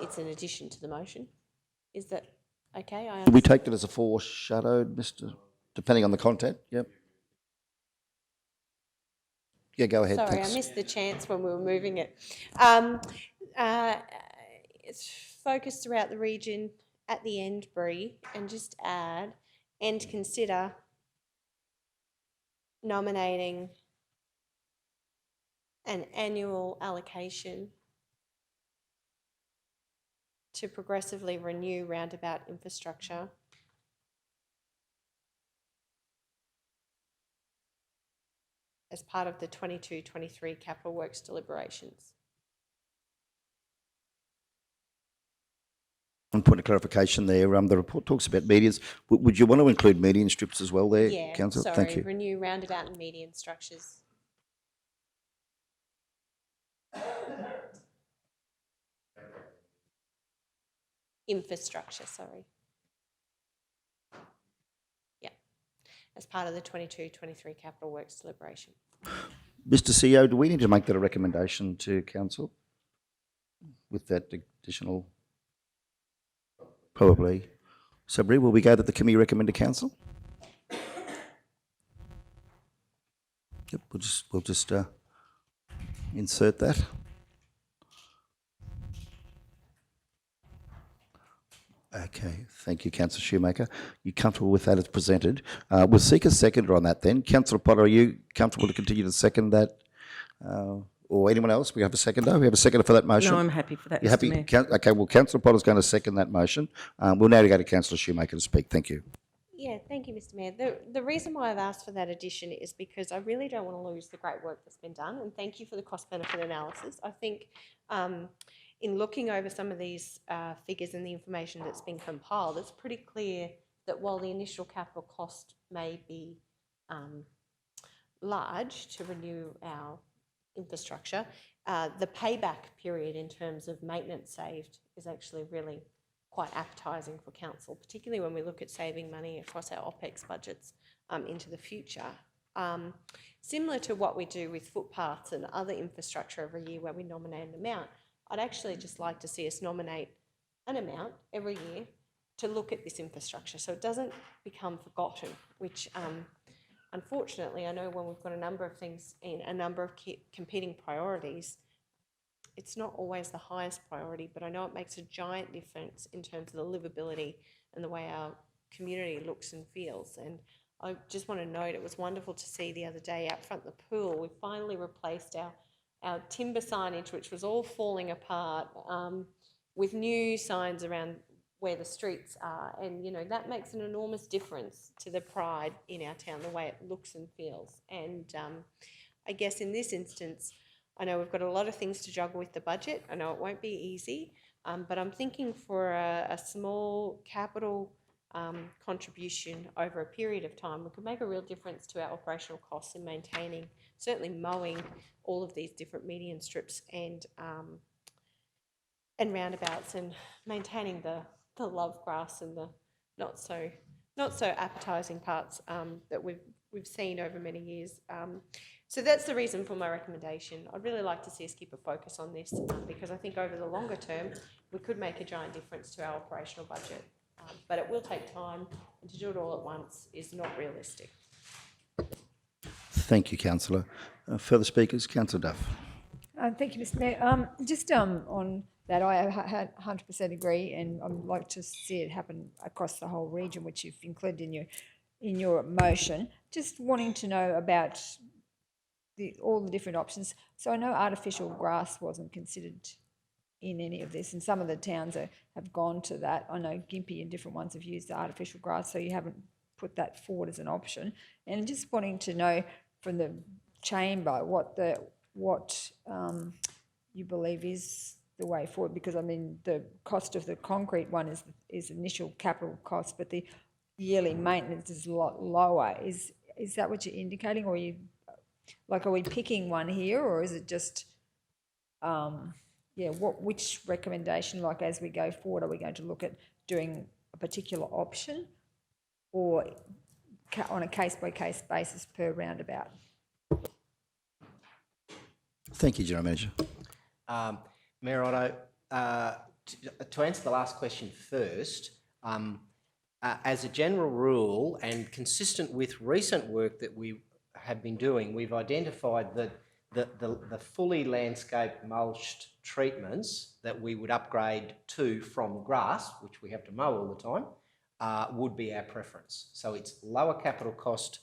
It's an addition to the motion. Is that okay? We take that as a foreshadowed, depending on the content. Yep. Yeah, go ahead. Sorry, Thanks. I missed the chance when we were moving it. It's focused throughout the region at the end, Bree, and just add and consider nominating an annual allocation to progressively renew roundabout infrastructure as part of the 22-23 capital works deliberations. One point of clarification there, the report talks about medians. Would you want to include median strips as well there, Yeah, Councillor? sorry, Thank you. renew roundabout and median structures. Infrastructure, sorry. Yeah, as part of the 22-23 capital works deliberation. Mr. CEO, do we need to make that a recommendation to Council with that additional? Probably. Sabri, will we go to the committee recommend to Council? Yep, we'll just insert that. Okay, thank you, Councillor Shoemaker. You comfortable with that as presented? We'll seek a seconder on that then. Councillor Potter, are you comfortable to continue to second that? Or anyone else? We have a seconder? We have a seconder for that motion? No, I'm happy for that, You're Mr happy? Mayor. Okay, well, Councillor Potter's going to second that motion. We'll now go to Councillor Shoemaker to speak. Thank you. Yeah, thank you, Mr. Mayor. The reason why I've asked for that addition is because I really don't want to lose the great work that's been done, and thank you for the cost-benefit analysis. I think in looking over some of these figures and the information that's been compiled, it's pretty clear that while the initial capital cost may be large to renew our infrastructure, the payback period in terms of maintenance saved is actually really quite appetising for council, particularly when we look at saving money across our OPEX budgets into the future. Similar to what we do with footpaths and other infrastructure every year where we nominate an amount, I'd actually just like to see us nominate an amount every year to look at this infrastructure so it doesn't become forgotten, which unfortunately, I know when we've got a number of things in a number of competing priorities, it's not always the highest priority, but I know it makes a giant difference in terms of the livability and the way our community looks and feels. And I just want to note, it was wonderful to see the other day out front the pool, we finally replaced our timber signage, which was all falling apart, with new signs around where the streets are. And, you know, that makes an enormous difference to the pride in our town, the way it looks and feels. And I guess in this instance, I know we've got a lot of things to juggle with the budget. I know it won't be easy, but I'm thinking for a small capital contribution over a period of time, we could make a real difference to our operational costs in maintaining, certainly mowing all of these different median strips and roundabouts, and maintaining the love grass and the not so appetising parts that we've seen over many years. So that's the reason for my recommendation. I'd really like to see us keep a focus on this because I think over the longer term we could make a giant difference to our operational budget. But it will take time, and to do it all at once is not realistic. Thank you, Councillor. Further speakers? Councillor Duff. Thank you, Mr. Mayor. Just on that, I 100% agree, and I'd like to see it happen across the whole region, which you've included in your motion. Just wanting to know about all the different options. So I know artificial grass wasn't considered in any of this, and some of the towns have gone to that. I know Gympie and different ones have used the artificial grass, so you haven't put that forward as an option. And just wanting to know from the chamber what you believe is the way forward, because I mean the cost of the concrete one is initial capital cost, but the yearly maintenance is a lot lower. Is that what you're indicating, or are we picking one here, or is it just which recommendation, like as we go forward, are we going to look at doing a particular option or on a case-by-case basis per roundabout? Thank you, General Manager. Mayor Otto, to answer the last question first, as a general rule and consistent with recent work that we have been doing, we've identified that the fully landscape mulched treatments that we would upgrade to from grass, which we have to mow all the time, would be our preference. So it's lower capital cost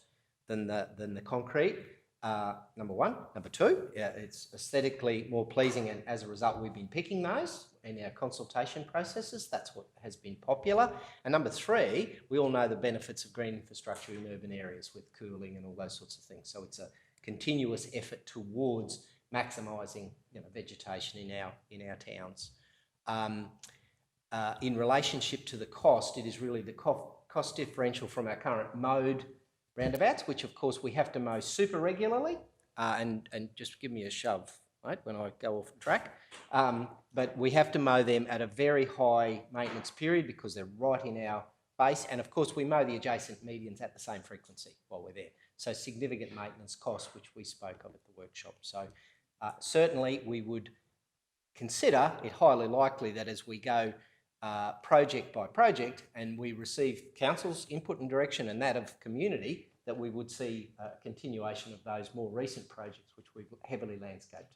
than the concrete, number one. Number two, it's aesthetically more pleasing, and as a result we've been picking those in our consultation processes. That's what has been popular. And number three, we all know the benefits of green infrastructure in urban areas with cooling and all those sorts of things. So it's a continuous effort towards maximising, vegetation in our towns. In relationship to the cost, it is really the cost differential from our current mode roundabouts, which of course we have to mow super regularly, and just give me a shove, right, when I go off track. But we have to mow them at a very high maintenance period because they're right in our base, and of course we mow the adjacent medians at the same frequency while we're there. So significant maintenance costs, which we spoke of at the workshop. So certainly we would consider it highly likely that as we go project by project and we receive council's input and direction and that of community, that we would see a continuation of those more recent projects which we've heavily landscaped.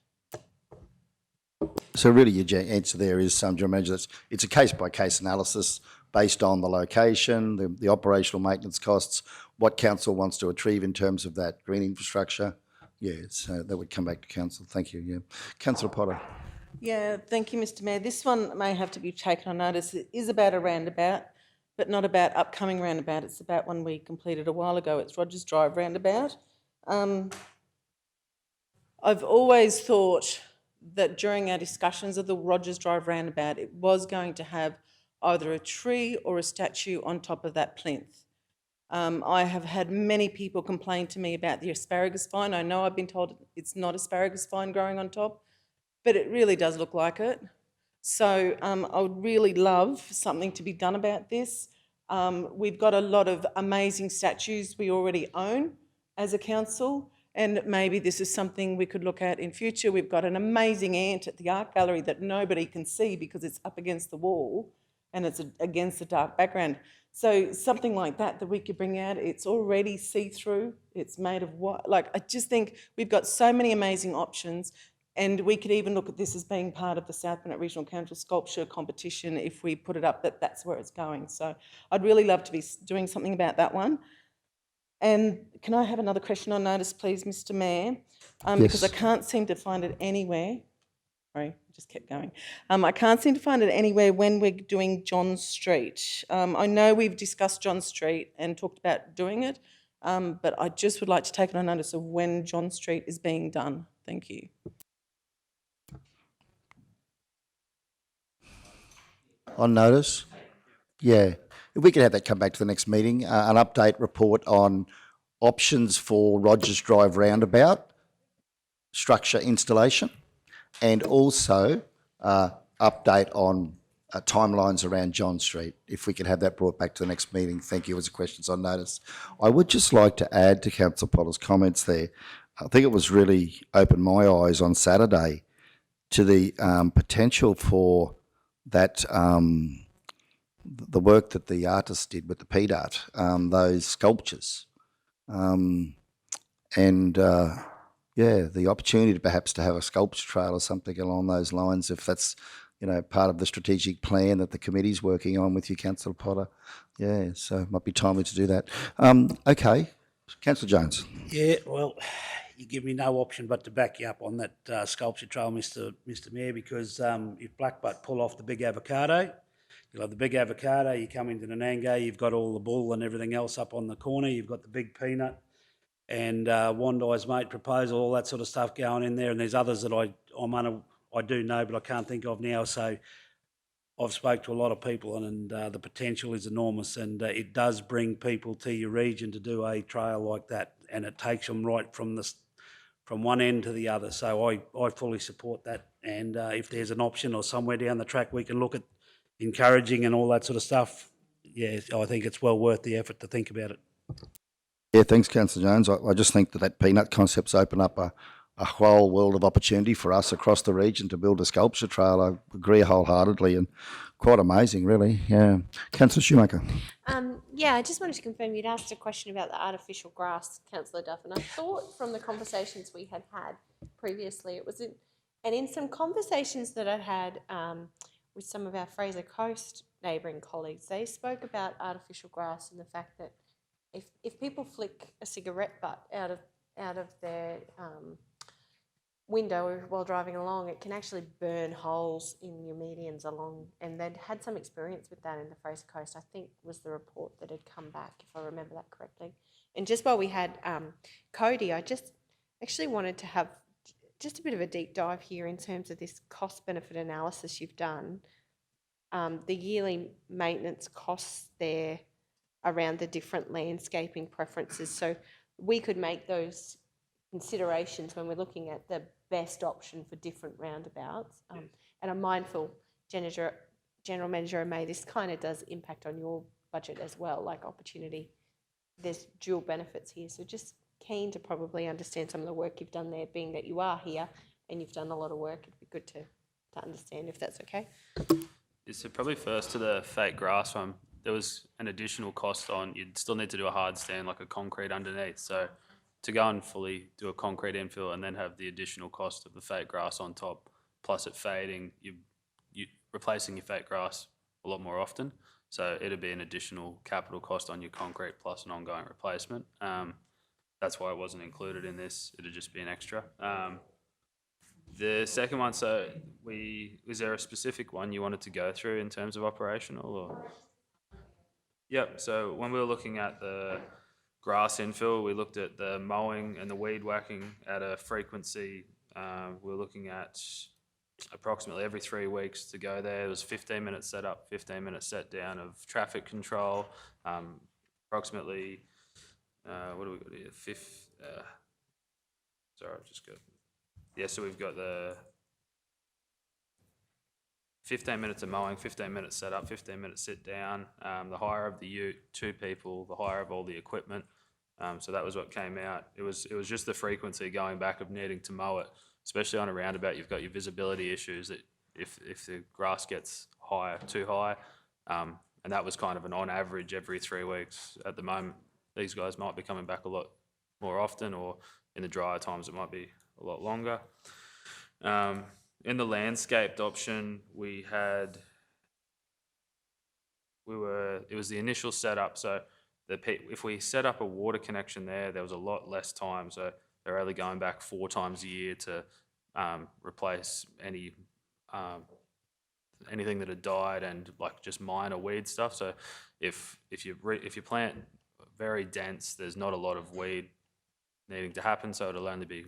So really your answer there is, General Manager, it's a case-by-case analysis based on the location, the operational maintenance costs, what council wants to achieve in terms of that green infrastructure. Yeah, so that would come back to council. Thank you, yeah. Councillor Potter. Yeah, thank you, Mr Mayor. This one may have to be taken on notice. It is about a roundabout, but not about upcoming roundabout. It's about one we completed a while ago. It's Rogers Drive roundabout. I've always thought that during our discussions of the Rogers Drive roundabout, it was going to have either a tree or a statue on top of that plinth. I have had many people complain to me about the asparagus vine. I know I've been told it's not asparagus vine growing on top, but it really does look like it. So I would really love something to be done about this. We've got a lot of amazing statues we already own as a council, and maybe this is something we could look at in future. We've got an amazing ant at the art gallery that nobody can see because it's up against the wall and it's against the dark background. So something like that we could bring out. It's already see-through. It's made of what? Like, I just think we've got so many amazing options, and we could even look at this as being part of the South Burnett Regional Council sculpture competition if we put it up, that's where it's going. So I'd really love to be doing something about that one. And can I have another question on notice, please, Mr Mayor? Yes. Because I can't seem to find it anywhere. Sorry, just kept going. I can't seem to find it anywhere when we're doing John Street. I know we've discussed John Street and talked about doing it, but I just would like to take it on notice of when John Street is being done. Thank you. On notice? Yeah. If we could have that come back to the next meeting, an update report on options for Rogers Drive roundabout, structure installation, and also update on timelines around John Street. If we could have that brought back to the next meeting. Thank you. As questions on notice. I would just like to add to Councillor Potter's comments there. I think it was really opened my eyes on Saturday to the potential for that, the work that the artist did with the PDART, those sculptures. Yeah, the opportunity to perhaps to have a sculpture trail or something along those lines, if that's, part of the strategic plan that the committee's working on with you, Councillor Potter. Yeah, so it might be timely to do that. Okay, Councillor Jones. Yeah, well, you give me no option but to back you up on that sculpture trail, Mr Mayor, because if Blackbutt pull off the big avocado, you'll have the big avocado, you come into Nanango, you've got all the bull and everything else up on the corner, you've got the big peanut, and Wandai's Mate proposal, all that sort of stuff going in there, and there's others that I do know, but I can't think of now. So I've spoke to a lot of people, and the potential is enormous, and it does bring people to your region to do a trail like that, and it takes them right from one end to the other. So I fully support that, and if there's an option or somewhere down the track we can look at encouraging and all that sort of stuff, yeah, I think it's well worth the effort to think about it. Yeah, thanks, Councillor Jones. I just think that peanut concept's open up a whole world of opportunity for us across the region to build a sculpture trail. I agree wholeheartedly, and quite amazing, really. Yeah. Councillor Shoemaker. Yeah, I just wanted to confirm you'd asked a question about the artificial grass, Councillor Duff, and I thought from the conversations we had previously, it was in some conversations that I had with some of our Fraser Coast neighbouring colleagues, they spoke about artificial grass and the fact that if people flick a cigarette butt out of their window while driving along, it can actually burn holes in your medians along, and they'd had some experience with that in the Fraser Coast, I think was the report that had come back, if I remember that correctly. And just while we had Cody, I just actually wanted to have just a bit of a deep dive here in terms of this cost benefit analysis you've done. The yearly maintenance costs there around the different landscaping preferences. So we could make those considerations when we're looking at the best option for different roundabouts. And I'm mindful, General Manager May, this kind of does impact on your budget as well, like opportunity. There's dual benefits here. So just keen to probably understand some of the work you've done there, being that you are here and you've done a lot of work. It'd be good to understand if that's okay. Yeah, so probably first to the fake grass one, there was an additional cost on, you'd still need to do a hard stand, like a concrete underneath. So to go and fully do a concrete infill and then have the additional cost of the fake grass on top, plus it fading, you replacing your fake grass a lot more often. So it'd be an additional capital cost on your concrete plus an ongoing replacement. That's why it wasn't included in this. It'd just be an extra. The second one, so was there a specific one you wanted to go through in terms of operational or? Yep, so when we were looking at the grass infill, we looked at the mowing and the weed whacking at a frequency. We were looking at approximately every 3 weeks to go there. It was 15-minute setup, 15-minute set down of traffic control, approximately, what do we got here? Sorry, I've just got, yeah, so we've got the 15 minutes of mowing, 15-minute setup, 15-minute sit down, the hire of the ute, 2 people, the hire of all the equipment. So that was what came out. It was just the frequency going back of needing to mow it, especially on a roundabout. You've got your visibility issues that if the grass gets too high, and that was kind of an on average every 3 weeks. At the moment, these guys might be coming back a lot more often, or in the drier times it might be a lot longer. In the landscaped option, it was the initial setup. So if we set up a water connection there was a lot less time. So they're only going back 4 times a year to replace anything that had died and like just minor weed stuff. So if you plant very dense, there's not a lot of weed needing to happen. So it'll only be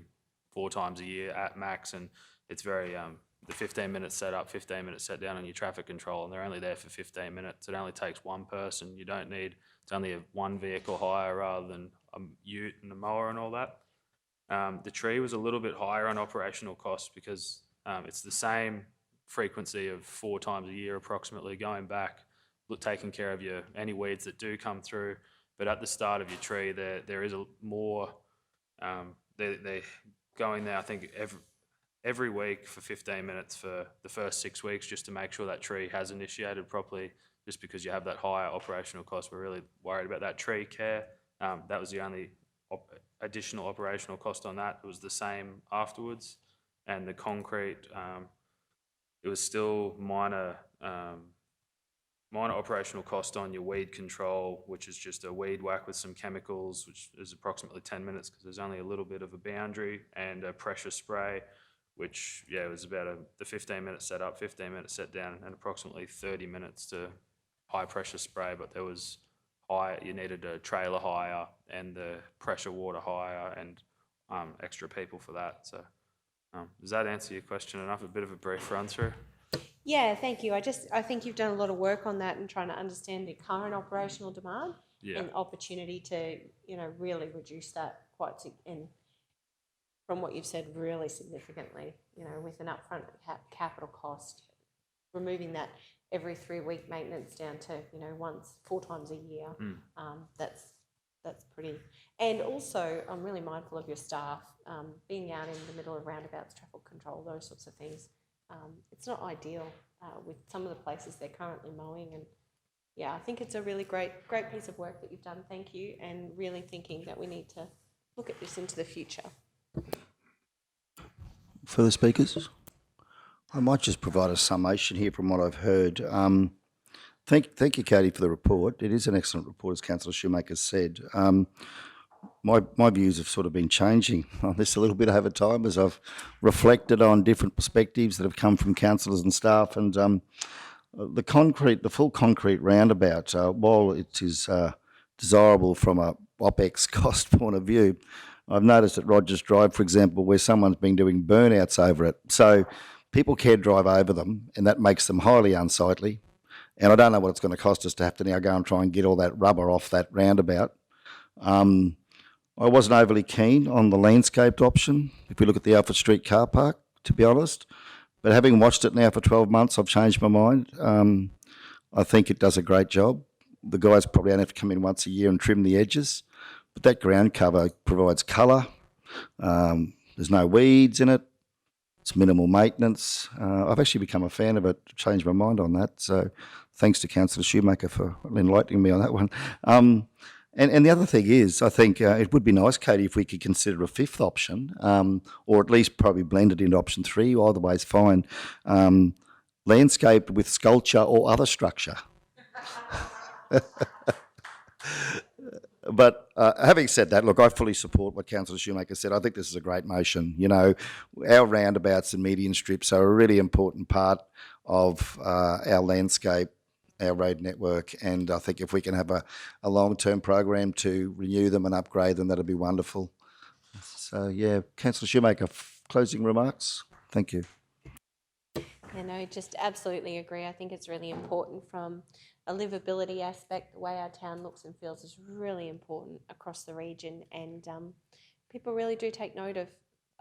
4 times a year at max, and it's very the 15-minute setup, 15-minute set down on your traffic control, and they're only there for 15 minutes. It only takes 1 person. You don't need, it's only a 1 vehicle hire rather than a ute and a mower and all that. The tree was a little bit higher on operational costs because it's the same frequency of 4 times a year approximately going back, taking care of any weeds that do come through. But at the start of your tree, there is a more, they're going there, I think, every week for 15 minutes for the first 6 weeks just to make sure that tree has initiated properly, just because you have that higher operational cost. We're really worried about that tree care. That was the only additional operational cost on that. It was the same afterwards. And the concrete, it was still minor operational cost on your weed control, which is just a weed whack with some chemicals, which is approximately 10 minutes because there's only a little bit of a boundary, and a pressure spray, which, yeah, was about the 15-minute setup, 15-minute set down, and approximately 30 minutes to high pressure spray. But there was you needed a trailer hire and the pressure water hire and extra people for that. So does that answer your question enough? A bit of a brief run through? Yeah, thank you. I think you've done a lot of work on that and trying to understand the current operational demand and opportunity to, really reduce that and from what you've said, really significantly, with an upfront capital cost, removing that every 3-week maintenance down to, 4 times a year. That's pretty. And also, I'm really mindful of your staff being out in the middle of roundabouts, traffic control, those sorts of things. It's not ideal with some of the places they're currently mowing, and yeah, I think it's a really great piece of work that you've done. Thank you, and really thinking that we need to look at this into the future. Further speakers? I might just provide a summation here from what I've heard. Thank you, Katie, for the report. It is an excellent report, as Councillor Shoemaker said. my views have sort of been changing on this a little bit over time as I've reflected on different perspectives that have come from councillors and staff. And the full concrete roundabout, while it is desirable from a OPEX cost point of view, I've noticed at Rogers Drive, for example, where someone's been doing burnouts over it. So people can drive over them, and that makes them highly unsightly. And I don't know what it's going to cost us to have to now go and try and get all that rubber off that roundabout. I wasn't overly keen on the landscaped option, if we look at the Alfred Street car park, to be honest. But having watched it now for 12 months, I've changed my mind. I think it does a great job. The guys probably only have to come in once a year and trim the edges. But that ground cover provides colour. There's no weeds in it. It's minimal maintenance. I've actually become a fan of it, changed my mind on that. So thanks to Councillor Shoemaker for enlightening me on that one. And the other thing is, I think it would be nice, Katie, if we could consider a fifth option, or at least probably blend it into option 3. Either way is fine. Landscaped with sculpture or other structure. But having said that, look, I fully support what Councillor Shoemaker said. I think this is a great motion. You know, our roundabouts and median strips are a really important part of our landscape, our road network, and I think if we can have a long-term program to renew them and upgrade them, that'd be wonderful. So, yeah, Councillor Shoemaker, closing remarks? Thank you. Yeah, no, just absolutely agree. I think it's really important from a livability aspect. The way our town looks and feels is really important across the region, and people really do take note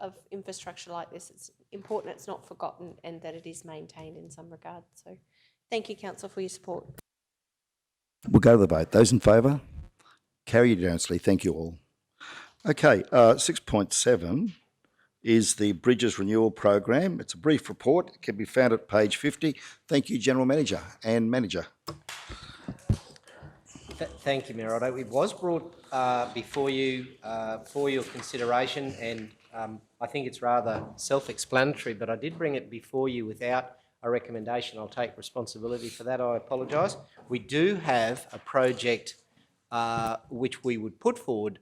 of infrastructure like this. It's important it's not forgotten and that it is maintained in some regard. So thank you, Council, for your support. We'll go to the vote. Those in favour? Carry unanimously. Thank you all. Okay, 6.7 is the Bridges Renewal Program. It's a brief report. It can be found at page 50. Thank you, General Manager and Manager. Thank you, Mayor Otto. It was brought before you for your consideration, and I think it's rather self-explanatory, but I did bring it before you without a recommendation. I'll take responsibility for that. I apologise. We do have a project which we would put forward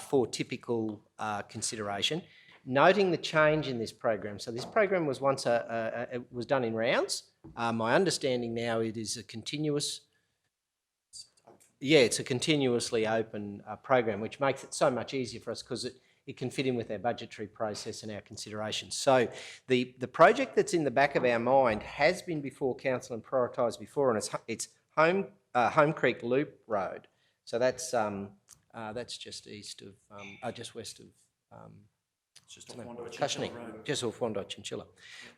for typical consideration, noting the change in this program. So this program was once it was done in rounds. My understanding now it is a continuous. Yeah, it's a continuously open program, which makes it so much easier for us because it can fit in with our budgetary process and our considerations. So the project that's in the back of our mind has been before council and prioritised before, and it's Home Creek Loop Road. So that's just east of, just west of. Just off Wandai Chinchilla.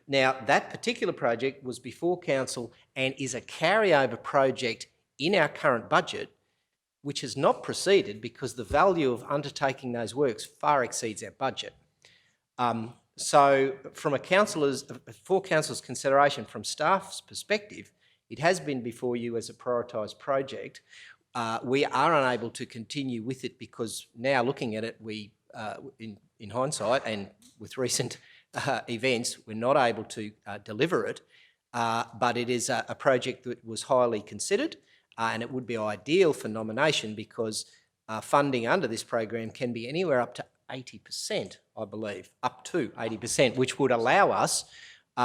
Now, that particular project was before council and is a carryover project in our current budget, which has not proceeded because the value of undertaking those works far exceeds our budget. So from for council's consideration, from staff's perspective, it has been before you as a prioritised project. We are unable to continue with it because now looking at it, in hindsight and with recent events, we're not able to deliver it, but it is a project that was highly considered, and it would be ideal for nomination because funding under this program can be anywhere up to 80%, I believe, up to 80%, which would allow us,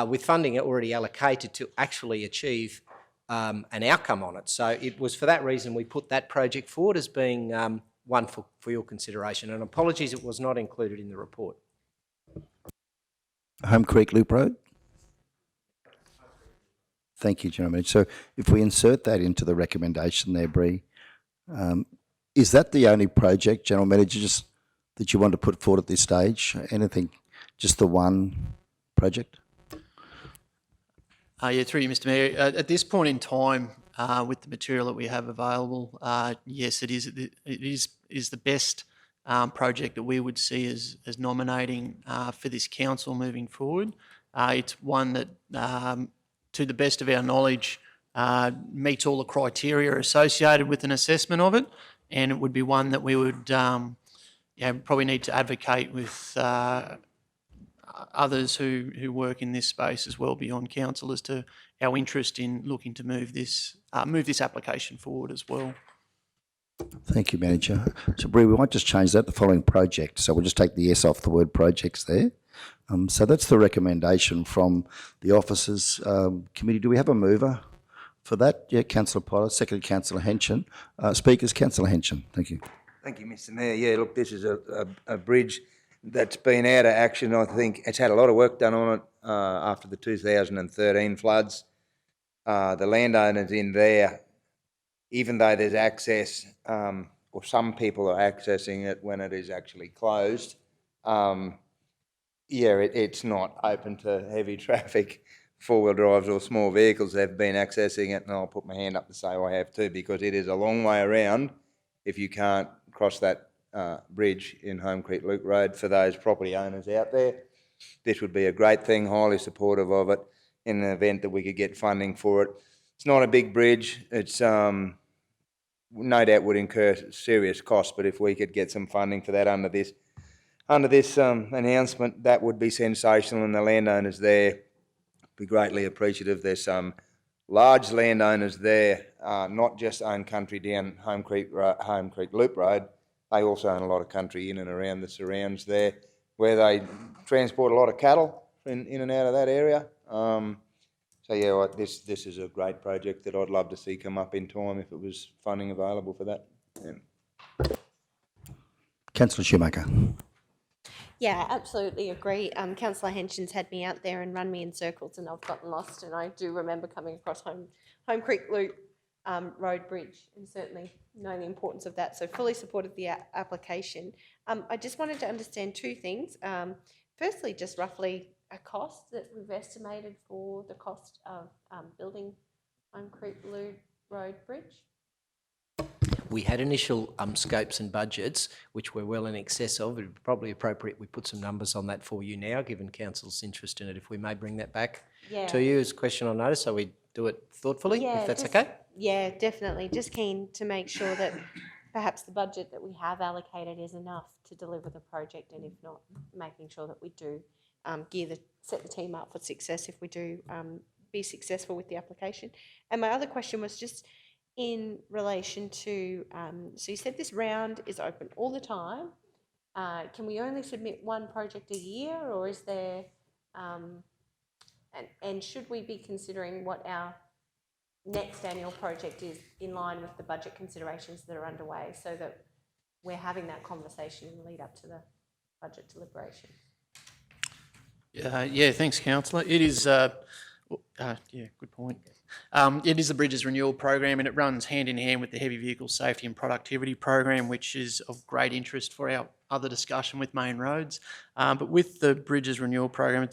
with funding already allocated, to actually achieve an outcome on it. So it was for that reason we put that project forward as being one for your consideration. And apologies it was not included in the report. Home Creek Loop Road? Thank you, General Manager. So if we insert that into the recommendation there, Bree, is that the only project, General Manager, just that you want to put forward at this stage? Anything, just the one project? Yeah, through you, Mr. Mayor. At this point in time, with the material that we have available, yes, it is the best project that we would see as nominating for this council moving forward. It's one that, to the best of our knowledge, meets all the criteria associated with an assessment of it, and it would be one that we would probably need to advocate with others who work in this space as well beyond council as to our interest in looking to move this application forward as well. Thank you, Manager. So, Bree, we might just change that, the following project. So we'll just take the S off the word projects there. So that's the recommendation from the officers. Committee, do we have a mover for that? Yeah, Councillor Potter, second Councillor Henson. Speakers, Councillor Henson. Thank you. Thank you, Mr Mayor. Yeah, look, this is a bridge that's been out of action. I think it's had a lot of work done on it after the 2013 floods. The landowners in there, even though there's access, or some people are accessing it when it is actually closed, it's not open to heavy traffic, four-wheel drives or small vehicles. They've been accessing it, and I'll put my hand up to say I have too, because it is a long way around if you can't cross that bridge in Home Creek Loop Road. For those property owners out there, this would be a great thing, highly supportive of it in the event that we could get funding for it. It's not a big bridge. It's no doubt would incur serious costs, but if we could get some funding for that under this announcement, that would be sensational, and the landowners there be greatly appreciative. There's some large landowners there, not just own country down Home Creek Loop Road. They also own a lot of country in and around the surrounds there, where they transport a lot of cattle in and out of that area. So yeah, this is a great project that I'd love to see come up in time if it was funding available for that. Yeah. Councillor Schumacher. Yeah, absolutely agree. Councillor Henson's had me out there and run me in circles, and I've gotten lost. And I do remember coming across Home Creek Loop Road Bridge, and certainly know the importance of that. So fully supported the application. I just wanted to understand two things. Firstly, just roughly a cost that we've estimated for the cost of building Home Creek Loop Road Bridge. We had initial scopes and budgets, which were well in excess of. It would be probably appropriate we put some numbers on that for you now, given Council's interest in it. If we may bring that back to you as a question on notice, so we do it thoughtfully, if that's okay? Yeah, definitely. Just keen to make sure that perhaps the budget that we have allocated is enough to deliver the project, and if not, making sure that we do set the team up for success if we do be successful with the application. And my other question was just in relation to, so you said this round is open all the time. Can we only submit one project a year, or is there, and should we be considering what our next annual project is in line with the budget considerations that are underway, so that we're having that conversation in the lead up to the budget deliberation? Yeah, thanks, Councillor. It is, good point. It is the Bridges Renewal Program, and it runs hand in hand with the Heavy Vehicle Safety and Productivity Program, which is of great interest for our other discussion with main roads. But with the Bridges Renewal Program,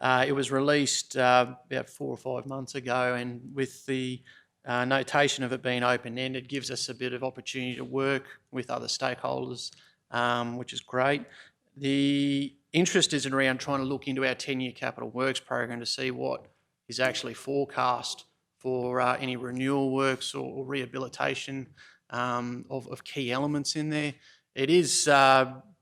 it was released about 4 or 5 months ago, and with the notation of it being open-ended, gives us a bit of opportunity to work with other stakeholders, which is great. The interest is around trying to look into our 10-year capital works program to see what is actually forecast for any renewal works or rehabilitation of key elements in there. It is,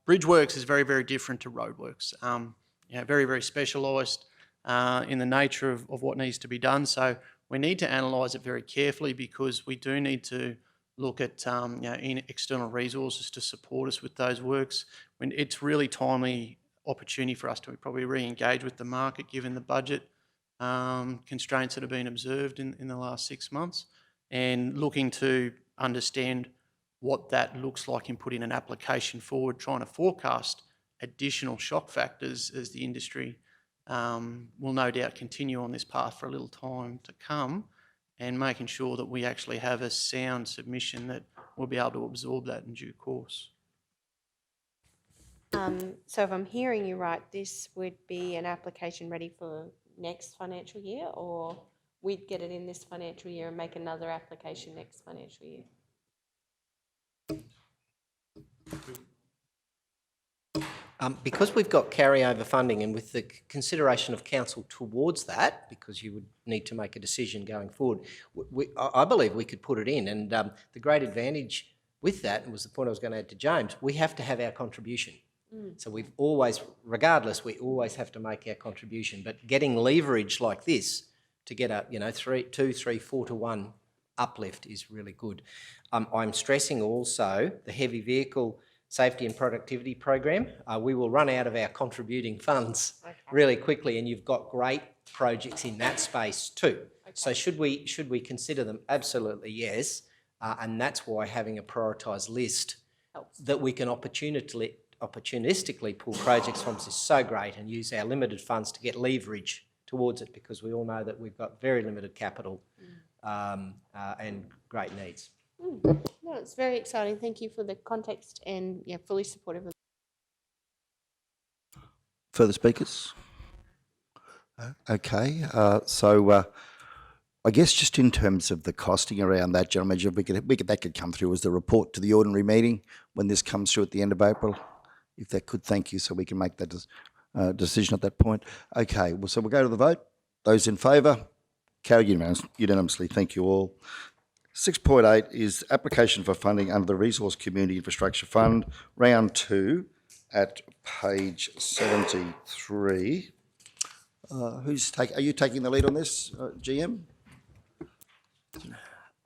bridge works is very, very different to road works. Very, very specialised in the nature of what needs to be done. So we need to analyse it very carefully, because we do need to look at external resources to support us with those works. When it's really timely opportunity for us to probably re-engage with the market, given the budget constraints that have been observed in the last 6 months, and looking to understand what that looks like in putting an application forward, trying to forecast additional shock factors as the industry will no doubt continue on this path for a little time to come, and making sure that we actually have a sound submission that will be able to absorb that in due course. So if I'm hearing you right, this would be an application ready for next financial year, or we'd get it in this financial year and make another application next financial year? Because we've got carryover funding, and with the consideration of council towards that, because you would need to make a decision going forward, I believe we could put it in. And the great advantage with that, and was the point I was going to add to James, we have to have our contribution. So we've always, regardless, we always have to make our contribution. But getting leverage like this to get a 2, 3, 4 to 1 uplift is really good. I'm stressing also the heavy vehicle safety and productivity program. We will run out of our contributing funds really quickly, and you've got great projects in that space too. So should we consider them? Absolutely yes, and that's why having a prioritised list that we can opportunistically pull projects from is so great, and use our limited funds to get leverage towards it, because we all know that we've got very limited capital and great needs. No, it's very exciting. Thank you for the context and yeah, fully supportive of. Further speakers? Okay, so I guess just in terms of the costing around that, gentlemen, if that could come through as the report to the ordinary meeting when this comes through at the end of April, if that could, thank you, so we can make that decision at that point. Okay, well, so we'll go to the vote. Those in favour? Carried unanimously. Thank you all. 6.8 is application for funding under the Resource Community Infrastructure Fund, round 2 at page 73. Are you taking the lead on this, GM?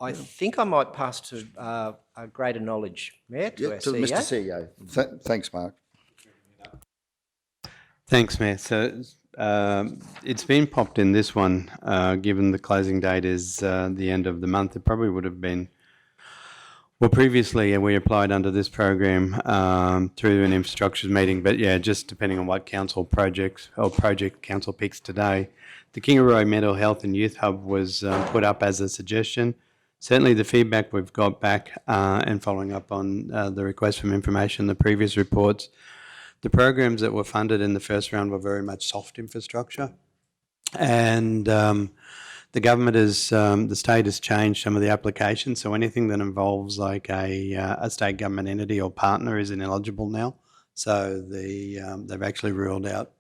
I think I might pass to a greater knowledge, Mayor, to our to CEO. Mr. CEO. Thanks, Mark. Thanks, Mayor. So it's been popped in this one, given the closing date is the end of the month. It probably would have been, well, previously we applied under this program through an infrastructure meeting, but yeah, just depending on what project council picks today. The Kingaroy Mental Health and Youth Hub was put up as a suggestion. Certainly the feedback we've got back and following up on the request for information, the previous reports, the programs that were funded in the first round were very much soft infrastructure. And the government the state has changed some of the applications. So anything that involves like a state government entity or partner is ineligible now. So they've actually ruled out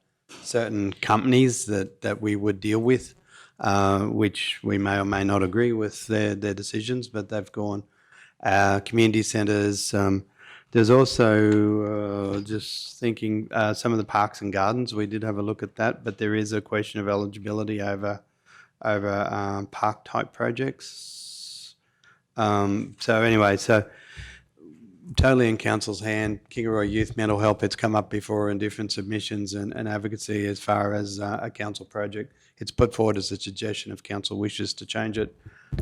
certain companies that we would deal with, which we may or may not agree with their decisions, but they've gone. Community centres. There's also, just thinking, some of the parks and gardens, we did have a look at that, but there is a question of eligibility over park-type projects. So anyway, totally in council's hand. Kingaroy Youth Mental Health, it's come up before in different submissions and advocacy as far as a council project. It's put forward as a suggestion if council wishes to change it.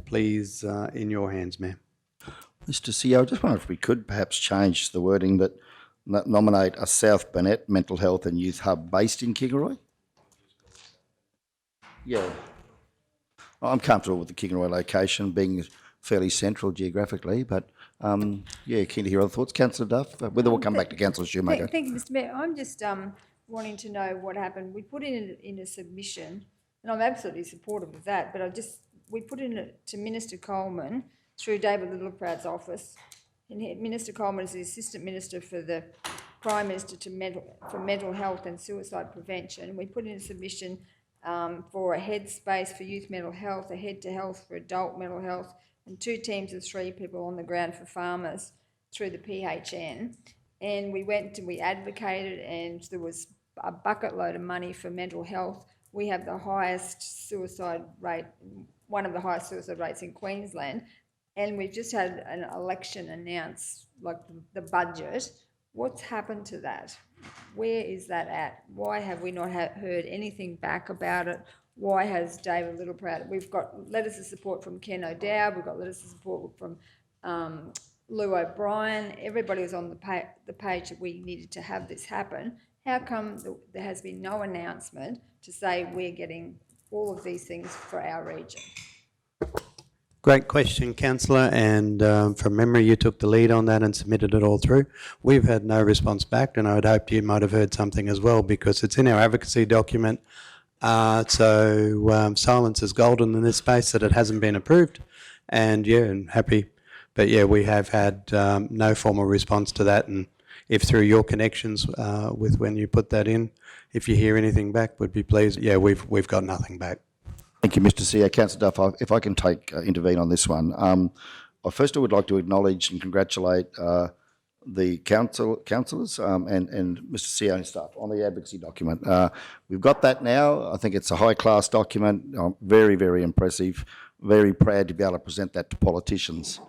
Please, in your hands, Mayor. Mr. CEO, I just wonder if we could perhaps change the wording that nominate a South Burnett Mental Health and Youth Hub based in Kingaroy. Yeah. I'm comfortable with the Kingaroy location being fairly central geographically, but yeah, keen to hear other thoughts. Councillor Duff, whether we'll come back to Councillor Shoemaker. Thank you, Mr. Mayor. I'm just wanting to know what happened. We put in a submission, and I'm absolutely supportive of that, but we put in to Minister Coleman through David Littleproud's office. And Minister Coleman is the Assistant Minister for the Prime Minister for Mental Health and Suicide Prevention. We put in a submission for a headspace for youth mental health, a head to health for adult mental health, and 2 teams of 3 people on the ground for farmers through the PHN. And we advocated, and there was a bucket load of money for mental health. We have the highest suicide rate, one of the highest suicide rates in Queensland. And we've just had an election announced, like the budget. What's happened to that? Where is that at? Why have we not heard anything back about it? Why has David Littleproud? We've got letters of support from Ken O'Dowd. We've got letters of support from Lou O'Brien. Everybody was on the page that we needed to have this happen. How come there has been no announcement to say we're getting all of these things for our region? Great question, Councillor, and from memory you took the lead on that and submitted it all through. We've had no response back, and I would hope you might have heard something as well, because it's in our advocacy document. So silence is golden in this space, that it hasn't been approved, and yeah, and happy. But yeah, we have had no formal response to that, and if through your connections with when you put that in, if you hear anything back, would be pleased. Yeah, we've got nothing back. Thank you, Mr. CEO. Councillor Duff, if I can intervene on this one. First, I would like to acknowledge and congratulate the councillors and Mr. CEO and staff on the advocacy document. We've got that now. I think it's a high-class document, very, very impressive. very proud to be able to present that to politicians.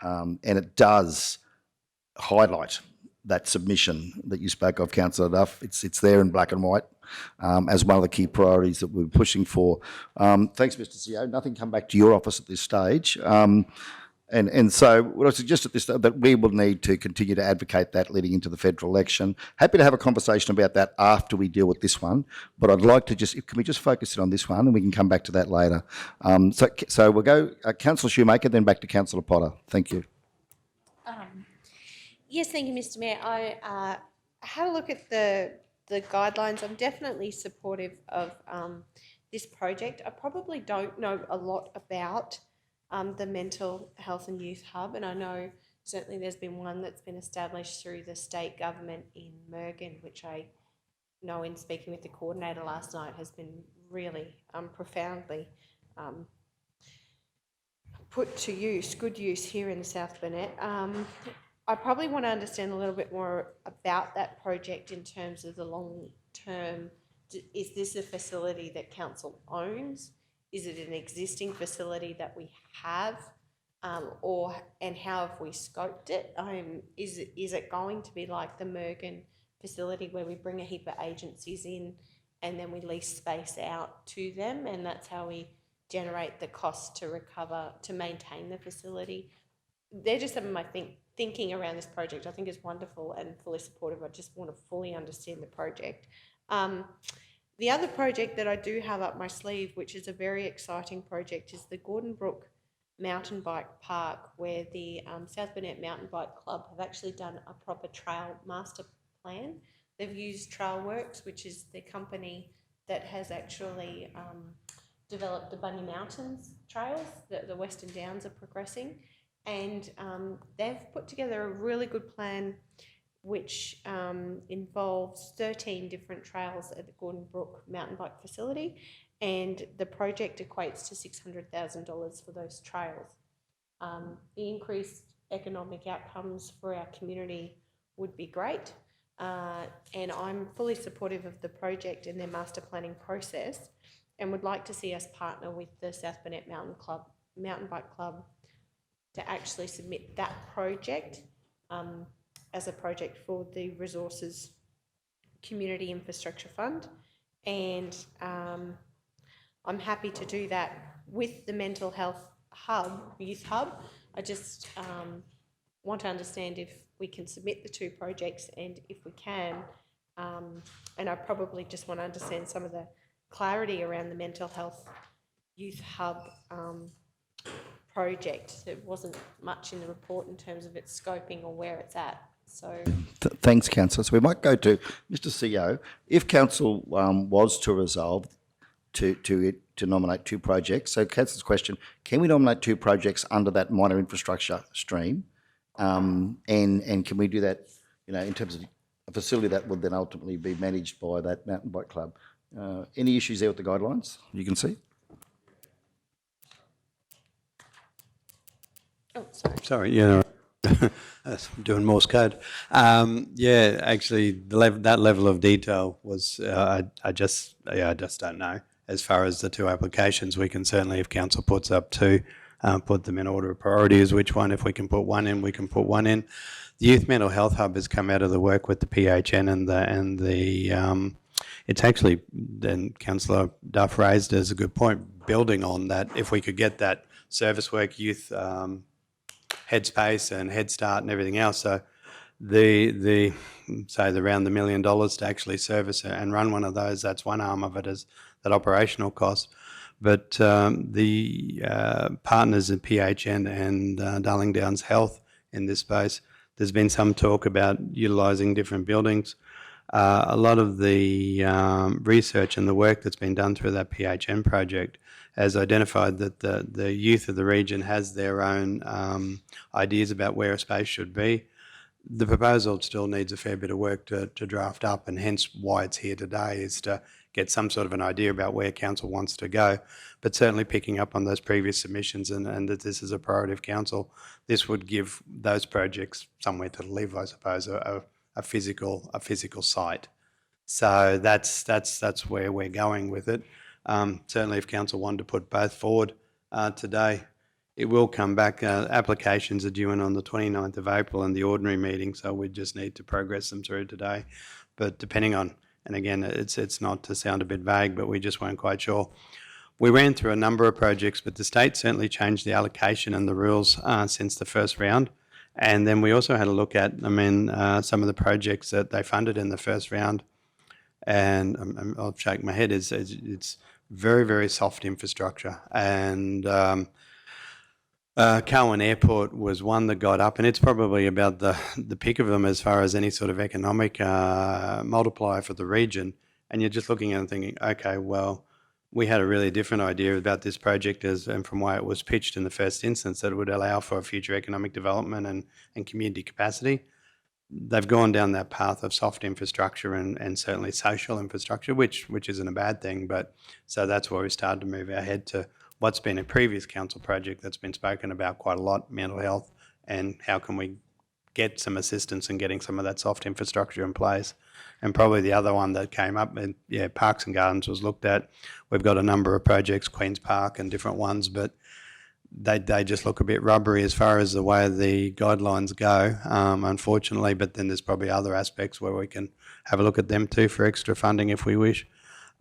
And it does highlight that submission that you spoke of, Councillor Duff. It's there in black and white as one of the key priorities that we're pushing for. Thanks, Mr. CEO. Nothing come back to your office at this stage. And so what I suggest at this that we will need to continue to advocate that leading into the federal election. Happy to have a conversation about that after we deal with this one, but I'd like to can we just focus it on this one and we can come back to that later. So we'll go Councillor Shoemaker, then back to Councillor Potter. Thank you. Yes, thank you, Mr. Mayor. I had a look at the guidelines. I'm definitely supportive of this project. I probably don't know a lot about the Mental Health and Youth Hub, and I know certainly there's been one that's been established through the state government in Mergen, which I know in speaking with the coordinator last night has been really profoundly put to use, good use here in South Burnett. I probably want to understand a little bit more about that project in terms of the long term. Is this a facility that council owns? Is it an existing facility that we have? And how have we scoped it? Is it going to be like the Mergen facility where we bring a heap of agencies in and then we lease space out to them, and that's how we generate the cost to recover, to maintain the facility? They're just some of my thinking around this project. I think is wonderful and fully supportive. I just want to fully understand the project. The other project that I do have up my sleeve, which is a very exciting project, is the Gordon Brook Mountain Bike Park, where the South Burnett Mountain Bike Club have actually done a proper trail master plan. They've used Trailworks, which is the company that has actually developed the Bunny Mountains trails that the Western Downs are progressing. And they've put together a really good plan which involves 13 different trails at the Gordon Brook Mountain Bike Facility, and the project equates to $600,000 for those trails. The increased economic outcomes for our community would be great, and I'm fully supportive of the project and their master planning process, and would like to see us partner with the South Burnett Mountain Bike Club to actually submit that project as a project for the Resources Community Infrastructure Fund. And I'm happy to do that with the Mental Health Hub, Youth Hub. I just want to understand if we can submit the two projects, and if we can, and I probably just want to understand some of the clarity around the Mental Health Youth Hub project. There wasn't much in the report in terms of its scoping or where it's at. So Thanks, Councillor. So we might go to Mr. CEO. If Council was to resolve to nominate two projects, so Councillor's question, can we nominate two projects under that minor infrastructure stream? And can we do that, in terms of a facility that would then ultimately be managed by that mountain bike club? Any issues there with the guidelines you can see? oh, sorry. Sorry, doing Morse code. Actually, that level of detail was, I just don't know. As far as the two applications, we can certainly, if council puts up two, put them in order of priority as which one. If we can put one in, we can put one in. The Youth Mental Health Hub has come out of the work with the PHN and the it's actually, then Councillor Duff raised as a good point, building on that, if we could get that service work, youth headspace and Head Start and everything else. So the around $1 million to actually service and run one of those, that's one arm of it, is that operational cost. But the partners at PHN and Darling Downs Health in this space, there's been some talk about utilising different buildings. A lot of the research and the work that's been done through that PHN project has identified that the youth of the region has their own ideas about where a space should be. The proposal still needs a fair bit of work to draft up, and hence why it's here today, is to get some sort of an idea about where council wants to go. But certainly picking up on those previous submissions and that this is a priority of council, this would give those projects somewhere to live, I suppose, a physical site. So that's where we're going with it. Certainly if council wanted to put both forward, today. It will come back. Applications are due in on the 29th of April in the ordinary meeting, so we just need to progress them through today. But depending on, and again, it's not to sound a bit vague, but we just weren't quite sure. We ran through a number of projects, but the state certainly changed the allocation and the rules since the first round. And then we also had a look at, some of the projects that they funded in the first round. And I'll shake my head, it's very, very soft infrastructure. And Cowan Airport was one that got up, and it's probably about the pick of them as far as any sort of economic multiplier for the region. And you're just looking at it and thinking, okay, well, we had a really different idea about this project and from why it was pitched in the first instance, that it would allow for future economic development and community capacity. They've gone down that path of soft infrastructure and certainly social infrastructure, which isn't a bad thing. But so that's where we started to move our head to what's been a previous council project that's been spoken about quite a lot, mental health, and how can we get some assistance in getting some of that soft infrastructure in place. And probably the other one that came up, and Parks and Gardens was looked at. We've got a number of projects, Queen's Park and different ones, but they just look a bit rubbery as far as the way the guidelines go, unfortunately. But then there's probably other aspects where we can have a look at them too for extra funding if we wish.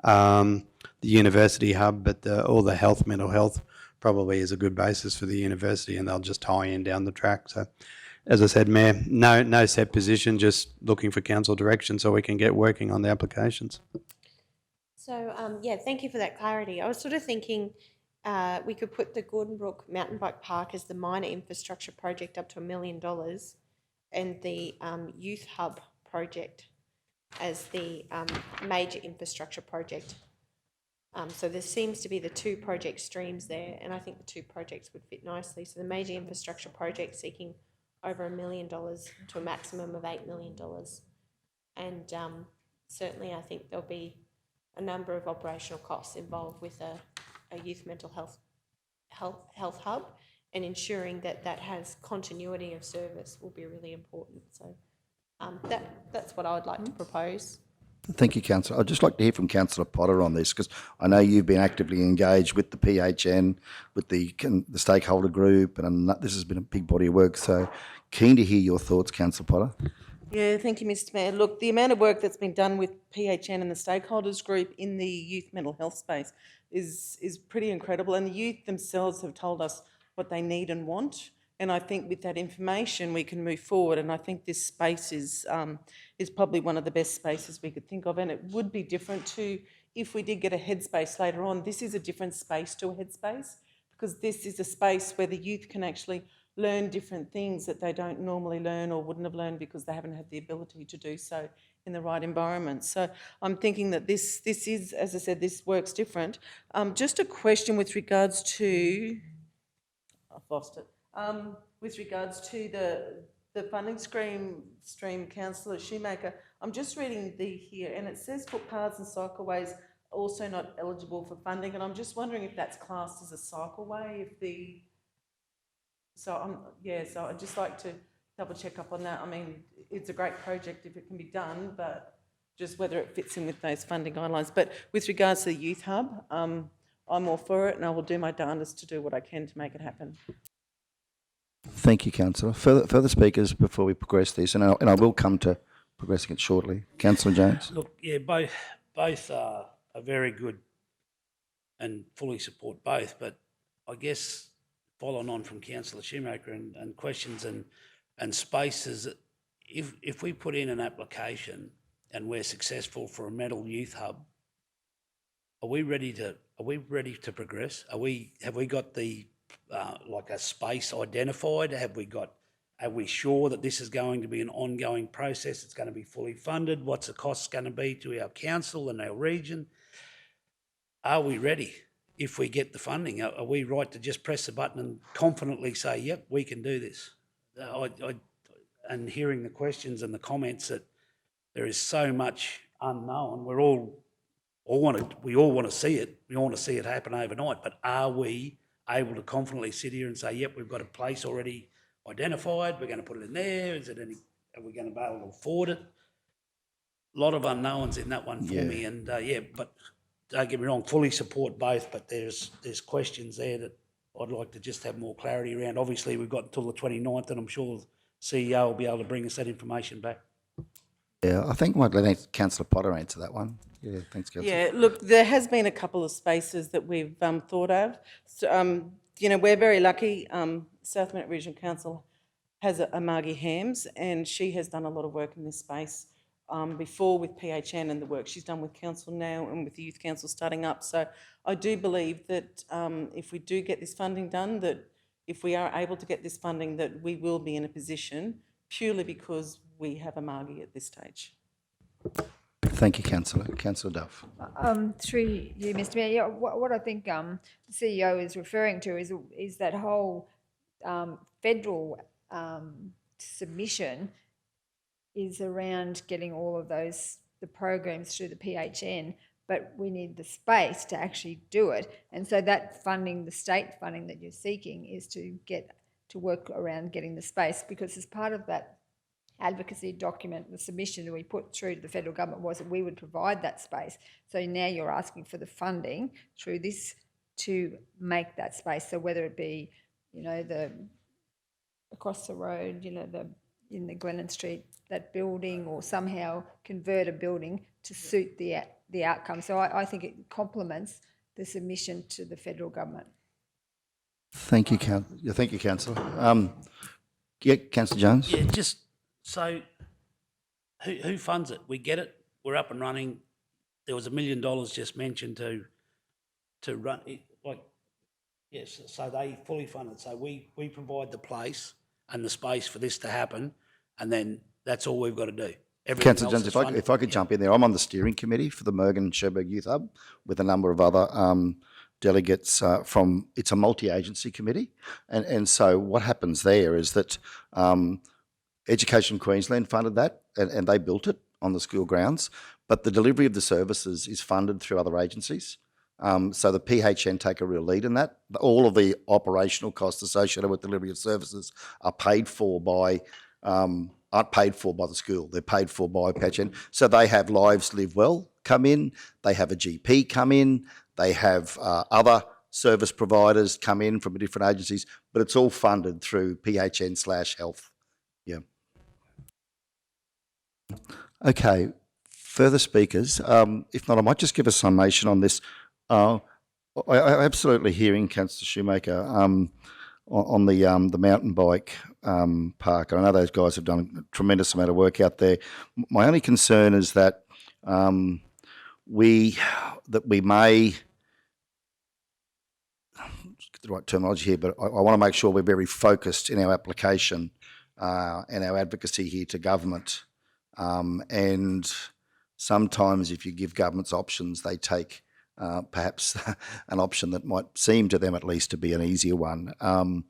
The university hub, but all the health, mental health probably is a good basis for the university, and they'll just tie in down the track. So, as I said, Mayor, no set position, just looking for council direction so we can get working on the applications. So, yeah, thank you for that clarity. I was sort of thinking we could put the Gordon Brook Mountain Bike Park as the minor infrastructure project up to $1 million, and the youth hub project as the major infrastructure project. So there seems to be the two project streams there, and I think the two projects would fit nicely. So the major infrastructure project seeking over $1 million to a maximum of $8 million. And certainly I think there'll be a number of operational costs involved with a youth mental health hub, and ensuring that that has continuity of service will be really important. So that's what I would like to propose. Thank you, Councillor. I'd just like to hear from Councillor Potter on this, because I know you've been actively engaged with the PHN, with the stakeholder group, and this has been a big body of work. So keen to hear your thoughts, Councillor Potter. Yeah, thank you, Mr. Mayor. Look, the amount of work that's been done with PHN and the stakeholders group in the youth mental health space is pretty incredible, and the youth themselves have told us what they need and want. And I think with that information we can move forward, and I think this space is probably one of the best spaces we could think of, and it would be different to if we did get a headspace later on. This is a different space to a headspace, because this is a space where the youth can actually learn different things that they don't normally learn or wouldn't have learned because they haven't had the ability to do so in the right environment. So I'm thinking that this is, as I said, this works different. Just a question with regards to, I've lost it. With regards to the funding stream, Councillor Shoemaker, I'm just reading here, and it says footpaths and cycleways also not eligible for funding, and I'm just wondering if that's classed as a cycleway. So I'd just like to double check up on that. I mean, it's a great project if it can be done, but just whether it fits in with those funding guidelines. But with regards to the youth hub, I'm all for it, and I will do my darndest to do what I can to make it happen. Thank you, Councillor. Further speakers before we progress this, and I will come to progressing it shortly. Councillor Jones. Look, yeah, both are very good and fully support both, but I guess following on from Councillor Shoemaker and questions and spaces, if we put in an application and we're successful for a mental youth hub, are we ready to progress? Have we got the like a space identified? Are we sure that this is going to be an ongoing process? It's going to be fully funded? What's the cost going to be to our council and our region? Are we ready? If we get the funding, are we right to just press the button and confidently say, yep, we can do this? And hearing the questions and the comments that there is so much unknown, we all want to see it. We want to see it happen overnight, but are we able to confidently sit here and say, yep, we've got a place already identified, we're going to put it in there, are we going to be able to afford it? A lot of unknowns in that one for me, but don't get me wrong, fully support both, but there's questions there that I'd like to just have more clarity around. Obviously, we've got until the 29th, and I'm sure the CEO will be able to bring us that information back. Yeah, I think might let Councillor Potter answer that one. Yeah, thanks, Councillor. Yeah, look, there has been a couple of spaces that we've thought of. So, you know, we're very lucky. South Burnett Regional Council has a Margie Hams, and she has done a lot of work in this space before with PHN and the work she's done with council now and with the youth council starting up. So I do believe that if we do get this funding done, that if we are able to get this funding, that we will be in a position purely because we have a Margie at this stage. Thank you, Councillor. Councillor Duff. Through you, Mr. Mayor, yeah, what I think the CEO is referring to is that whole federal submission is around getting all of the programs through the PHN, but we need the space to actually do it. And so that funding, the state funding that you're seeking, is to work around getting the space, because as part of that advocacy document, the submission that we put through to the federal government was that we would provide that space. So now you're asking for the funding through this to make that space. So whether it be, you know, across the road, you know, in the Glennon Street, that building, or somehow convert a building to suit the outcome. So I think it complements the submission to the federal government. Thank you, Councillor. Yeah, Councillor Jones. Yeah, just so who funds it? We get it. We're up and running. There was $1 million just mentioned to run it. Like, yes, so they fully fund it. So we provide the place and the space for this to happen, and then that's all we've got to do. Councillor Jones, if I could jump in there, I'm on the steering committee for the Mergen and Cherbourg Youth Hub with a number of other delegates from, it's a multi-agency committee. And so what happens there is that Education Queensland funded that, and they built it on the school grounds, but the delivery of the services is funded through other agencies. So the PHN take a real lead in that. All of the operational costs associated with delivery of services are paid for by aren't paid for by the school. They're paid for by PHN. So they have Lives Live Well come in. They have a GP come in. They have other service providers come in from different agencies, but it's all funded through PHN/health. Yeah. Okay. Further speakers? If not, I might just give a summation on this. I absolutely hearing Councillor Shoemaker on the mountain bike park. I know those guys have done a tremendous amount of work out there. My only concern is that we may get the right terminology here, but I want to make sure we're very focused in our application and our advocacy here to government. And sometimes if you give governments options, they take perhaps an option that might seem to them at least to be an easier one. I'm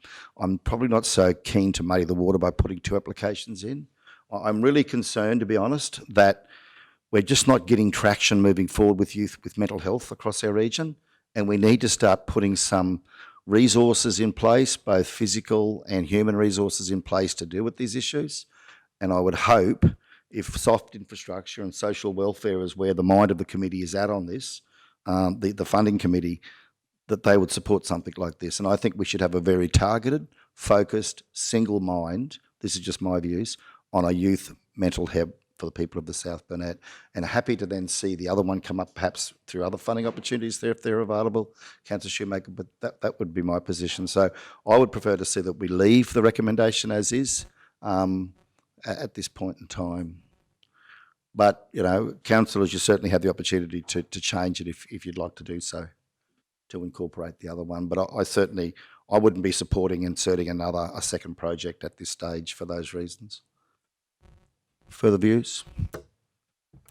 probably not so keen to muddy the water by putting two applications in. I'm really concerned, to be honest, that we're just not getting traction moving forward with youth with mental health across our region, and we need to start putting some resources in place, both physical and human resources in place to deal with these issues. And I would hope if soft infrastructure and social welfare is where the mind of the committee is at on this, the funding committee, that they would support something like this. And I think we should have a very targeted, focused, single mind, this is just my views, on a youth mental health for the people of the South Burnett, and happy to then see the other one come up perhaps through other funding opportunities there if they're available, Councillor Shoemaker, but that would be my position. So I would prefer to see that we leave the recommendation as is at this point in time. But, you know, councillors, you certainly have the opportunity to change it if you'd like to do so, to incorporate the other one. But I wouldn't be supporting inserting a second project at this stage for those reasons. Further views?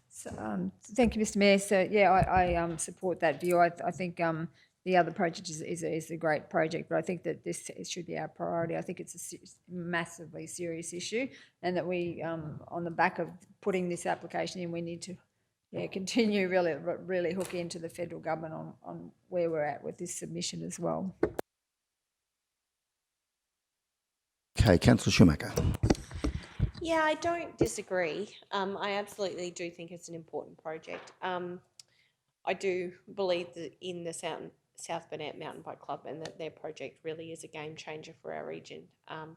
So, thank you, Mr. Mayor. So, yeah, I support that view. I think the other project is a great project, but I think that this should be our priority. I think it's a massively serious issue, and that we, on the back of putting this application in, we need to continue really hook into the federal government on where we're at with this submission as well. Okay, Councillor Schumacher. Yeah, I don't disagree. I absolutely do think it's an important project. I do believe that in the South Burnett Mountain Bike Club, and that their project really is a game changer for our region,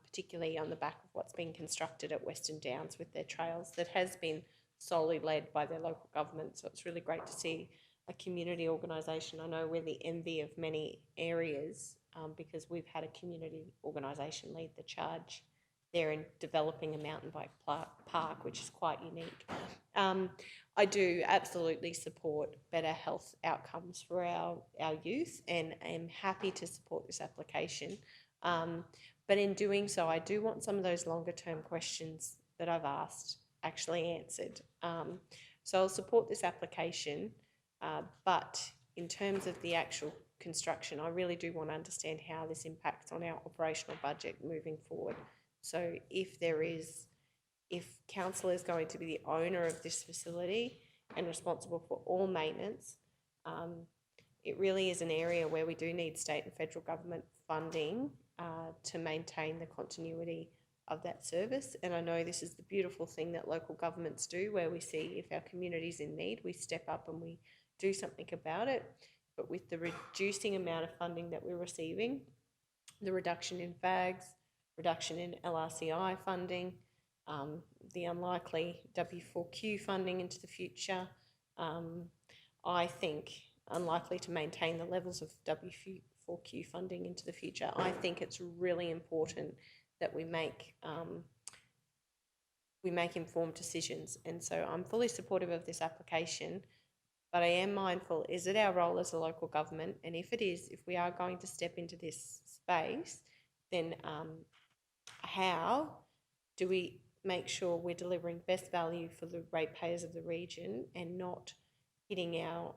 particularly on the back of what's being constructed at Western Downs with their trails that has been solely led by their local government. So it's really great to see a community organisation. I know we're the envy of many areas because we've had a community organisation lead the charge there in developing a mountain bike park, which is quite unique. I do absolutely support better health outcomes for our youth, and am happy to support this application. But in doing so, I do want some of those longer term questions that I've asked actually answered. So I'll support this application, but in terms of the actual construction, I really do want to understand how this impacts on our operational budget moving forward. So if council is going to be the owner of this facility and responsible for all maintenance, it really is an area where we do need state and federal government funding to maintain the continuity of that service. And I know this is the beautiful thing that local governments do, where we see if our community's in need, we step up and we do something about it. But with the reducing amount of funding that we're receiving, the reduction in FAGs, reduction in LRCI funding, the unlikely W4Q funding into the future, I think unlikely to maintain the levels of W4Q funding into the future. I think it's really important that we make informed decisions. And so I'm fully supportive of this application, but I am mindful, is it our role as a local government? And if it is, if we are going to step into this space, then how do we make sure we're delivering best value for the ratepayers of the region and not hitting our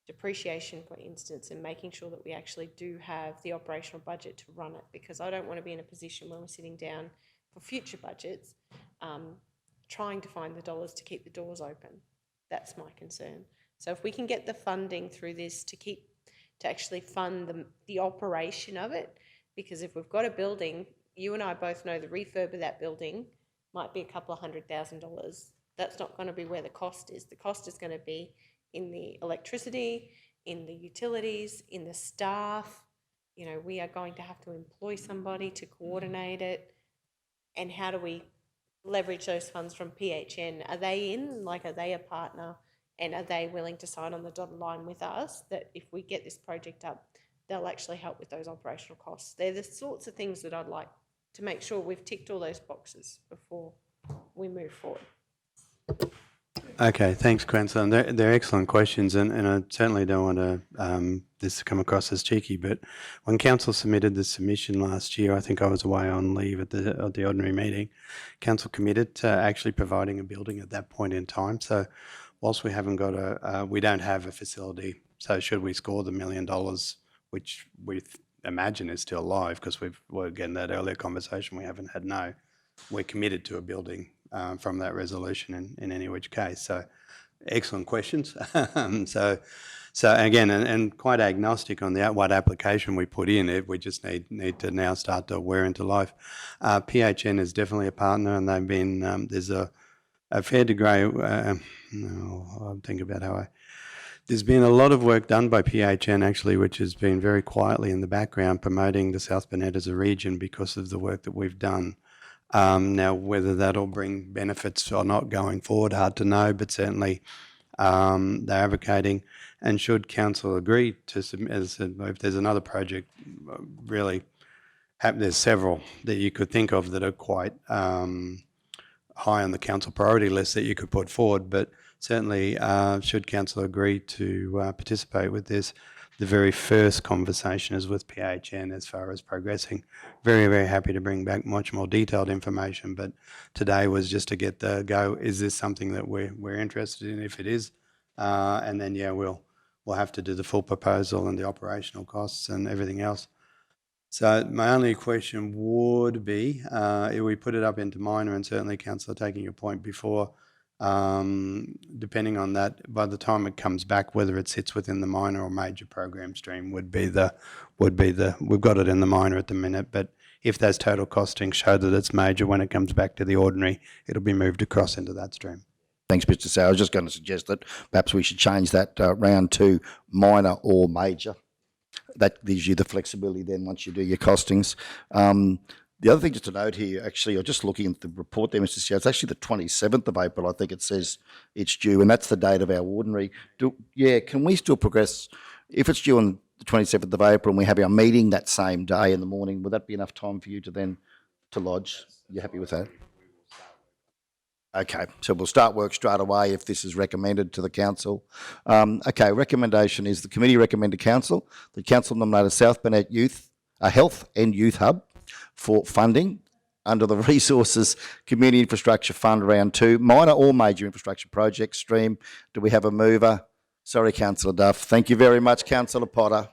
depreciation, for instance, and making sure that we actually do have the operational budget to run it? Because I don't want to be in a position where we're sitting down for future budgets trying to find the dollars to keep the doors open. That's my concern. So if we can get the funding through this to actually fund the operation of it, because if we've got a building, you and I both know the refurb of that building might be a couple of $100,000. That's not going to be where the cost is. The cost is going to be in the electricity, in the utilities, in the staff. You know, we are going to have to employ somebody to coordinate it. And how do we leverage those funds from PHN? Are they in? Like, are they a partner? And are they willing to sign on the dotted line with us that if we get this project up, they'll actually help with those operational costs? They're the sorts of things that I'd like to make sure we've ticked all those boxes before we move forward. Okay, thanks, Councillor. They're excellent questions, and I certainly don't want this to come across as cheeky, but when Council submitted the submission last year, I think I was away on leave at the ordinary meeting, Council committed to actually providing a building at that point in time. So whilst we haven't got we don't have a facility, so should we score the $1 million, which we imagine is still live, because we're getting that earlier conversation, we haven't had no, we're committed to a building from that resolution in any which case. So excellent questions. So again, and quite agnostic on what application we put in, we just need to now start to wear into life. PHN is definitely a partner, and they've been, there's a fair degree, I'll think about how there's been a lot of work done by PHN actually, which has been very quietly in the background promoting the South Burnett as a region because of the work that we've done. Now, whether that'll bring benefits or not going forward, hard to know, but certainly they're advocating. And should Council agree to submit, as I said, if there's another project, really, there's several that you could think of that are quite high on the Council priority list that you could put forward, but certainly should Council agree to participate with this, the very first conversation is with PHN as far as progressing. Very, very happy to bring back much more detailed information, but today was just to get the go, is this something that we're interested in? If it is, and then, yeah, we'll have to do the full proposal and the operational costs and everything else. So my only question would be, if we put it up into minor, and certainly, Councillor, taking your point before, depending on that, by the time it comes back, whether it sits within the minor or major program stream would be the, we've got it in the minor at the minute, but if those total costings show that it's major, when it comes back to the ordinary, it'll be moved across into that stream. Thanks, Mr. Sayre. I was just going to suggest that perhaps we should change that round to minor or major. That gives you the flexibility then once you do your costings. The other thing just to note here, actually, I'm just looking at the report there, Mr. Sayre, it's actually the 27th of April, I think it says it's due, and that's the date of our ordinary. Can we still progress? If it's due on the 27th of April and we have our meeting that same day in the morning, would that be enough time for you to then to lodge? You happy with that? Okay, so we'll start work straight away if this is recommended to the council. Okay, recommendation is the committee recommend to council that council nominate a South Burnett Health and Youth Hub for funding under the Resources Community Infrastructure Fund Round 2, minor or major infrastructure project stream. Do we have a mover? Sorry, Councillor Duff. Thank you very much, Councillor Potter.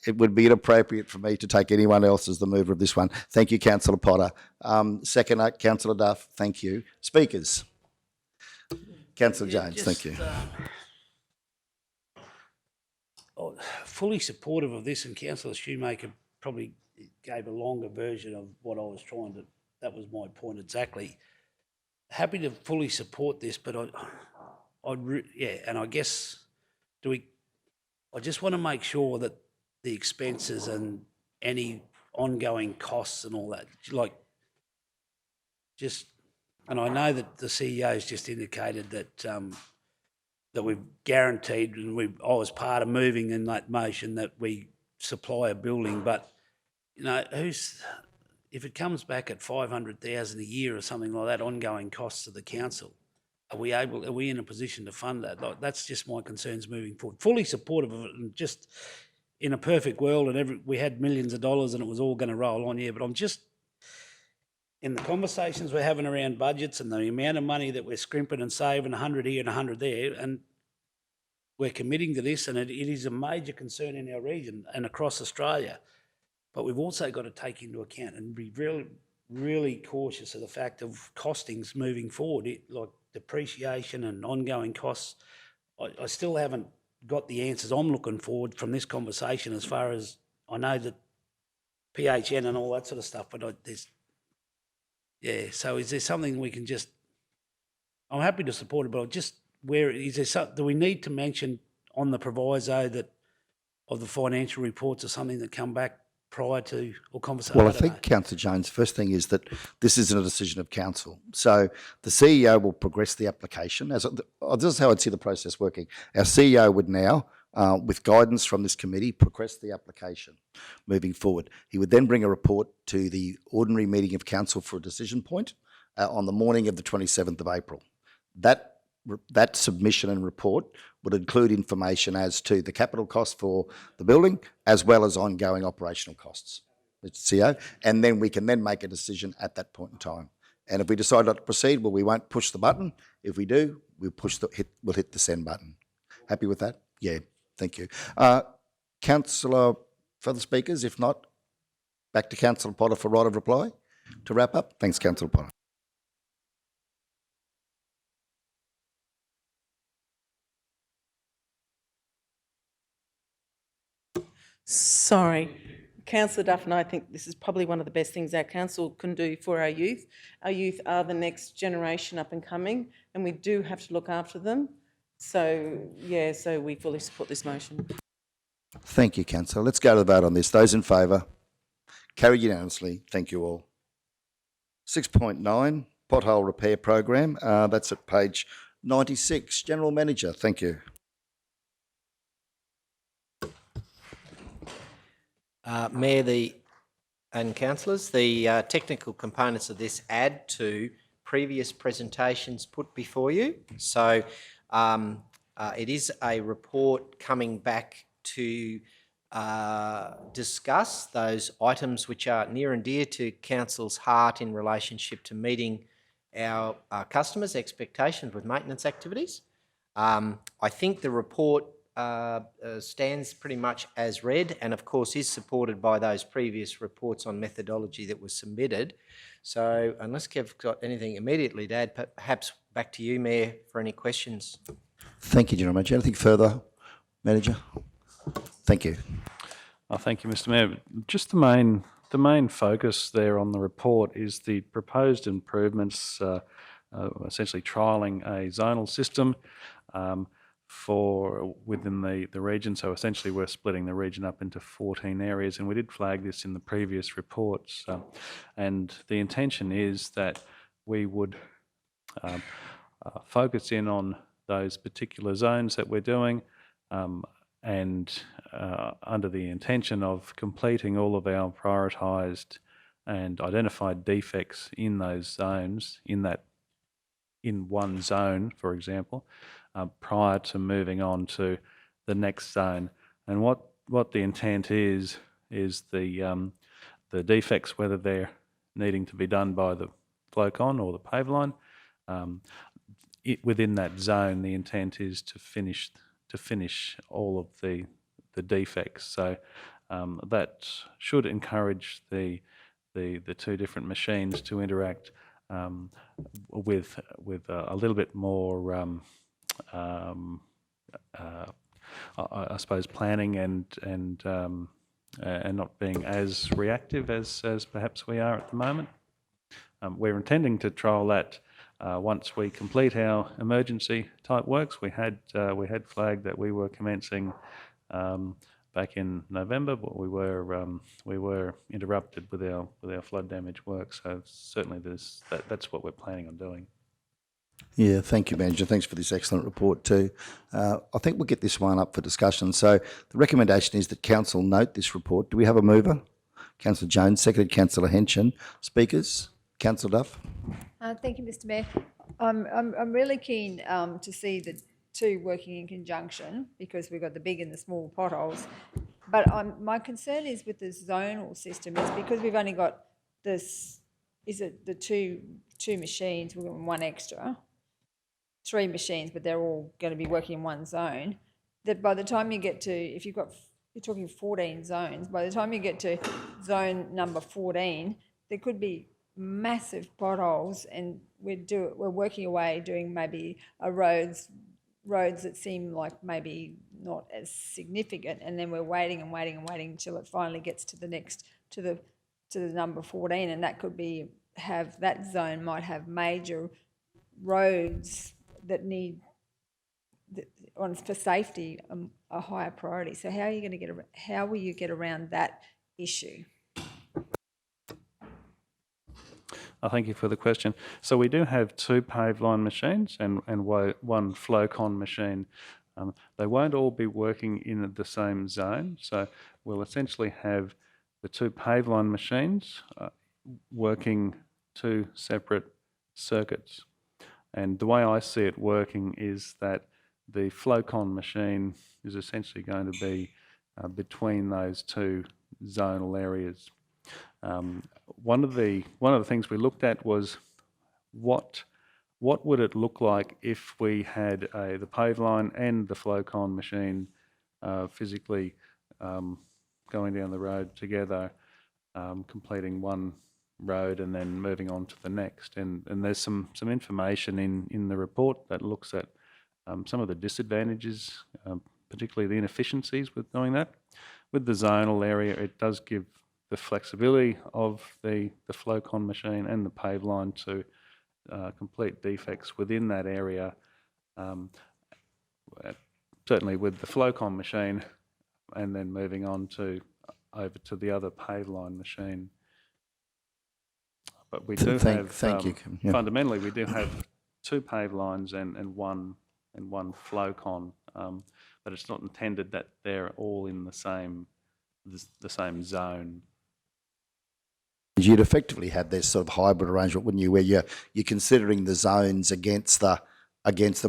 It would be inappropriate for me to take anyone else as the mover of this one. Thank you, Councillor Potter. Second, Councillor Duff. Thank you. Speakers. Councillor Jones. Thank you. Fully supportive of this, and Councillor Shoemaker probably gave a longer version of what I was trying to. That was my point exactly. Happy to fully support this, but and I guess I just want to make sure that the expenses and any ongoing costs and all that, and I know that the CEO's just indicated that that we've guaranteed, and I was part of moving in that motion that we supply a building, but if it comes back at 500,000 a year or something like that, ongoing costs to the council, are we in a position to fund that? That's just my concerns moving forward. Fully supportive of it, and just in a perfect world, and we had millions of dollars and it was all going to roll on, but I'm just, in the conversations we're having around budgets and the amount of money that we're scrimping and saving, 100 here and 100 there, and we're committing to this, and it is a major concern in our region and across Australia. But we've also got to take into account and be really, really cautious of the fact of costings moving forward, like depreciation and ongoing costs. I still haven't got the answers I'm looking forward from this conversation, as far as I know that PHN and all that sort of stuff, but so is there something we can just, I'm happy to support it, but do we need to mention on the proviso that of the financial reports or something that come back prior to or conversation? Well, I think, Councillor Jones, first thing is that this isn't a decision of council. So the CEO will progress the application. This is how I'd see the process working. Our CEO would now, with guidance from this committee, progress the application moving forward. He would then bring a report to the ordinary meeting of council for a decision point on the morning of the 27th of April. That submission and report would include information as to the capital cost for the building, as well as ongoing operational costs, Mr. CEO, and then we can then make a decision at that point in time. And if we decide not to proceed, well, we won't push the button. If we do, we'll hit the send button. Happy with that? Yeah, thank you. Councillor, further speakers? If not, back to Councillor Potter for right of reply to wrap up. Thanks, Councillor Potter. Sorry. Councillor Duff and I think this is probably one of the best things our council can do for our youth. Our youth are the next generation up and coming, and we do have to look after them. So we fully support this motion. Thank you, Councillor. Let's go to the vote on this. Those in favour? Carried unanimously. Thank you all. 6.9, Pothole Repair Program. That's at page 96. General Manager, thank you. Mayor and councillors, the technical components of this add to previous presentations put before you. So it is a report coming back to discuss those items which are near and dear to council's heart in relationship to meeting our customers' expectations with maintenance activities. I think the report stands pretty much as read, and of course is supported by those previous reports on methodology that was submitted. So unless Kev's got anything immediately to add, perhaps back to you, Mayor, for any questions. Thank you, General Manager. Anything further, Manager? Thank you. Thank you, Mr. Mayor. Just the main focus there on the report is the proposed improvements essentially trialling a zonal system for within the region. So essentially we're splitting the region up into 14 areas, and we did flag this in the previous reports. And the intention is that we would focus in on those particular zones that we're doing, and under the intention of completing all of our prioritised and identified defects in those zones, in one zone, for example, prior to moving on to the next zone. And what the intent is the defects, whether they're needing to be done by the flowcon or the paveline, within that zone, the intent is to finish all of the defects. So that should encourage the two different machines to interact with a little bit more, I suppose, planning and not being as reactive as perhaps we are at the moment. We're intending to trial that once we complete our emergency type works. We had flagged that we were commencing back in November, but we were interrupted with our flood damage work. So certainly that's what we're planning on doing. Yeah, thank you, Manager. Thanks for this excellent report too. I think we'll get this one up for discussion. So the recommendation is that Council note this report. Do we have a mover? Councillor Jones, seconded Councillor Henson. Speakers? Councillor Duff? Thank you, Mr. Mayor. I'm really keen to see the two working in conjunction, because we've got the big and the small potholes. But my concern is with the zonal system is because we've only got this, is it the two machines, we've got one extra, 3 machines, but they're all going to be working in one zone, that by the time you get to, if you're talking 14 zones, by the time you get to zone number 14, there could be massive potholes, and we're working away doing maybe roads that seem like maybe not as significant, and then we're waiting and waiting and waiting until it finally gets to the next, to the number 14, and that could be that zone might have major roads that need for safety a higher priority. So how will you get around that issue? Thank you for the question. So we do have 2 paveline machines and one flowcon machine. They won't all be working in the same zone. So we'll essentially have the 2 paveline machines working 2 separate circuits. And the way I see it working is that the flowcon machine is essentially going to be between those 2 zonal areas. One of the things we looked at was what would it look like if we had the paveline and the flowcon machine physically going down the road together, completing one road and then moving on to the next. And there's some information in the report that looks at some of the disadvantages, particularly the inefficiencies with doing that. With the zonal area, it does give the flexibility of the flowcon machine and the paveline to complete defects within that area. Certainly with the flowcon machine, and then moving on over to the other paveline machine. But we do have fundamentally we do have 2 pavelines and one flowcon, but it's not intended that they're all in the same zone. You'd effectively have this sort of hybrid arrangement, wouldn't you, where you're considering the zones against the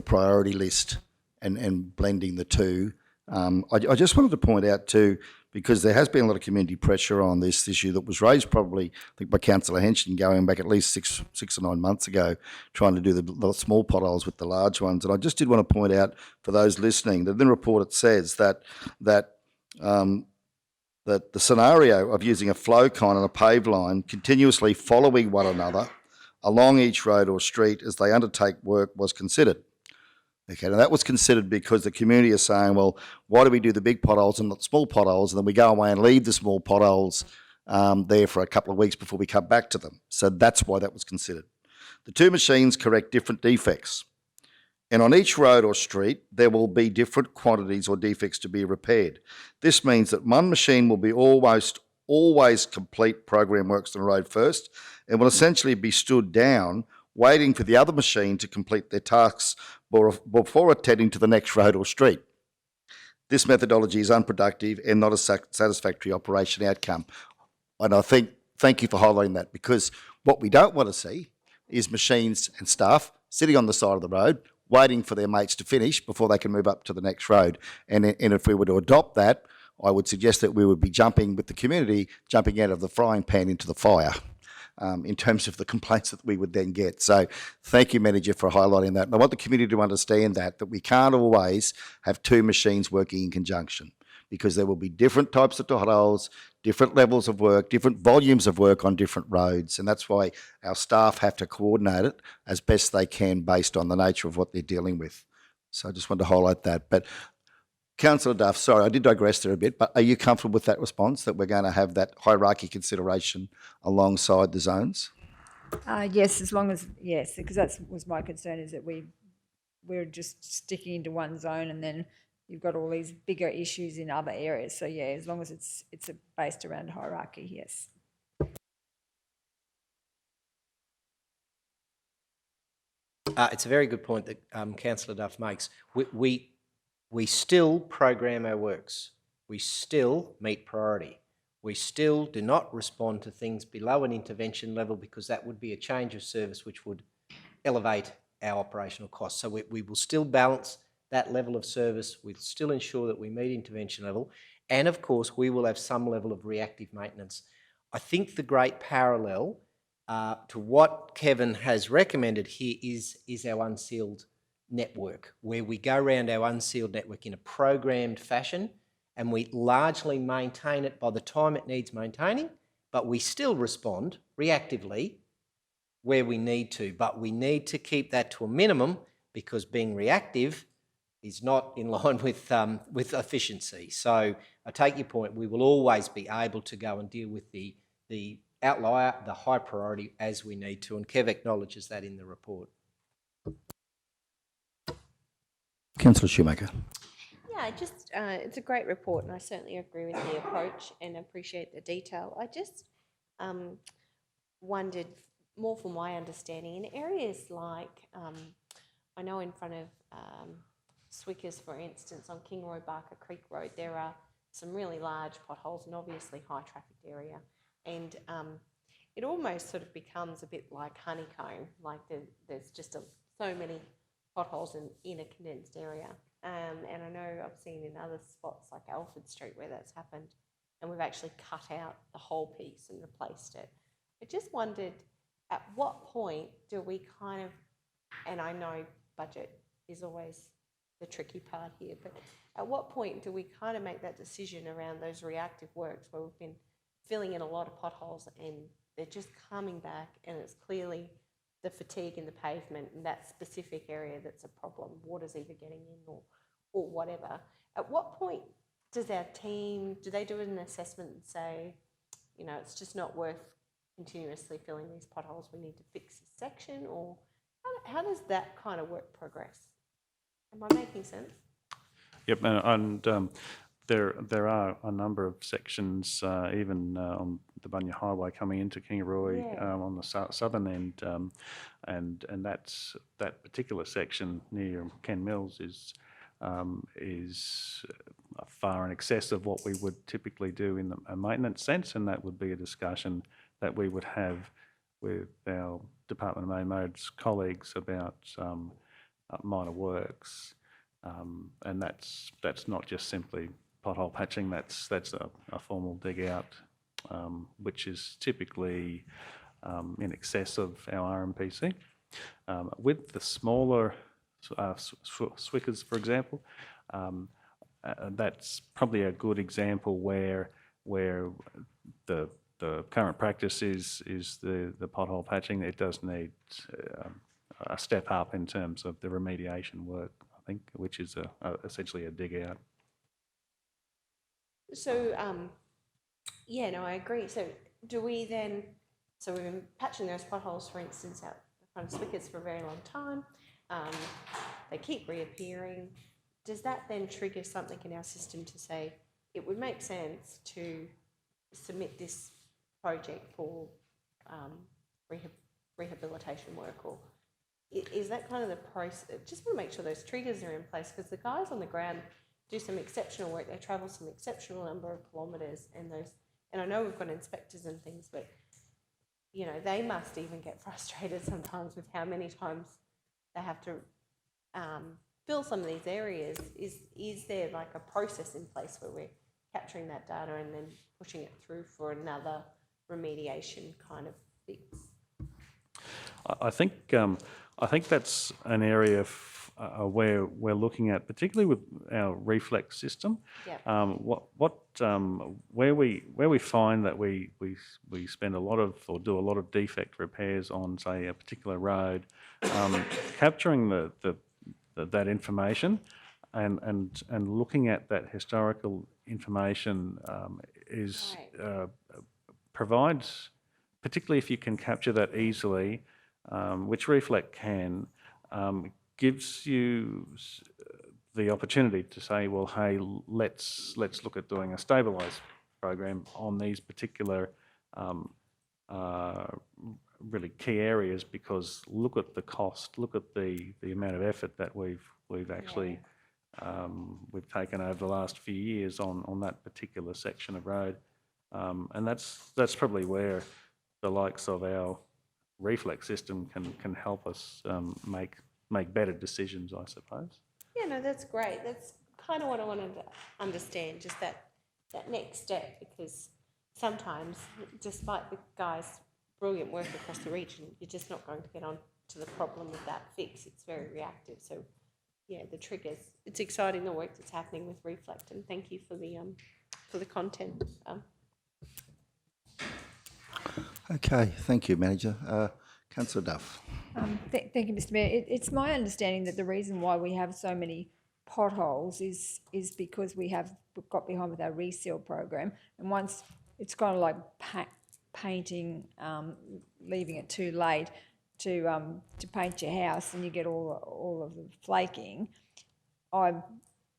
priority list and blending the two. I just wanted to point out too, because there has been a lot of community pressure on this issue that was raised probably, I think, by Councillor Henson going back at least six or 9 months ago, trying to do the small potholes with the large ones. And I just did want to point out for those listening that in the report it says that the scenario of using a flowcon and a pave line continuously following one another along each road or street as they undertake work was considered. Okay, now that was considered because the community is saying, well, why do we do the big potholes and not small potholes? And then we go away and leave the small potholes there for a couple of weeks before we come back to them. So that's why that was considered. The two machines correct different defects. And on each road or street, there will be different quantities or defects to be repaired. This means that one machine will be almost always complete program works on the road first and will essentially be stood down waiting for the other machine to complete their tasks before attending to the next road or street. This methodology is unproductive and not a satisfactory operation outcome. And thank you for highlighting that, because what we don't want to see is machines and staff sitting on the side of the road waiting for their mates to finish before they can move up to the next road. And if we were to adopt that, I would suggest that we would be jumping with the community, jumping out of the frying pan into the fire in terms of the complaints that we would then get. So thank you, Manager, for highlighting that. And I want the community to understand that we can't always have two machines working in conjunction, because there will be different types of potholes, different levels of work, different volumes of work on different roads. And that's why our staff have to coordinate it as best they can based on the nature of what they're dealing with. So I just wanted to highlight that. But Councillor Duff, sorry, I did digress there a bit, but are you comfortable with that response, that we're going to have that hierarchy consideration alongside the zones? Yes, as long as, yes, because that was my concern, is that we're just sticking into one zone and then you've got all these bigger issues in other areas. So yeah, as long as it's based around hierarchy, yes. It's a very good point that Councillor Duff makes. We still program our works. We still meet priority. We still do not respond to things below an intervention level, because that would be a change of service which would elevate our operational costs. So we will still balance that level of service. We'll still ensure that we meet intervention level. And of course, we will have some level of reactive maintenance. I think the great parallel to what Kevin has recommended here is our unsealed network, where we go around our unsealed network in a programmed fashion and we largely maintain it by the time it needs maintaining, but we still respond reactively where we need to. But we need to keep that to a minimum, because being reactive is not in line with efficiency. So I take your point. We will always be able to go and deal with the outlier, the high priority, as we need to, and Kev acknowledges that in the report. Councillor Shoemaker. Yeah, it's a great report, and I certainly agree with the approach and appreciate the detail. I just wondered, more from my understanding, in areas like, I know in front of Swickers, for instance, on Kingroy Barker Creek Road, there are some really large potholes and obviously high trafficked area. And it almost sort of becomes a bit like honeycomb, like there's just so many potholes in a condensed area. And I know I've seen in other spots like Alfred Street where that's happened, and we've actually cut out the whole piece and replaced it. I just wondered, at what point do we kind of, and I know budget is always the tricky part here, but at what point do we kind of make that decision around those reactive works where we've been filling in a lot of potholes and they're just coming back, and it's clearly the fatigue in the pavement in that specific area that's a problem, water's either getting in or whatever. At what point does our team, do they do an assessment and say, you know, it's just not worth continuously filling these potholes, we need to fix this section? Or how does that kind of work progress? Am I making sense? Yep, and there are a number of sections, even on the Bunya Highway coming into Kingaroy, on the southern end, and that particular section near Ken Mills is far in excess of what we would typically do in a maintenance sense, and that would be a discussion that we would have with our Department of Main Roads colleagues about minor works, and that's not just simply pothole patching. That's a formal dig out, which is typically in excess of our RMPC. With the smaller Swickers, for example, that's probably a good example where the current practice is the pothole patching. It does need a step up in terms of the remediation work, I think, which is essentially a dig out. So, yeah, no, I agree. So do we then, so we've been patching those potholes, for instance, out the kind of spigots for a very long time. They keep reappearing. Does that then trigger something in our system to say it would make sense to submit this project for rehabilitation work, or is that kind of the process? Just want to make sure those triggers are in place, because the guys on the ground do some exceptional work. They travel some exceptional number of kilometres, and I know we've got inspectors and things, but you know, they must even get frustrated sometimes with how many times they have to fill some of these areas. Is there like a process in place where we're capturing that data and then pushing it through for another remediation kind of fix? I think that's an area where we're looking at, particularly with our reflex system. Yep. Where we find that we spend a lot of, or do a lot of defect repairs on, say, a particular road, capturing that information and looking at that historical information provides, particularly if you can capture that easily, which Reflect can, gives you the opportunity to say, well, hey, let's look at doing a stabilised program on these particular really key areas, because look at the cost, look at the amount of effort that we've actually we've taken over the last few years on that particular section of road, and that's probably where the likes of our reflex system can help us make better decisions, I suppose. Yeah, no, that's great. That's kind of what I wanted to understand, just that next step, because sometimes, despite the guys' brilliant work across the region, you're just not going to get on to the problem with that fix. It's very reactive. So, yeah, the triggers. It's exciting, the work that's happening with Reflect, and thank you for the content. Okay, thank you, Manager. Councillor Duff. Thank you, Mr. Mayor. It's my understanding that the reason why we have so many potholes is because we've got behind with our reseal program, and once it's kind of like painting, leaving it too late to paint your house, and you get all of the flaking.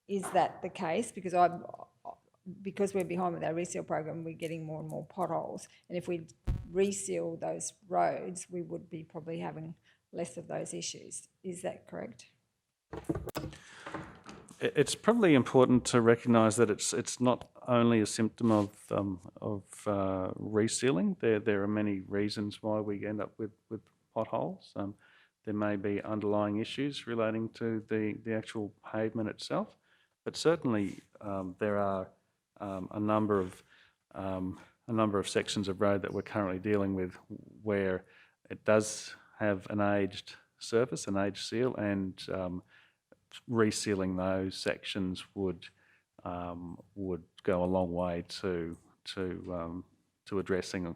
Is that the case? Because we're behind with our reseal program, we're getting more and more potholes, and if we reseal those roads, we would be probably having less of those issues. Is that correct? It's probably important to recognise that it's not only a symptom of resealing. There are many reasons why we end up with potholes. There may be underlying issues relating to the actual pavement itself, but certainly there are a number of sections of road that we're currently dealing with where it does have an aged surface, an aged seal, and resealing those sections would go a long way to addressing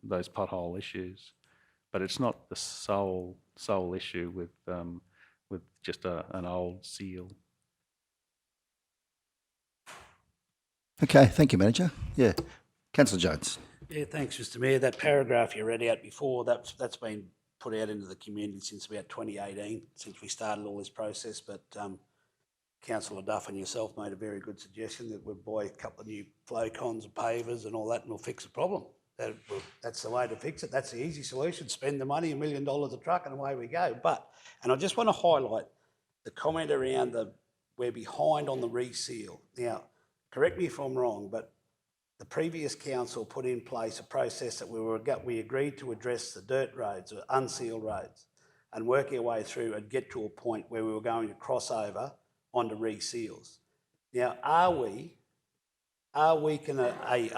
those pothole issues. But it's not the sole issue with just an old seal. Okay, thank you, Manager. Yeah, Councillor Jones. Yeah, thanks, Mr. Mayor. That paragraph you read out before, that's been put out into the community since about 2018, since we started all this process. But Councillor Duff and yourself made a very good suggestion that we'll buy a couple of new flow cons and pavers and all that, and we'll fix the problem. That's the way to fix it. That's the easy solution. Spend the money, $1 million a truck, and away we go. And I just want to highlight the comment around we're behind on the reseal. Now, correct me if I'm wrong, but the previous council put in place a process that we agreed to address the dirt roads, or unsealed roads, and work our way through and get to a point where we were going to cross over onto reseals. Now, are we a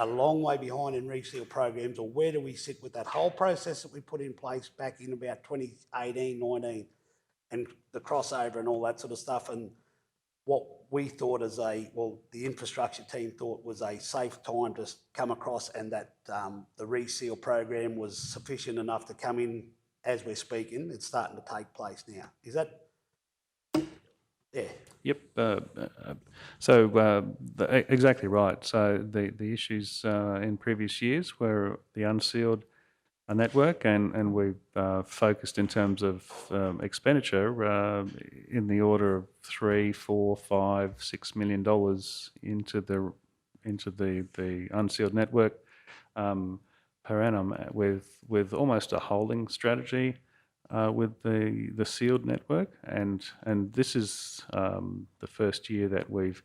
long way behind in reseal programs, or where do we sit with that whole process that we put in place back in about 2018, 19, and the crossover and all that sort of stuff, and what we thought the infrastructure team thought was a safe time to come across, and that the reseal program was sufficient enough to come in as we're speaking. It's starting to take place now. Is that? Yeah. Yep. Exactly right. So the issues in previous years were the unsealed network, and we've focused in terms of expenditure in the order of $3, $4, $5, $6 million into the unsealed network per annum, with almost a holding strategy with the sealed network, and this is the first year that we've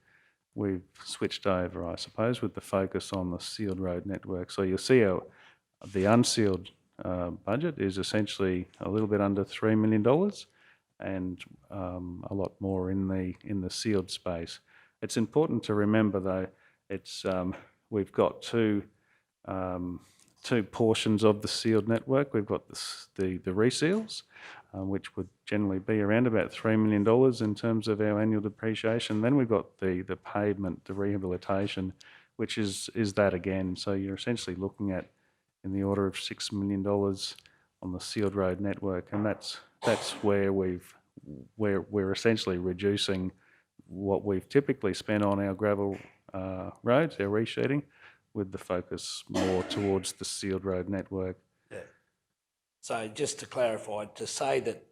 switched over, I suppose, with the focus on the sealed road network. So you'll see the unsealed budget is essentially a little bit under $3 million, and a lot more in the sealed space. It's important to remember, though, it's we've got two portions of the sealed network. We've got the reseals, which would generally be around about $3 million in terms of our annual depreciation. Then we've got the pavement, the rehabilitation, which is that again. So you're essentially looking at in the order of $6 million on the sealed road network, and that's where we're essentially reducing what we've typically spent on our gravel roads, our resheeting, with the focus more towards the sealed road network. Yeah. So just to clarify, to say that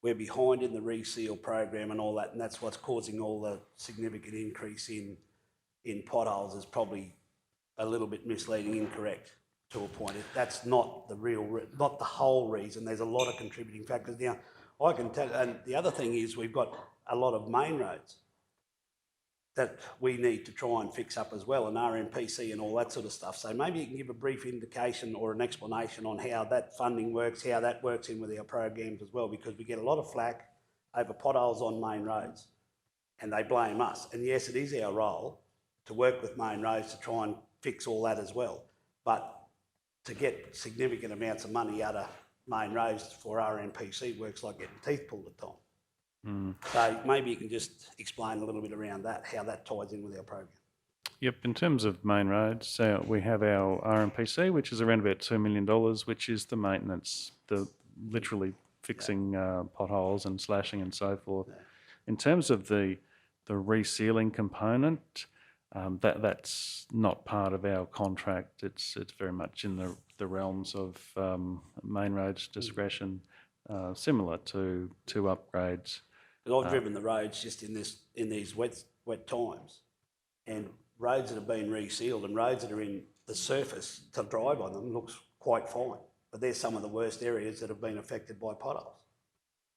we're behind in the reseal program and all that, and that's what's causing all the significant increase in potholes, is probably a little bit misleading, incorrect to a point. That's not not the whole reason. There's a lot of contributing factors. Now, I can tell, and the other thing is we've got a lot of main roads that we need to try and fix up as well, and RMPC and all that sort of stuff. So maybe you can give a brief indication or an explanation on how that funding works, how that works in with our programs as well, because we get a lot of flack over potholes on main roads, and they blame us. And yes, it is our role to work with main roads to try and fix all that as well. But to get significant amounts of money out of main roads for RMPC works like getting teeth pulled at times. So maybe you can just explain a little bit around that, how that ties in with our program. Yep, in terms of main roads, we have our RMPC, which is around about $2 million, which is the maintenance, the literally fixing potholes and slashing and so forth. In terms of the resealing component, that's not part of our contract. It's very much in the realms of main roads discretion, similar to upgrades. Because I've driven the roads just in these wet times, and roads that have been resealed and roads that are in the surface to drive on them looks quite fine, but there's some of the worst areas that have been affected by potholes.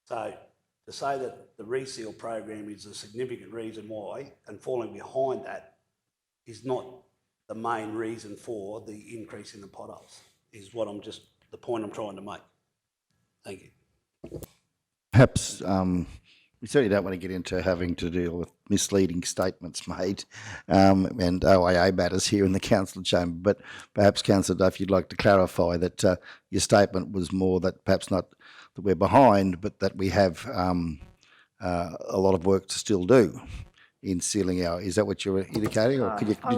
So to say that the reseal program is a significant reason why, and falling behind that is not the main reason for the increase in the potholes, is the point I'm trying to make. Thank you. Perhaps we certainly don't want to get into having to deal with misleading statements made and OIA matters here in the council chamber, but perhaps, Councillor Duff, you'd like to clarify that your statement was more that perhaps not that we're behind, but that we have a lot of work to still do in sealing our. Is that what you're indicating, or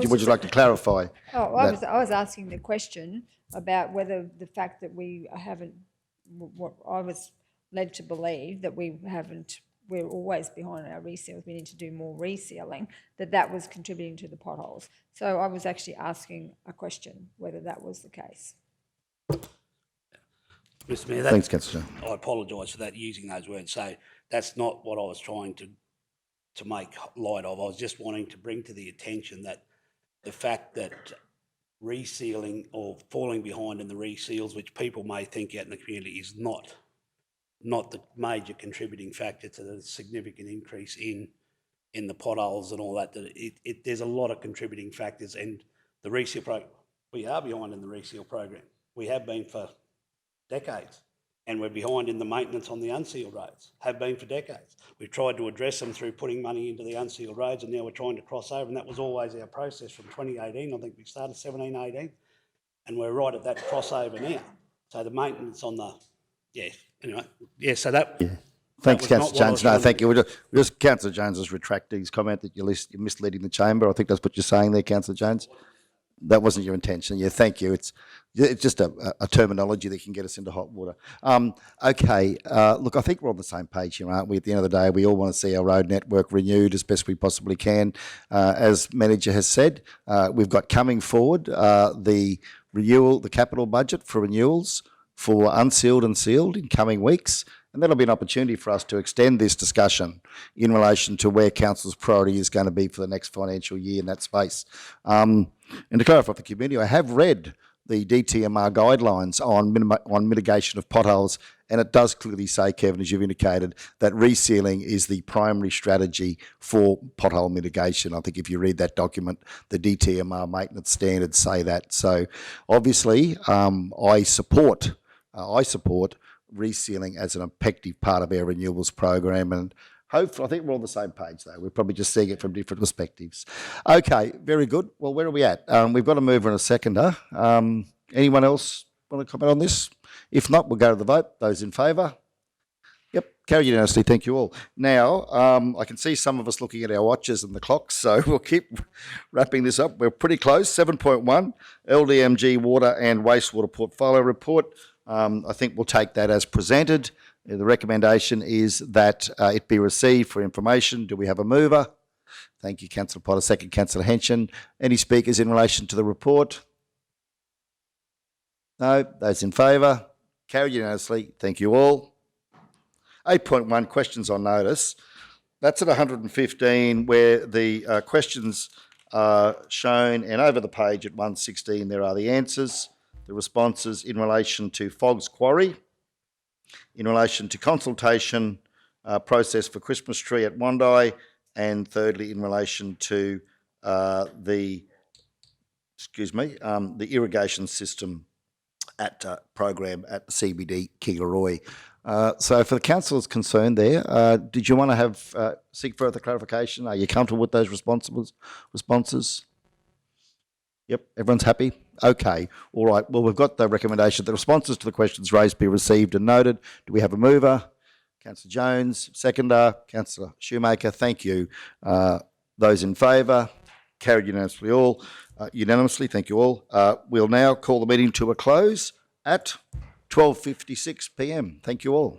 would you like to clarify? Oh, I was asking the question about whether the fact that we haven't, what I was led to believe that we're always behind our reseals, we need to do more resealing, that was contributing to the potholes. So I was actually asking a question whether that was the case. Mr Mayor, thanks, Councillor. I apologise for that, using those words. So that's not what I was trying to make light of. I was just wanting to bring to the attention that the fact that resealing or falling behind in the reseals, which people may think out in the community, is not the major contributing factor to the significant increase in the potholes and all that. There's a lot of contributing factors, and the reseal program, we are behind in the reseal program. We have been for decades, and we're behind in the maintenance on the unsealed roads, have been for decades. We've tried to address them through putting money into the unsealed roads, and now we're trying to cross over, and that was always our process from 2018. I think we started 17-18, and we're right at that crossover now. So the maintenance on the, anyway, so that... Yeah. Thanks, Councillor Jones. No, thank you. Just Councillor Jones is retracting his comment that you're misleading the chamber. I think that's what you're saying there, Councillor Jones. That wasn't your intention. Yeah, thank you. It's just a terminology that can get us into hot water. Okay, look, I think we're on the same page here, aren't we? At the end of the day, we all want to see our road network renewed as best we possibly can. As Manager has said, we've got coming forward the capital budget for renewals for unsealed and sealed in coming weeks, and that'll be an opportunity for us to extend this discussion in relation to where council's priority is going to be for the next financial year in that space. And to clarify for the community, I have read the DTMR guidelines on mitigation of potholes, and it does clearly say, Kevin, as you've indicated, that resealing is the primary strategy for pothole mitigation. I think if you read that document, the DTMR maintenance standards say that. So obviously, I support resealing as an effective part of our renewables program, and hopefully, I think we're on the same page though. We're probably just seeing it from different perspectives. Okay, very good. Well, where are we at? We've got a mover and a seconder. Anyone else want to comment on this? If not, we'll go to the vote. Those in favour? Yep, carried unanimously. Thank you all. Now, I can see some of us looking at our watches and the clocks, so we'll keep wrapping this up. We're pretty close. 7.1, LDMG Water and Wastewater Portfolio Report. I think we'll take that as presented. The recommendation is that it be received for information. Do we have a mover? Thank you, Councillor Potter. Second, Councillor Henson. Any speakers in relation to the report? No. Those in favour? Carried unanimously. Thank you all. 8.1, questions on notice. That's at 115, where the questions are shown, and over the page at 116 there are the answers. The responses in relation to Fogg's Quarry, in relation to consultation process for Christmas tree at Wondai, and thirdly in relation to the irrigation system at program at the CBD Kingaroy. So for the councillors concerned there, did you want to have seek further clarification? Are you comfortable with those responses? Yep, everyone's happy? Okay, all right. Well, we've got the recommendation. The responses to the questions raised be received and noted. Do we have a mover? Councillor Jones, seconder. Councillor Shoemaker, thank you. Those in favour? Carried unanimously. Thank you all. We'll now call the meeting to a close at 12:56 p.m. Thank you all.